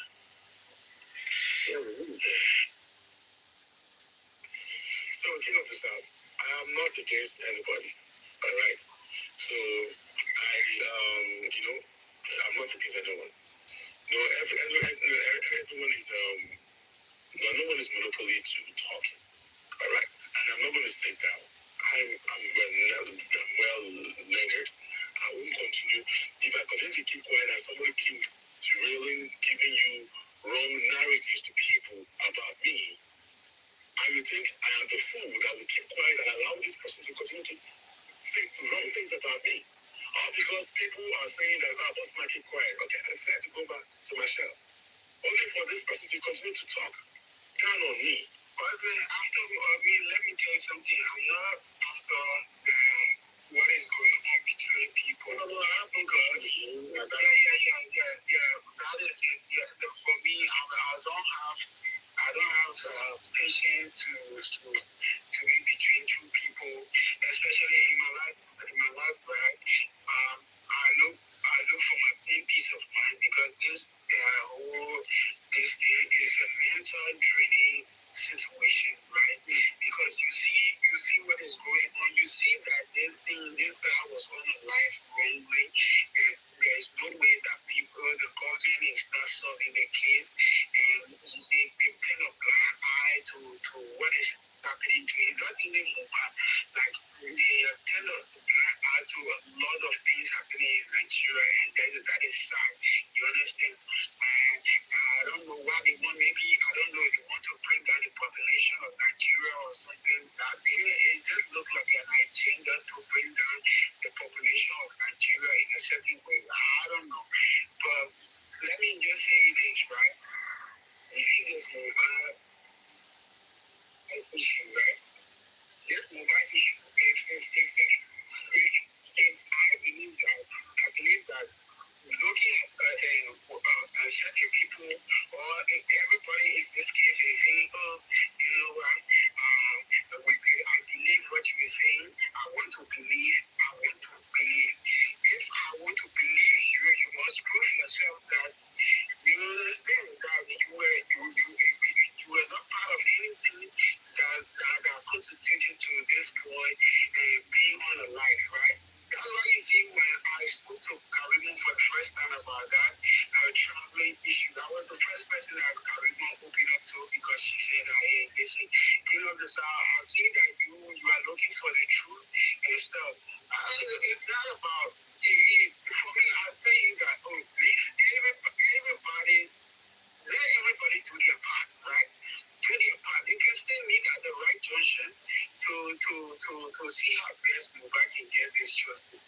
So, King of the South, I am not against anybody. All right? So, I'm not against anyone. No, everyone is, no one is monopoly to talk. All right? And I'm not going to sit down. I'm well learned. I won't continue. If I continue to keep quiet and somebody keep derailing, giving you wrong narratives to people about me, I will think I am the fool that will keep quiet and allow this person to continue to say wrong things about me. All because people are saying that I must not keep quiet. Okay, I decided to go back to my shell. Only for this person to continue to talk down on me. But after me, let me tell you something. I'm not after what is going on between people. No, I have no God. Yeah. That is it. Yeah. For me, I don't have patience to be between two people, especially in my life, right? I look for my own peace of mind because this is a mental draining situation, right? Because you see what is going on. You see that this guy was on a life wrongly, and there's no way that people involving is not solving the case, and they kind of blind eye to what is happening to it. Not even Mumbai, like they kind of blind eye to a lot of things happening in Nigeria, and that is sad. You understand? And I don't know why they want. Maybe I don't know if they want to bring down the population of Nigeria or something. That it just looks like an agenda to bring down the population of Nigeria in a certain way. I don't know. But let me just say this, right? You see this mobile issue, right? This mobile issue, I believe that looking at certain people or everybody in this case is saying, oh, you know what, I believe what you're saying. I want to believe. I want to believe. If I want to believe you, you must prove yourself that you understand that you were not part of anything that constituted to this boy being on a life, right? That's why you see when I spoke to Karimo for the first time about that, her traveling issue, that was the first person that Karimo opened up to because she said, hey, listen, you know, this, I see that you are looking for the truth and stuff. It's not about, for me, I tell you that, oh, please, everybody, let everybody do their part, right? Do their part. You can still meet at the right junction to see how best Mobile can get this justice.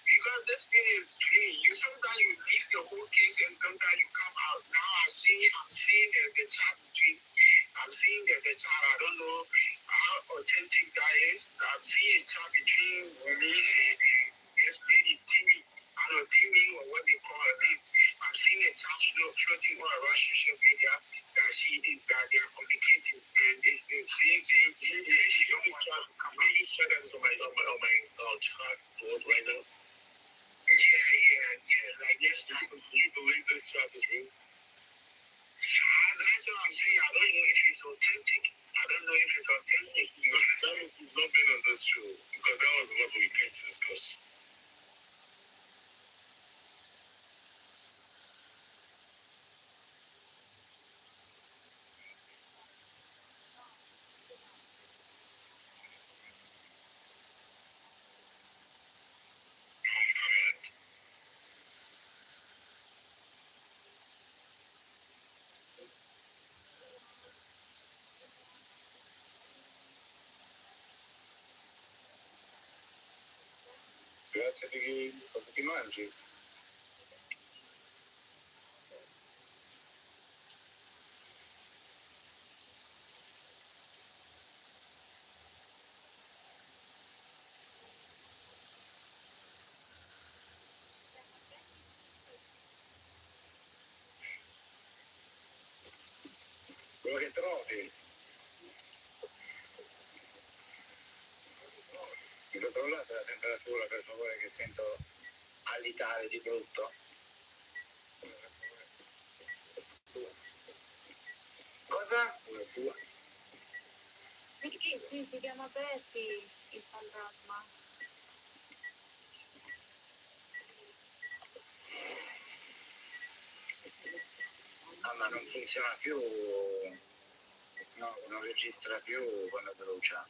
Because this thing is really, sometimes you leave the whole case and sometimes you come out. Now I'm seeing there's a chat between, I don't know how authentic that is. I'm seeing a chat between me and this lady, Timmy. I don't know, Timmy or what they call her name. I'm seeing a chat floating all around social media that they are communicating. And it's saying, she always tries to come out. This chat that is on my chat board right now. Yeah. Like, yes, do you believe this chat is real? That's what I'm saying. I don't know if it's authentic. That is not been on this show because that was what we came to discuss. Grazie di cosa ti mangi? Quello che trovi. Mi controllate la temperatura per favore che sento alitare di brutto. Cosa? Una tua. Sì, si chiama Betty il fantasma. Ah, ma non funziona più, no, non registra più quando brucia.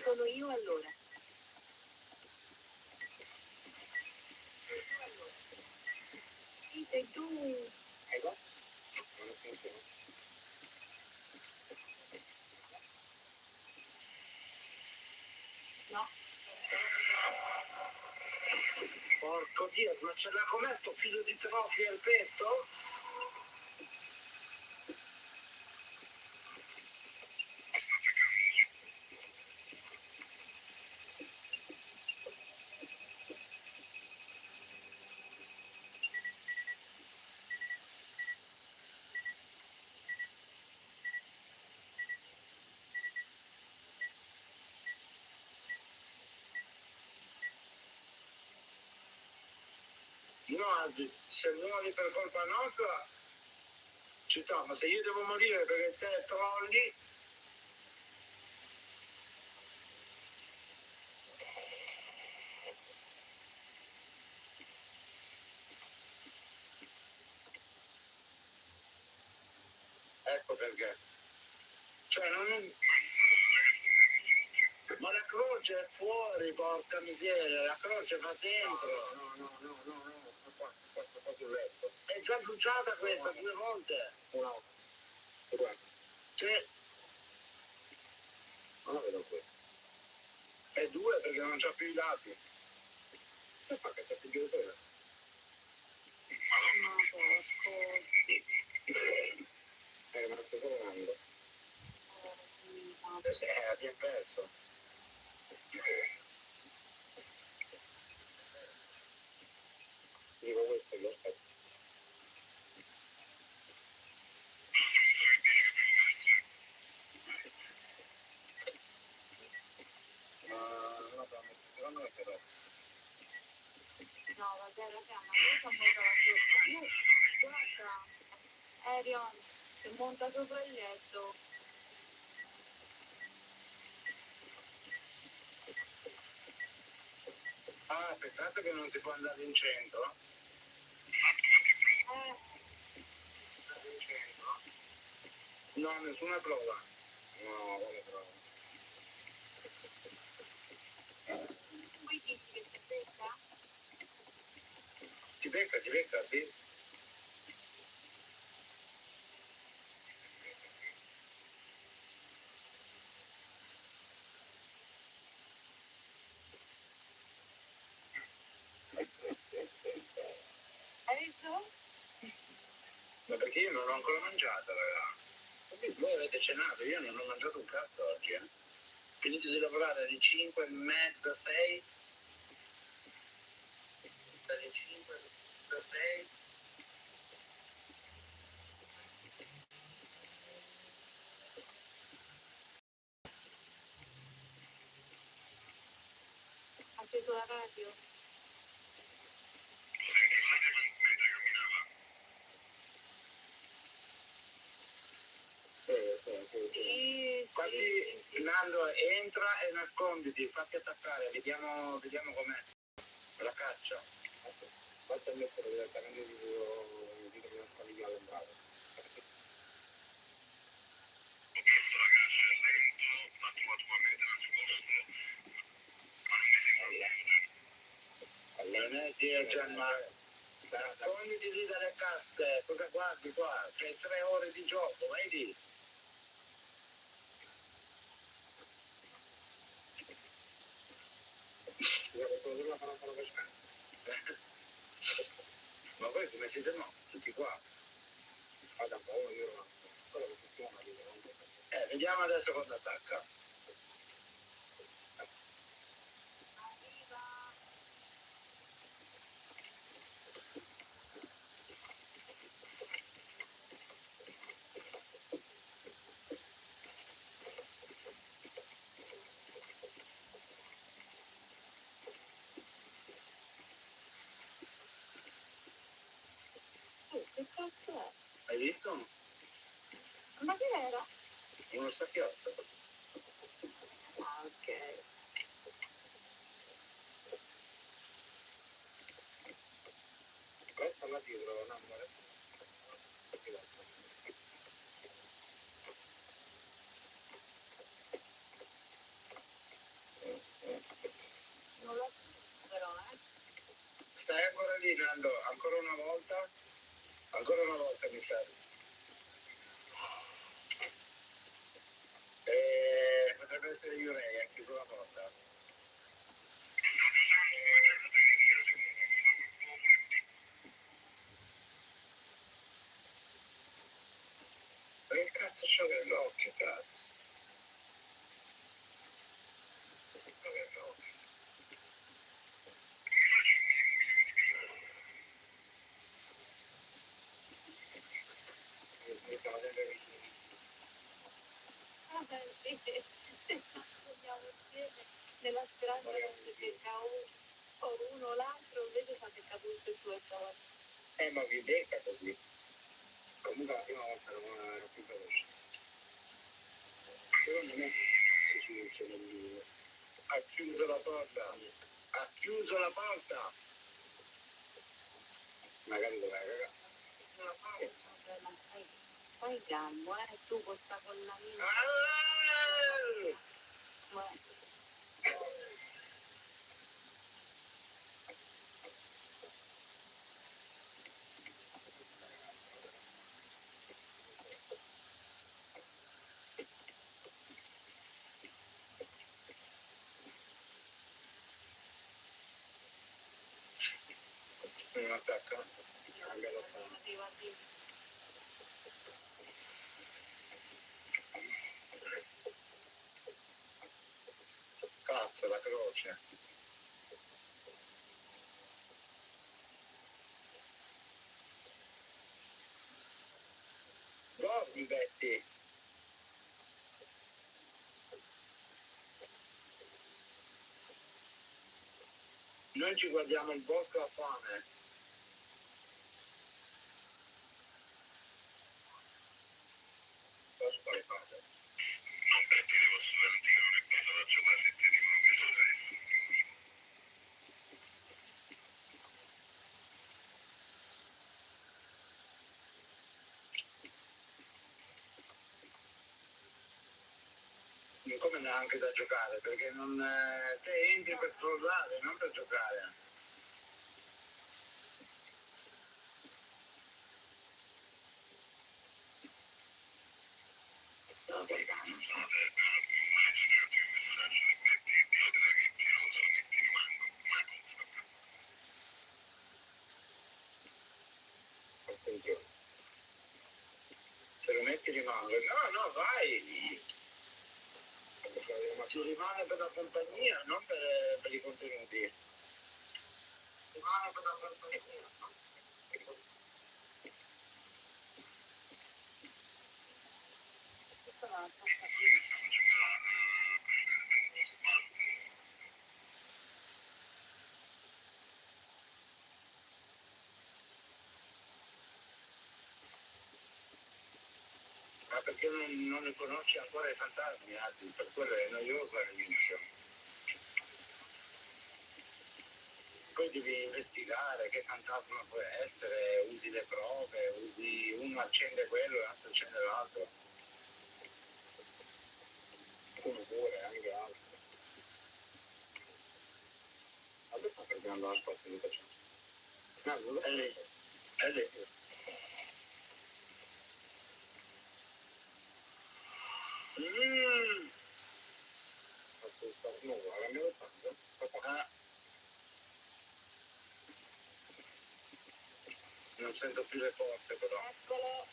Sono io allora. Sì, sei tu. Ecco? Non funziona. No. Porco Dio, ma ce l'ha com'è sto figlio di trofi al pesto? No, se muori per colpa nostra, città, ma se io devo morire perché te trolli, ecco perché. Cioè non... Ma la croce è fuori, porca miseria, la croce va dentro. No, questo è sul letto. È già bruciata questa 2 volte. Una volta. Sì. Non la vedo qui. È 2 perché non c'ha più i dati. Che fa che c'è più di 2? No, porco. È rimasto solo un angolo. Abbiamo perso. Dico questo che aspetto. Ma no, secondo me però. No, vabbè, raga, ma io sono molto la sopra. Io, guarda, Arion, si monta sopra il letto. Ah, peccato che non si può andare in centro. Andare in centro? No, nessuna prova. No, quale prova? Poi dici che si becca? Ti becca, sì. Hai visto? Ma perché io non l'ho ancora mangiata, raga. Voi avete cenato, io non ho mangiato un cazzo oggi, eh. Finito di lavorare alle 5:30, 6. Dalle 5 da 6. Ha acceso la radio? Sì, Infatti, sì. Nando, entra e nasconditi, fatti attaccare, vediamo com'è la caccia. Basta mettere direttamente di una famiglia all'entrata. Non è Dio Gianmarco. Nasconditi lì dalle casse, cosa guardi qua? C'è 3 ore di gioco, vedi? Ma voi come siete no? Tutti qua? Vada un po', io quello che funziona lì. Vediamo adesso quando attacca. Che cazzo è? Hai visto? Ma che era? Uno stacchiotto. Ah, ok. Resta là dietro, no, amore. Non l'ho visto però, Stai ancora lì, Nando, ancora una volta mi serve. Potrebbe essere Iurei, ha chiuso la porta. Ma che cazzo c'ho nell'occhio, cazzo? C'ho nell'occhio. Mi stava sempre vicino. sì. Andiamo insieme nella speranza che si becca o uno o l'altro, invece fa becca tutto il suo giorno. Ma vi becca così. Comunque la prima volta ero più veloce. Secondo me si chiude nel... Ha chiuso la porta. Ha chiuso la porta. Magari dov'è, raga? Vabbè, ma sai. Stai calmo, tu con sta con la mia. Non attacca? Cazzo, la croce. Dormi, Betty. Noi ci guardiamo il bosco a fame. Posso fare parte? Non perché devo assolutamente che non è preso, faccio quasi te dicono che lo sai. Come neanche da giocare, perché non te entri per trollare, non per giocare. No, perché non sono attenzione. Se lo metti rimango. No, no, vai! Ma ci rimane per la compagnia, non per i contenuti. Rimane per la compagnia, no? Ma perché non ne conosci ancora i fantasmi, altri, per quello è noioso all'inizio. Poi devi investigare che fantasma può essere, usi le prove, usi uno accende quello e l'altro accende l'altro. Uno pure, anche altro. Adesso sto perdendo la spazio di facciamo. No, è lì. È lì. No, guarda, me lo faccio. Non sento più le porte però. Eccolo.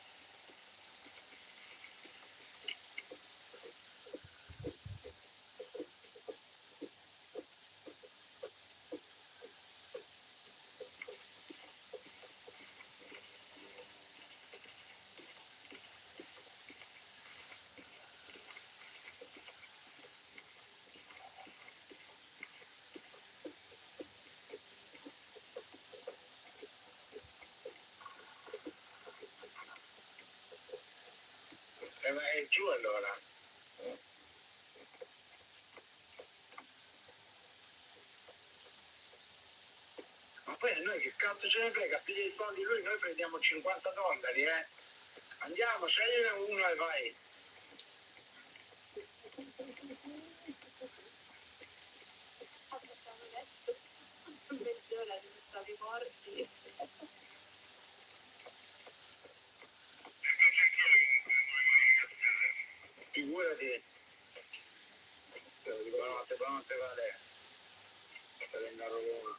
Ma è giù allora. Ma poi a noi che cazzo ce ne frega, piglia i soldi lui, noi prendiamo $50, eh. Andiamo, scegliene uno e vai. Mezz'ora di stati morti. Figurati. Buonanotte, buonanotte, vale. Prendo Roma.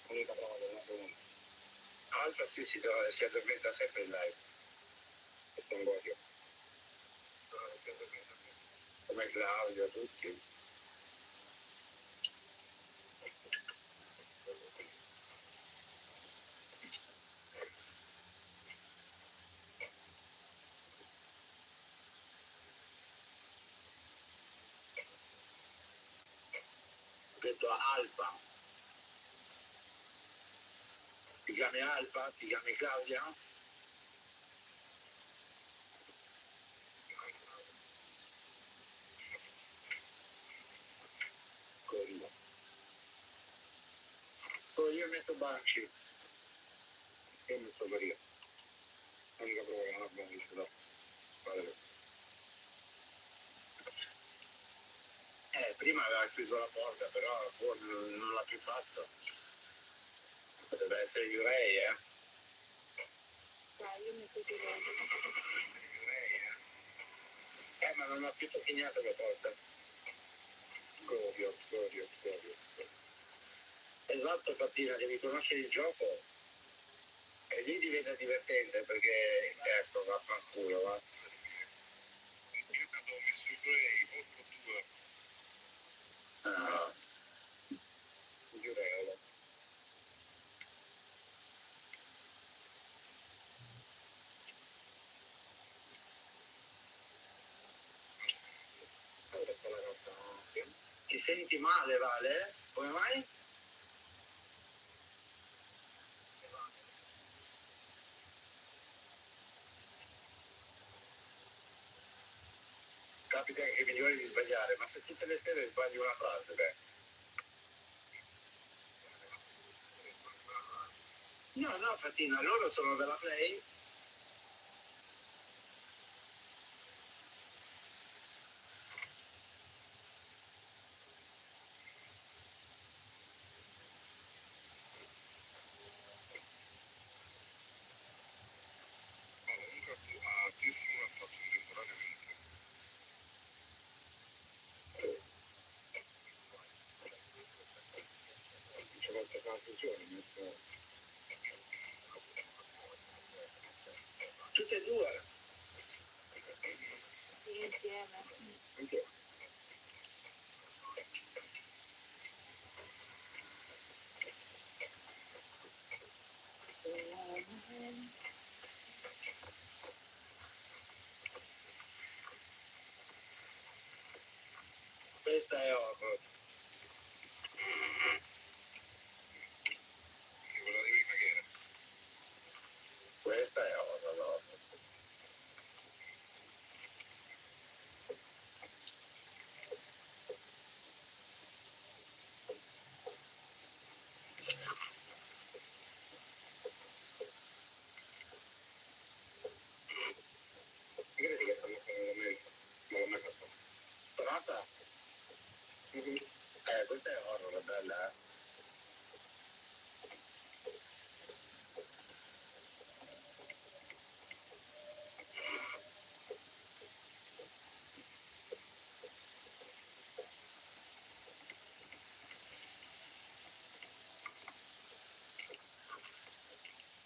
Unica prova della Roma. Alfa sì, si addormenta sempre in live. E con Godio. Si addormenta sempre. Come Claudio, tutti. Ho detto Alfa. Ti chiami Alfa? Ti chiami Claudia? metto Banci. Io metto Maria. L'unica prova che non abbiamo visto da fare. Prima aveva chiuso la porta, però non l'ha più fatto. Deve essere Jurei, Dai, io metto direi. Ma non ha più tocchinato la porta. Godio. Esatto, Fattina, devi conoscere il gioco e lì diventa divertente perché, ecco, vaffanculo, va. Io avevo messo il Jurei, 8-2. Ah, Jurei. Ti senti male, Vale? Come mai? Capita che mi vuoi di sbagliare, ma se tutte le sere sbagli una frase, beh. No, Fatina, loro sono della Play. Altissimo l'ha fatto contemporaneamente. C'è volta confusione, tutte e due. Sì, insieme. Anche. Questa è horror. Quella di prima che era. Questa è horror. Credi che stanno facendo me? Non l'ho mai fatto. Stonata? Questa è horror, bella,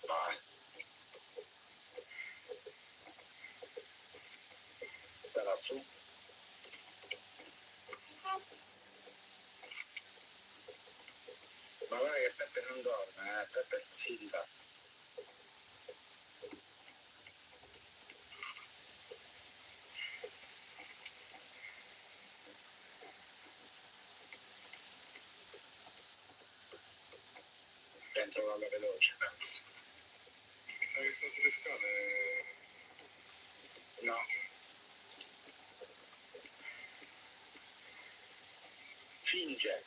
Vai. Sarà su. Ma guarda che Peppe non dorme, Peppe è finta. Dentro alla veloce, penso. Sai che sta sulle scale? No. Finge.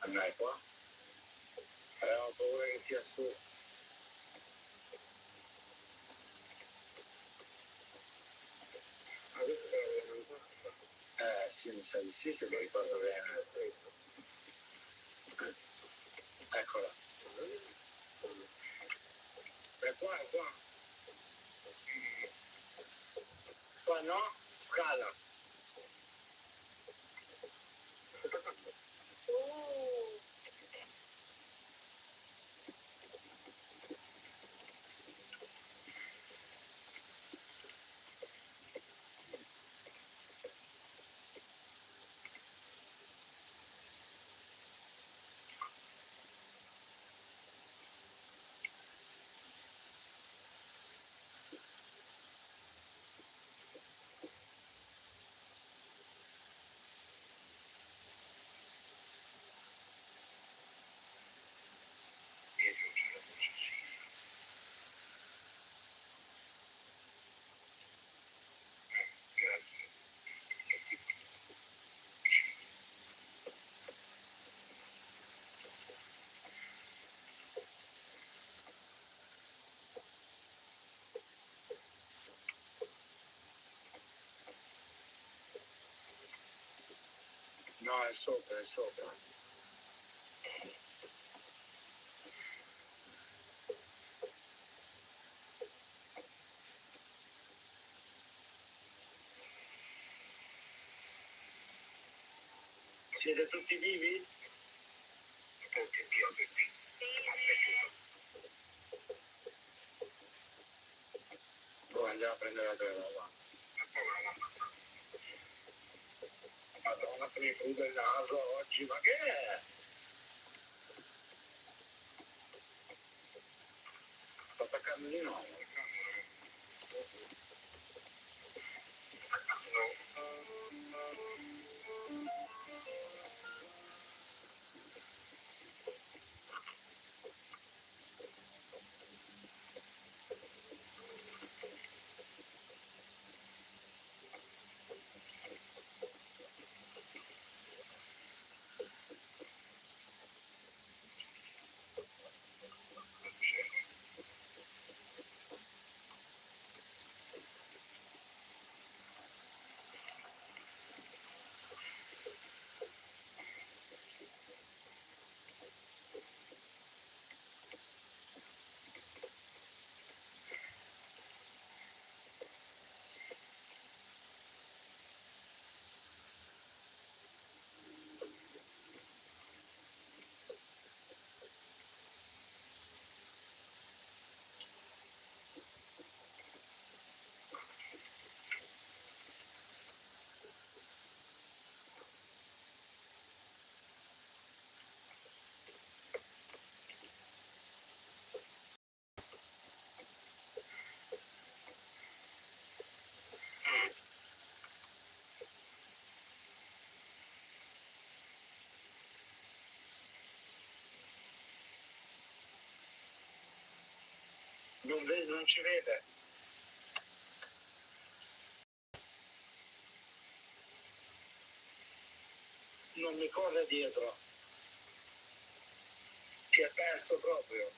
Andai qua. Ho paura che sia su. Ma questo è la verità. Sì, mi sa di sì, se mi ricordo bene. Eccola. È qua, è qua. Qua no, scala. Oh, No, è sopra, è sopra. Siete tutti vivi? Poi andiamo a prendere la terra là. Madonna, se mi crudo il naso oggi, ma che è? Sto attaccando di nuovo. Non ci vede. Non mi corre dietro. Si è perso proprio.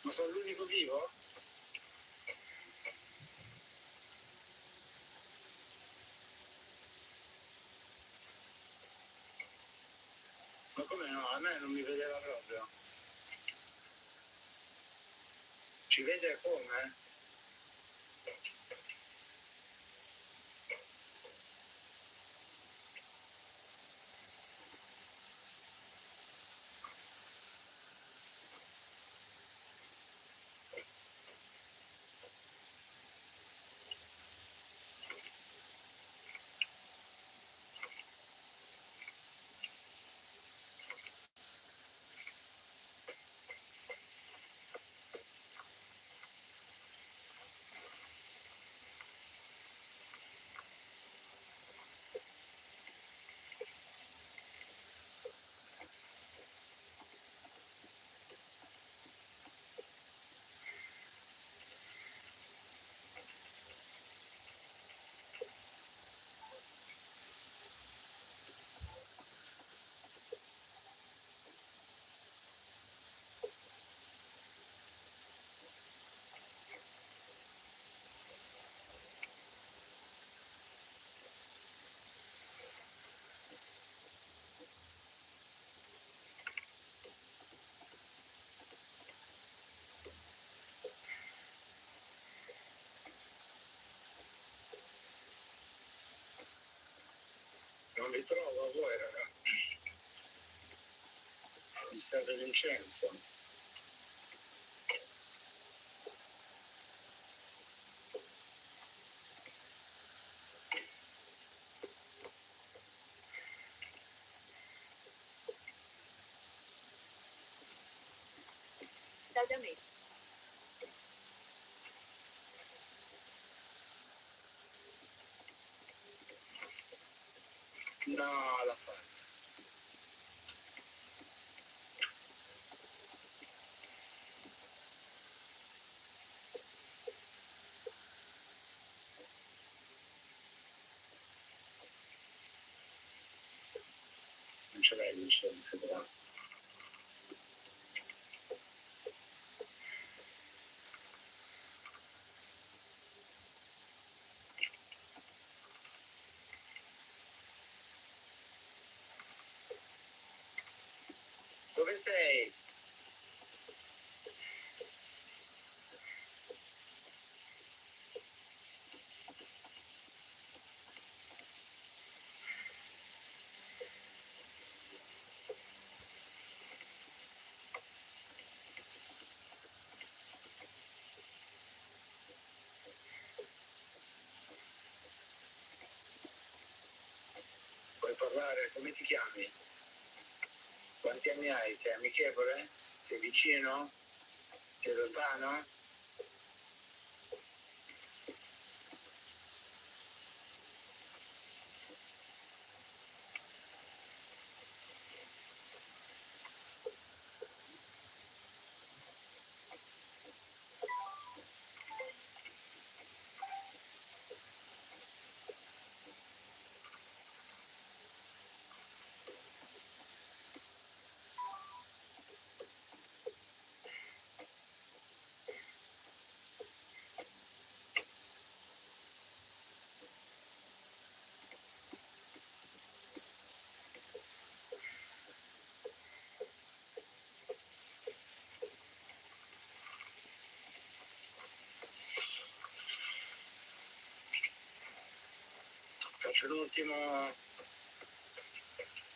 Ma sono l'unico vivo? Ma come no? A me non mi vedeva proprio. Ci vede come? Non vi trovo a voi, ragazzi. Mi serve l'incenso. Sta da me. No, la fa. Non ce l'hai l'incenso, però. sei? Puoi parlare? Come ti chiami? Quanti anni hai? Sei amichevole? Sei vicino? Sei lontano? Faccio l'ultimo.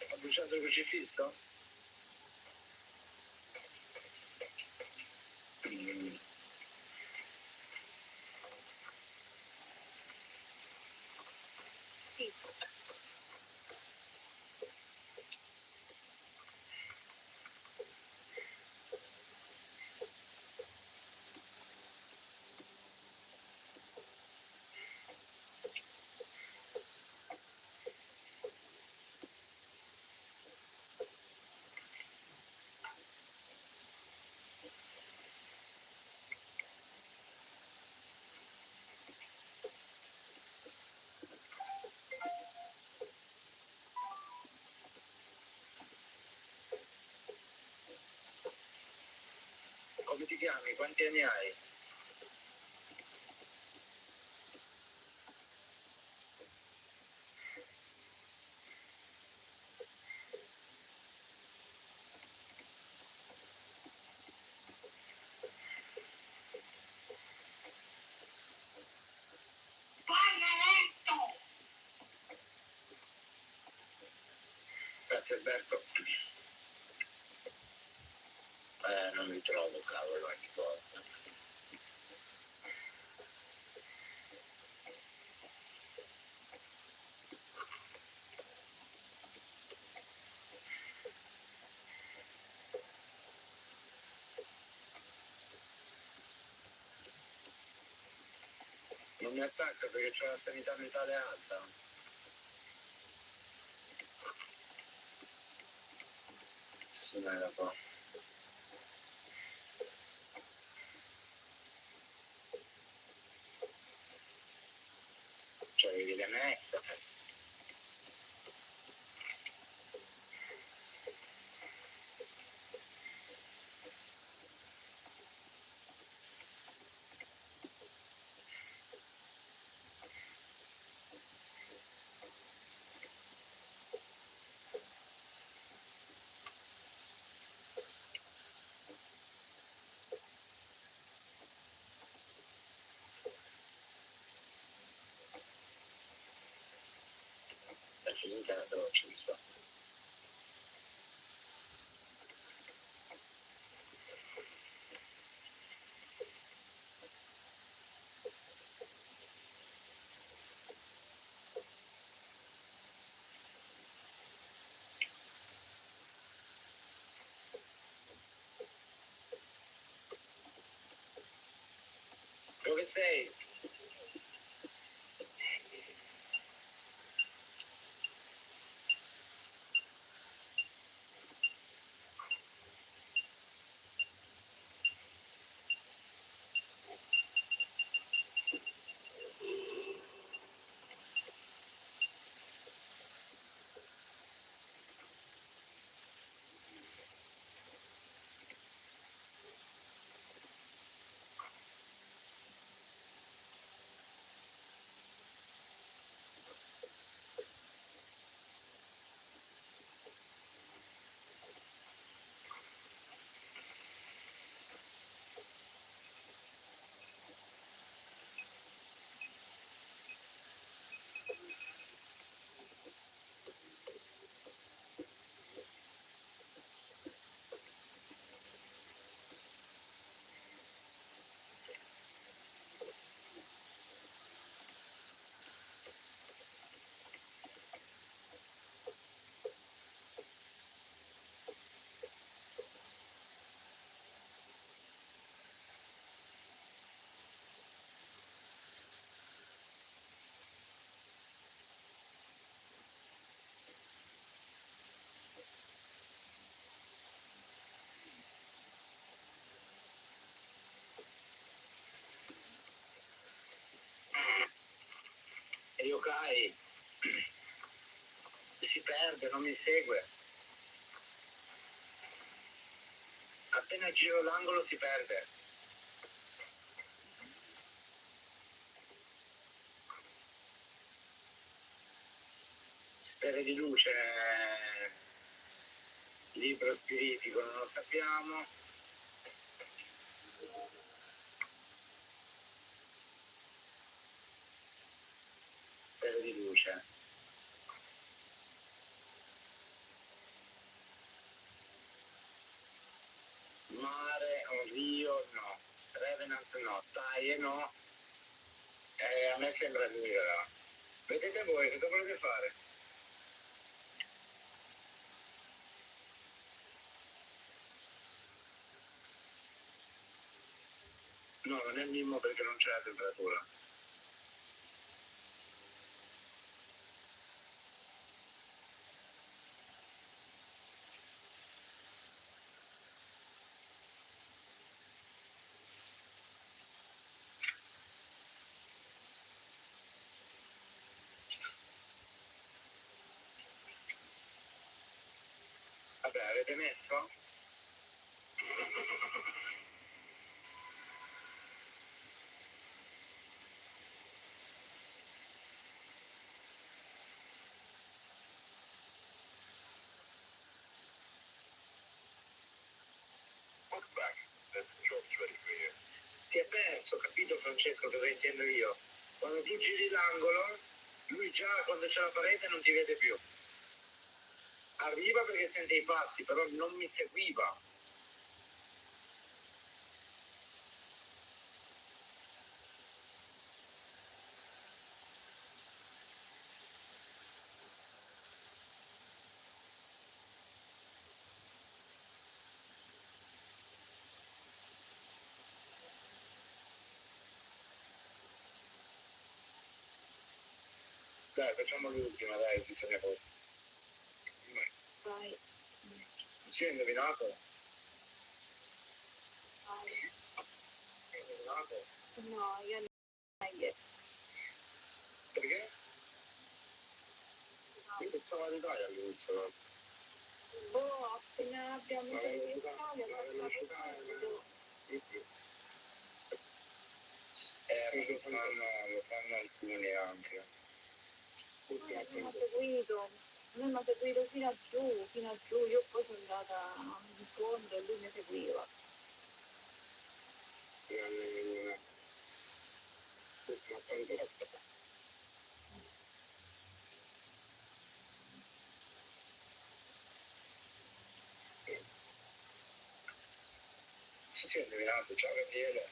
Ho bruciato il crocifisso? Sì. Come ti chiami? Quanti anni hai? Vai a letto! Grazie Alberto. Non mi trovo, cavolo, ogni volta. Non mi attacca perché c'ho la sanità mentale alta. Sì, ma era po'. Cioè, vedi le me. È finita la doccia, mi sto. Dove sei? sai, si perde, non mi segue. Appena giro l'angolo si perde. Sfere di luce, libro spiritico, non lo sappiamo. Sfere di luce. Mare, un rio, no. Revenant no. Taie no. A me sembra libera. Vedete voi, cosa volete fare? No, non è il mimo perché non c'è la temperatura. Vabbè, avete messo? Ti è perso, capito Francesco cosa intendo io? Quando tu giri l'angolo, lui già quando c'è la parete non ti vede più. Arriva perché sente i passi, però non mi seguiva. Dai, facciamo l'ultima, dai, chi se ne può. Vai. Sì, hai indovinato? Vai. Hai indovinato? No, io non ho. Perché? Io pensavo all'Italia all'inizio. Boh, appena abbiamo Ma finito la in Italia, velocità lo fanno alcuni anche. mi ha seguito. Lui mi ha seguito fino a giù, io poi sono andata in fondo e lui mi seguiva. Sì, ho indovinato, ciao Gabriele.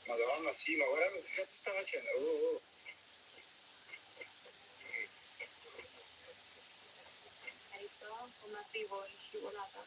Madonna, sì, ma guarda che cazzo sta facendo. Oh. Hai visto come arrivo in scivolata?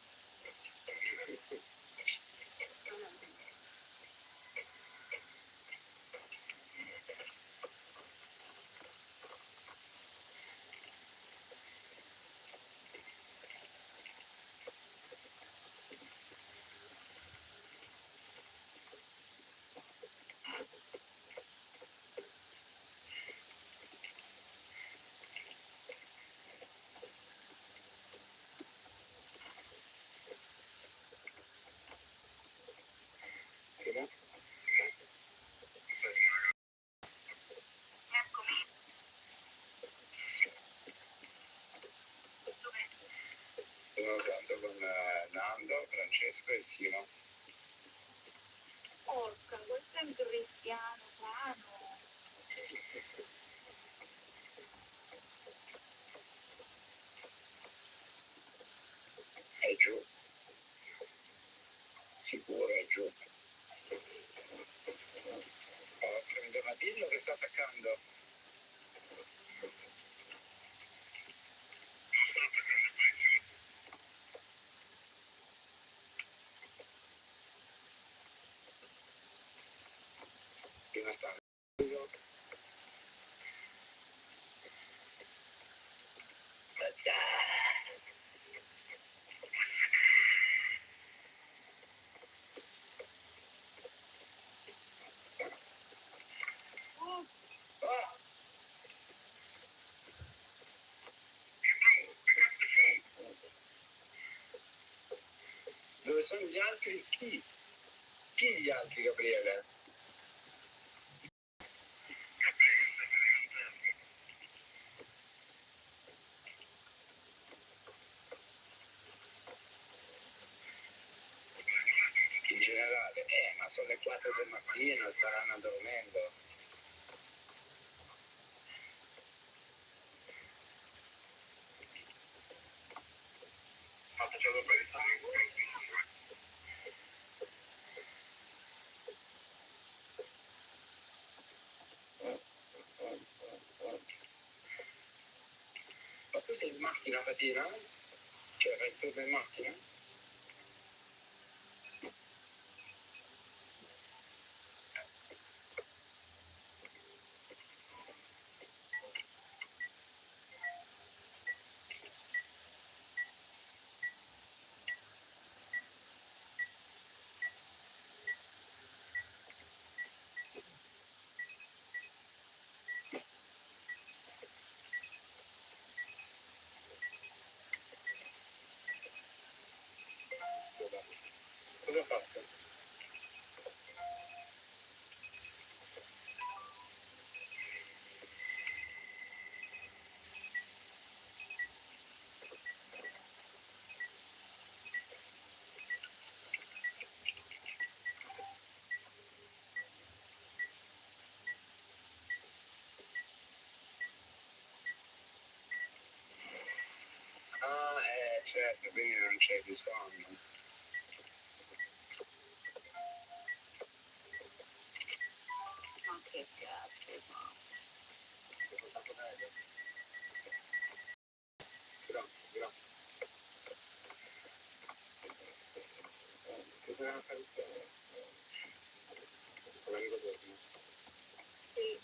Che sono tanto con Nando, Francesco e Simo. Porca, questo è un cristiano sano. È giù. Sicuro è giù. Oh, c'è un donatello che sta attaccando. Prima sta. dove sono gli altri? Chi? Chi gli altri, Gabriele? In generale, ma sono le 4 del mattino, staranno dormendo. Ma facciamo per il Ma tu sei in macchina, Fatina? Cioè, vai tu in macchina? Cosa ho fatto? Ah, certo, quindi non c'è bisogno. Ma che piace, ma... Grazie. Cosa fare? L'amico torna. Sì,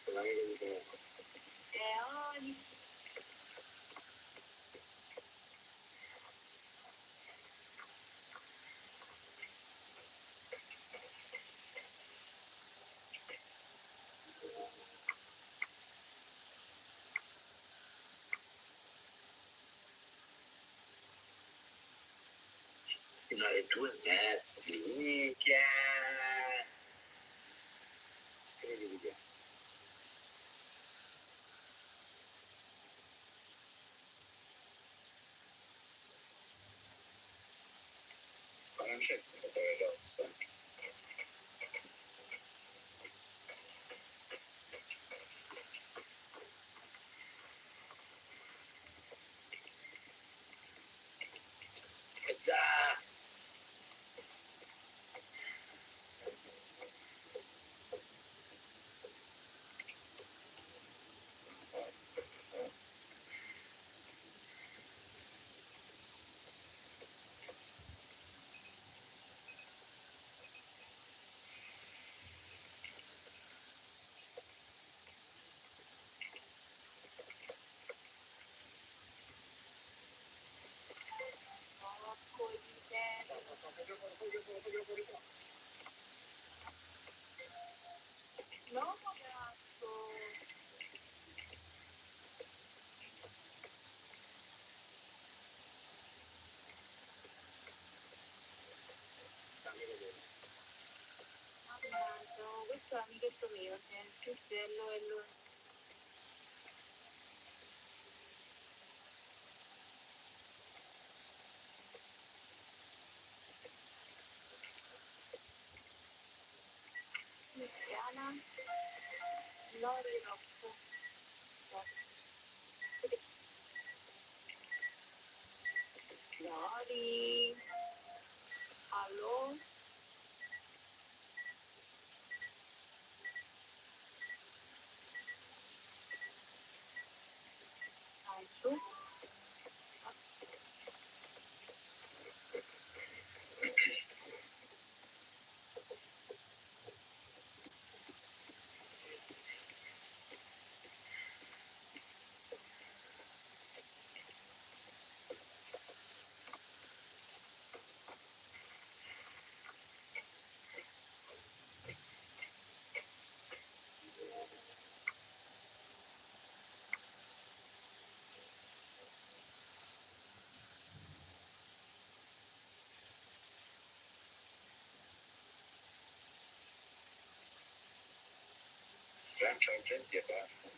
L'amico di torna. ogni... Fino alle 2:30, minchia! Che devi dire? Ma non c'è il giocatore rosso. Già! Porco di te. No, ragazzo. Mannaggia, questo è l'amichetto mio, questo è lo... Cristiana, Lori Rocco. Lori, allo, Anzu. c'è urgenti e basta.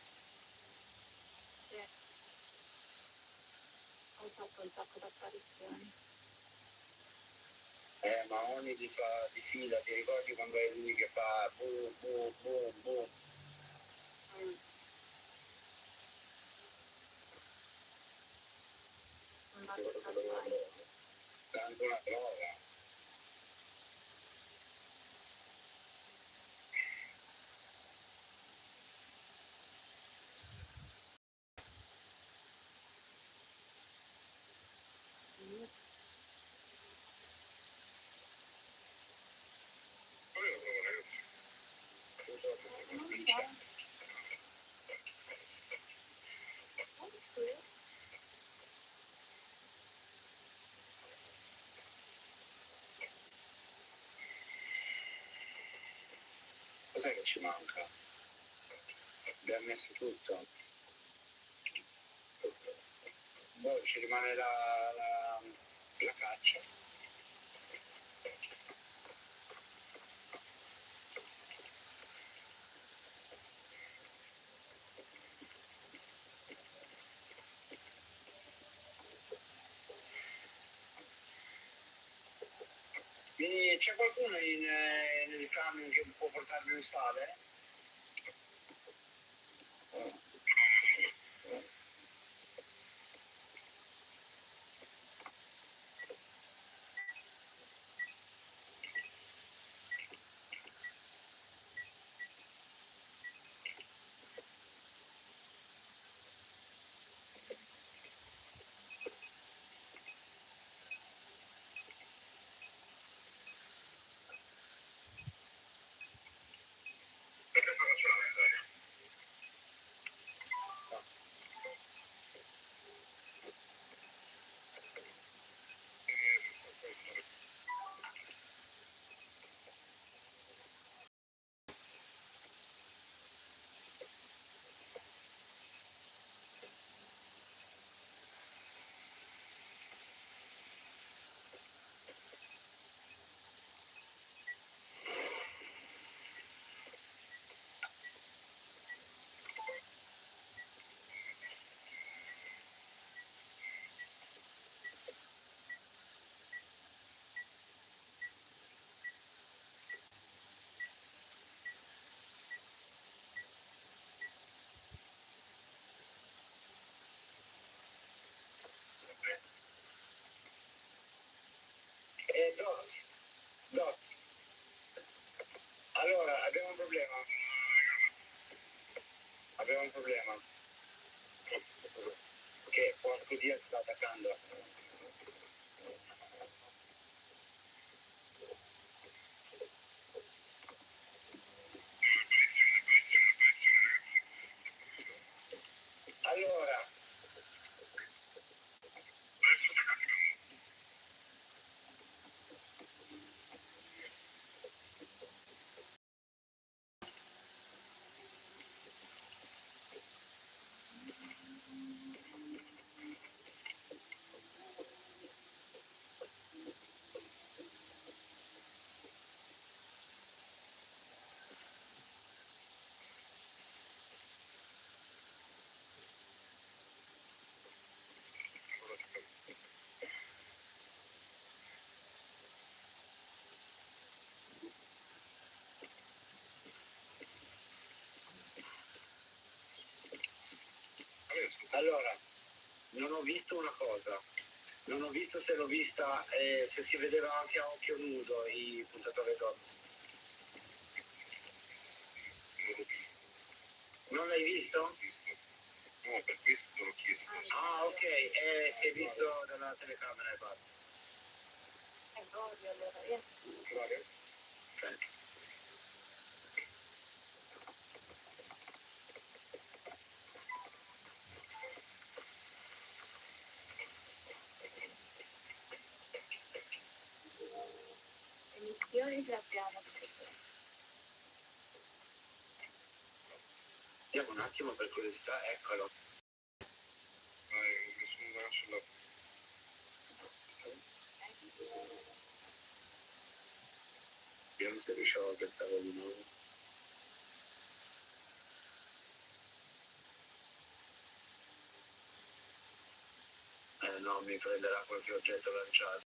Sì. Ho fatto un sacco di apparizioni. Ma ogni di fila, ti ricordi quando è lui che fa boom, boom, boom, boom? Non vado a fare mai. Dando una droga. Cos'è che ci manca? Abbiamo messo tutto. Poi ci rimane la caccia. C'è qualcuno nel camion che può portarmi un sale? Dots. Allora, abbiamo un problema. Che porco Dio sta attaccando. Allora, non ho visto una cosa. Non ho visto se l'ho vista, se si vedeva anche a occhio nudo i puntatori Dots. Non l'hai visto? No, per questo te l'ho chiesto. Ah, ok, si è visto dalla telecamera e basta. Gloria allora, via. Gloria? Ok. Emissioni che abbiamo. Vediamo un attimo per curiosità, eccolo. Nessun gancio là. Vediamo se riusciamo a beccarlo di nuovo. non mi prenderà qualche oggetto lanciato.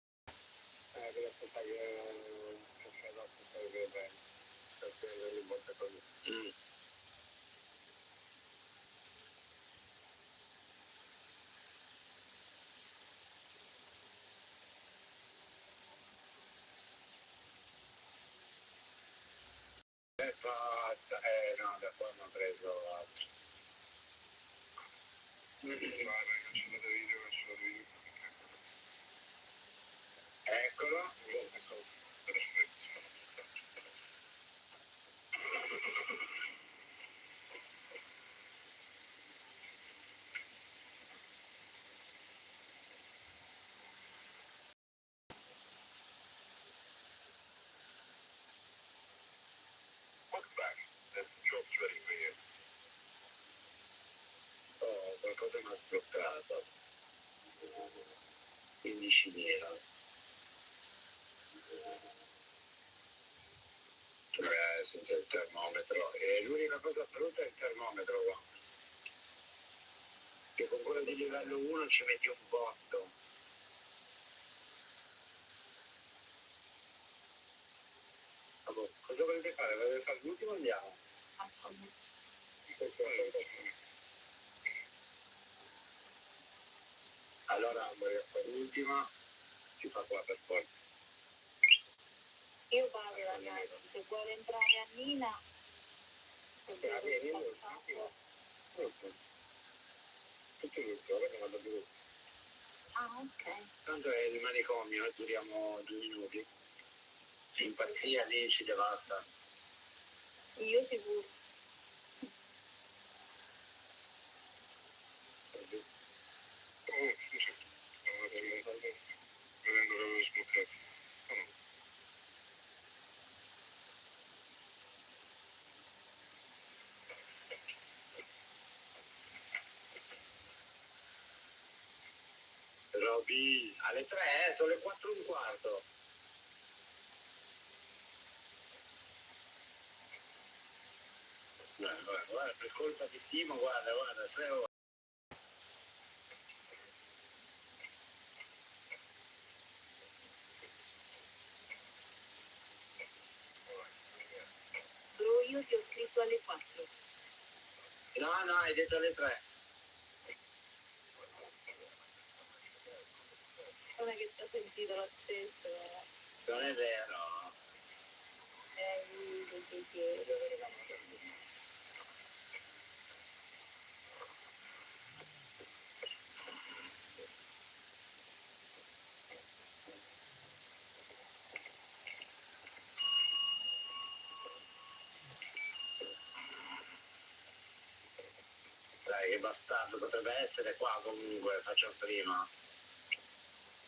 Per aspettare che c'è l'otto bene, per prendere le botte così. Basta, no, da qua mi ha preso l'altro. Guarda, non ce video. Eccolo. Perfetto. Welcome back. The job's ready for you. Oh, qualcosa mi ha sbloccato. 15.000. Senza il termometro. E l'unica cosa brutta è il termometro qua. Che con quello di livello 1 ci metti un botto. Allora, cosa volete fare? Volete fare l'ultimo o andiamo? Allora, voglio fare l'ultima, si fa qua per forza. Io vado ragazzi, se vuole entrare a Nina, Vieni, tutto. Tutto, ora vado più. ah ok. Tanto è il manicomio e duriamo 2 minuti. L'impazzia lì ci devasta. Io sicuro. Vedendo che avevo sbloccato. Roby, alle 3, sono le 4 e un quarto. Guarda, per colpa di Simo, guarda, 3 ore. Però io ti ho scritto alle 4. No, hai detto alle 3. Non è che ti ho sentito lo stesso. Non è vero. Che Dai, che bastardo, potrebbe essere qua comunque, faccio prima.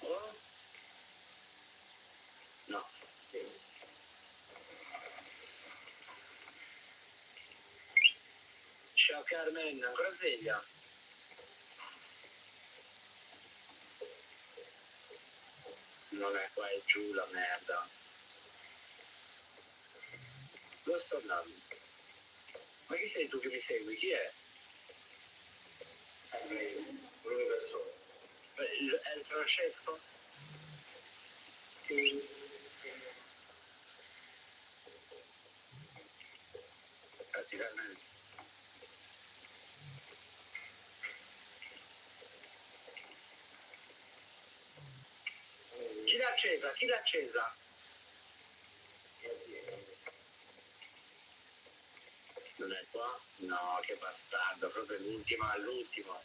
Oh? No. Ciao Carmen, ancora sveglia? Non è qua, è giù la merda. Dove sto andando? Ma chi sei tu che mi segui? Chi è? L'universo. È il Francesco? Grazie Carmen. Chi l'ha accesa? Chi l'ha accesa? Non è qua? No, che bastardo, proprio l'ultima all'ultimo.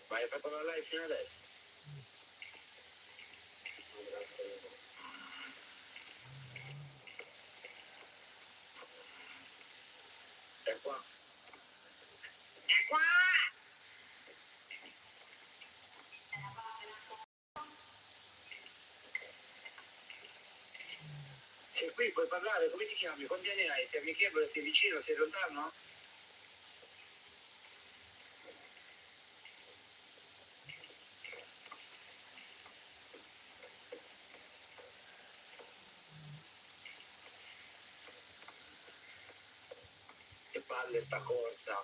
Ma hai fatto la live fino adesso? È qua? È qua! Sei qui, puoi parlare, come ti chiami? Quanti anni hai? Sei amichevole, sei vicino, sei lontano? palle sta corsa.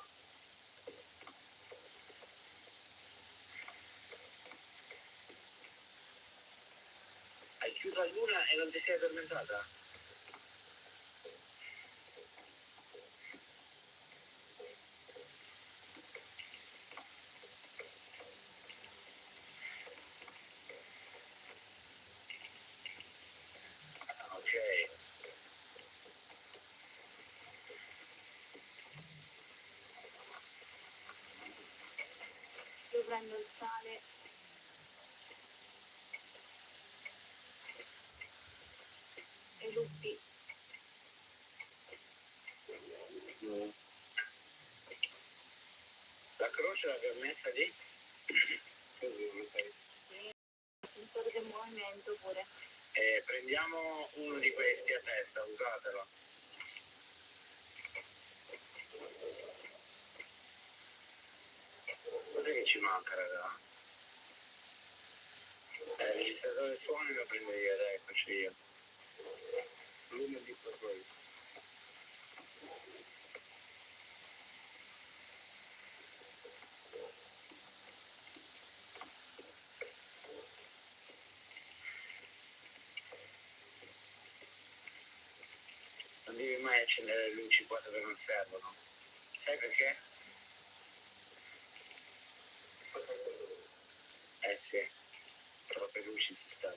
Hai chiuso a luna e non ti sei addormentata? Ok. Io prendo il sale e i lupi. La croce l'abbiamo messa lì? Sensore del movimento pure. Prendiamo uno di questi a testa, usatelo. Cos'è che ci manca, raga? Il registratore suoni lo prendo io, eccoci io. L'uno di poi. Non devi mai accendere le luci qua dove non servono. Sai perché? Eh sì, troppe luci si sta.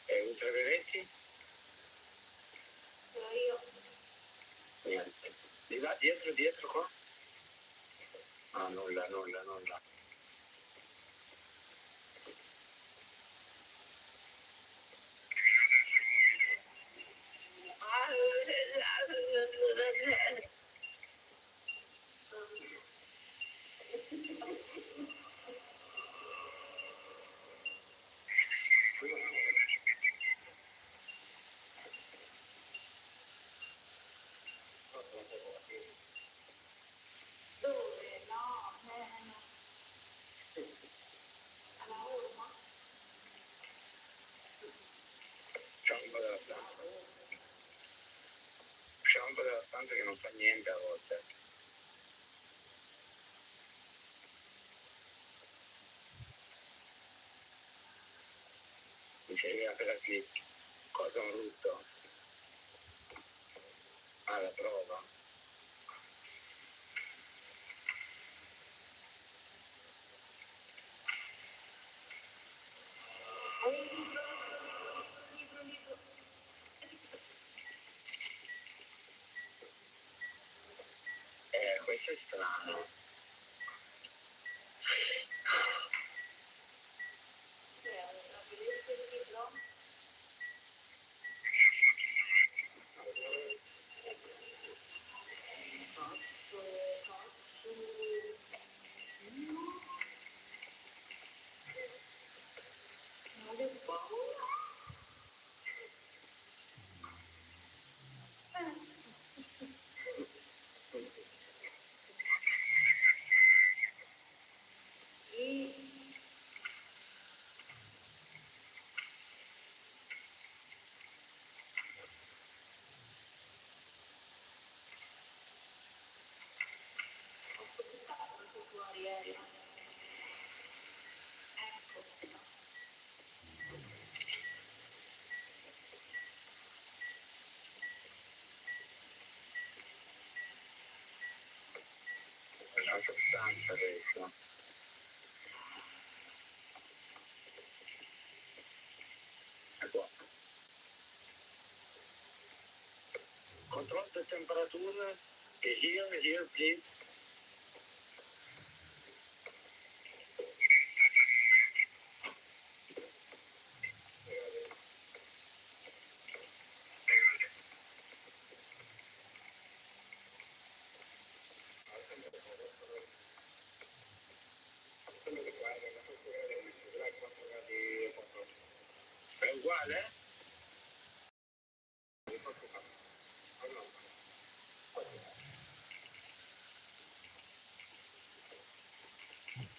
E ultravioletti? Però io Niente. Di là, dietro qua? Ah, nulla. dove? No, no. Alla Urma? Usciamo un po' dalla stanza. Usciamo un po' dalla stanza che non fa niente a volte. Mi serve per la clip. Cosa ho rotto? Ah, la prova. Libro. Questo è strano. La bellezza del libro? Non che paura. Sì. Ho aspettato fuori ieri. Ecco. È un'altra stanza adesso. È qua. Control the temperature. Here, please. È uguale?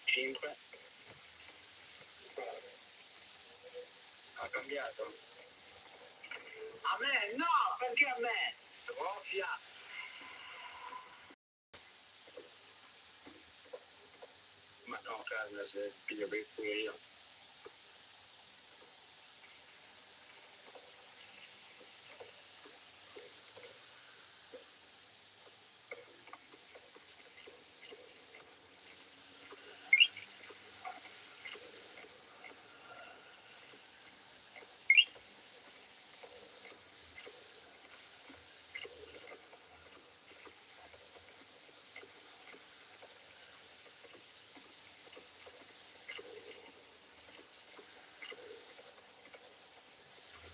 5. Ha cambiato? A me? No, perché a me? Ovvia. Ma no, Carla, se piglio per il culo io.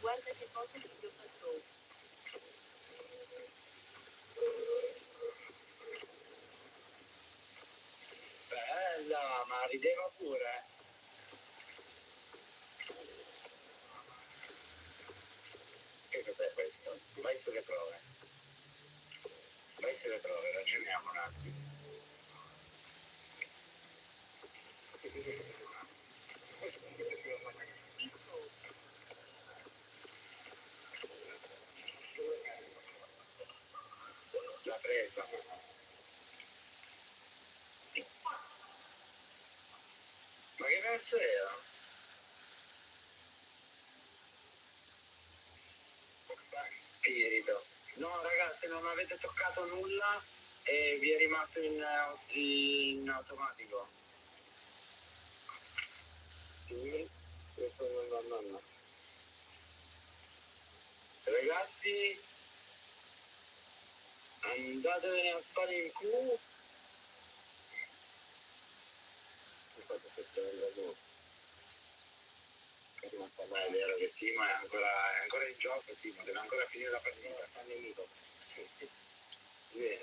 Guarda che cosa ti ho fatto. Bella, ma rideva pure. Che cos'è questo? Vai sulle prove. Vai sulle prove, ragioniamo un attimo. L'ha presa. Ma che cazzo era? Spirito. No ragazzi, non avete toccato nulla e vi è rimasto in automatico. Sì, questo no. Ragazzi, andatevene a fare in culo. Ma è vero che sì, ma è ancora in gioco, sì, ma deve ancora finire la partita.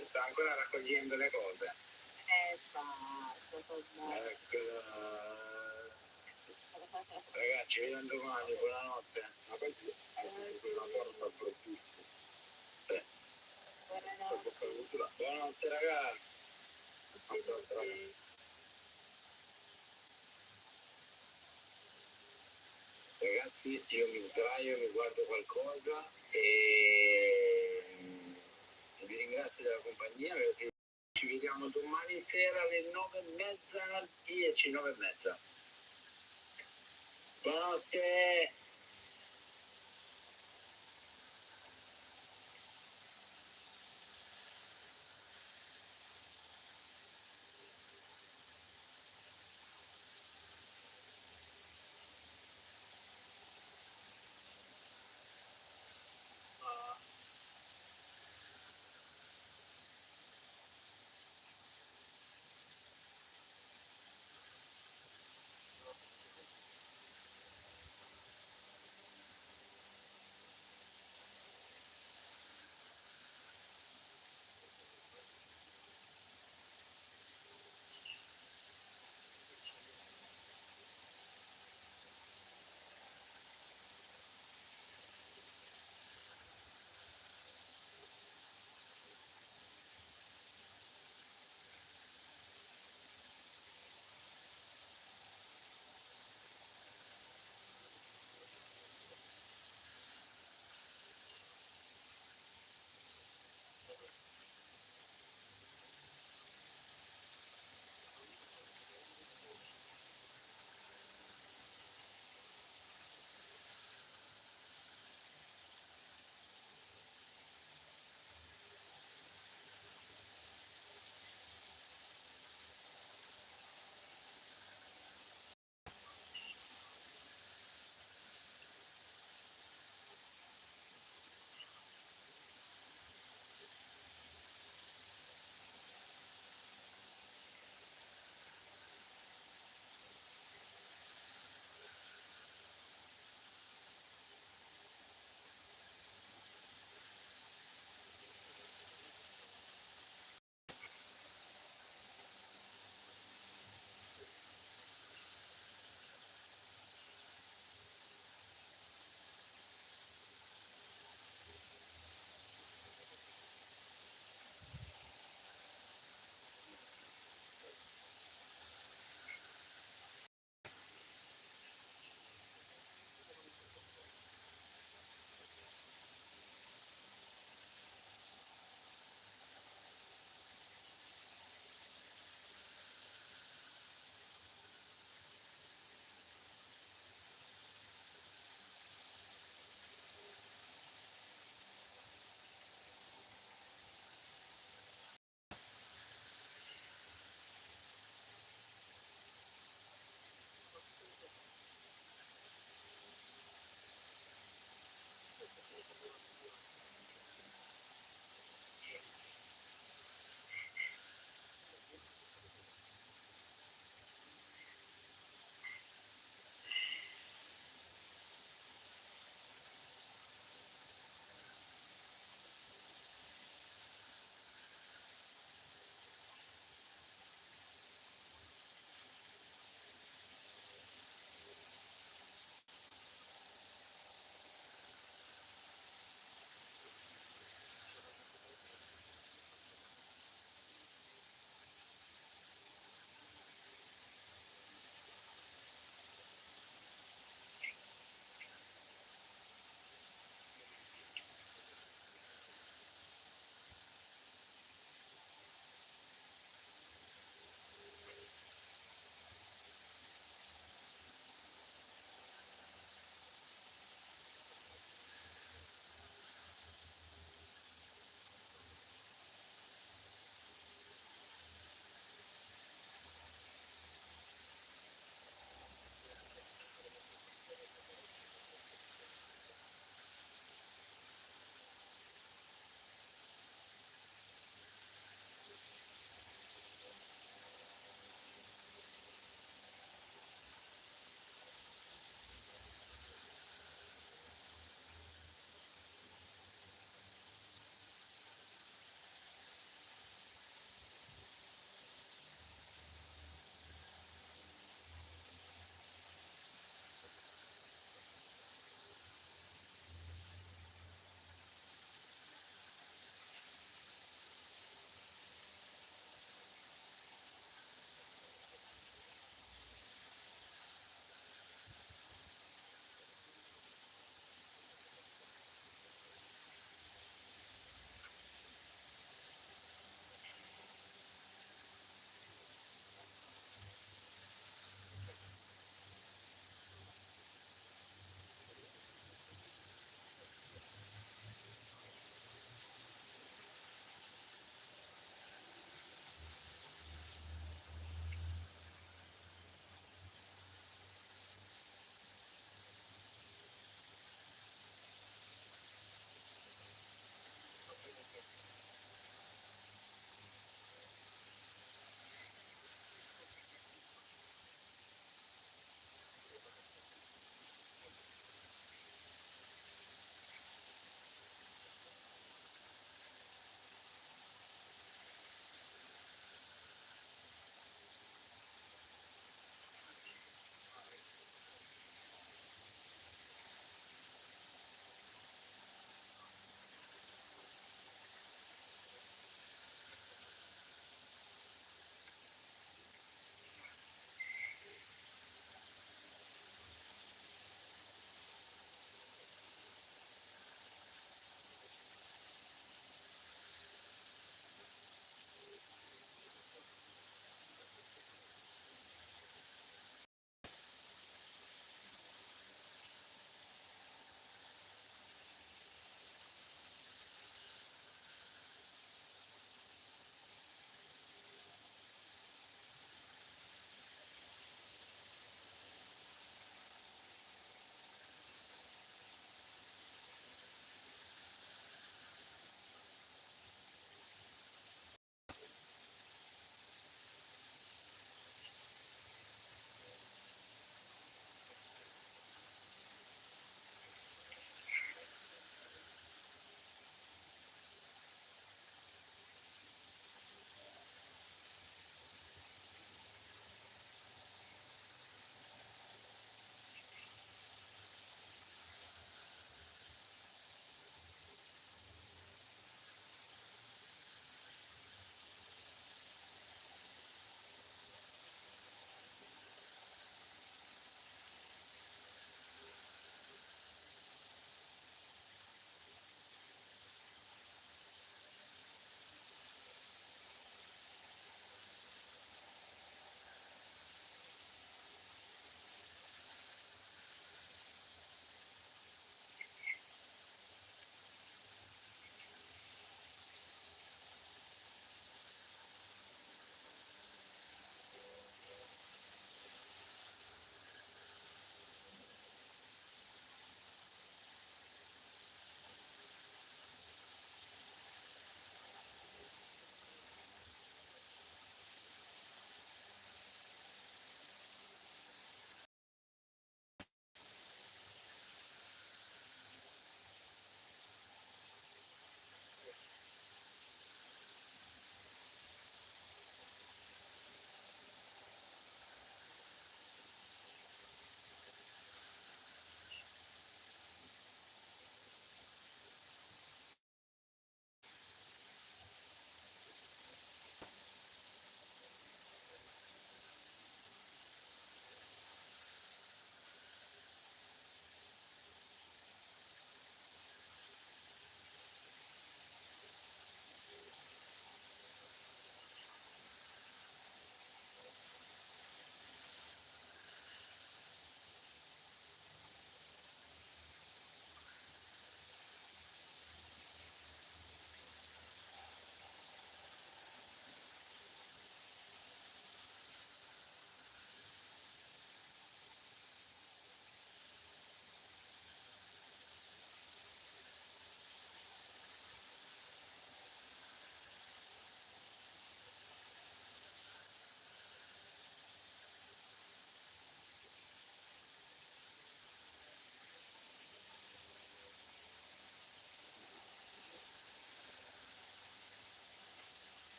Sta ancora raccogliendo le cose. Ragazzi, ci vediamo domani, buonanotte. Ma poi una torta bruttissima. Buonanotte ragazzi. Ragazzi, io mi sdraio, mi guardo qualcosa e vi ringrazio della compagnia. Ci vediamo domani sera alle 9:30, 10, 9:30. Buonanotte!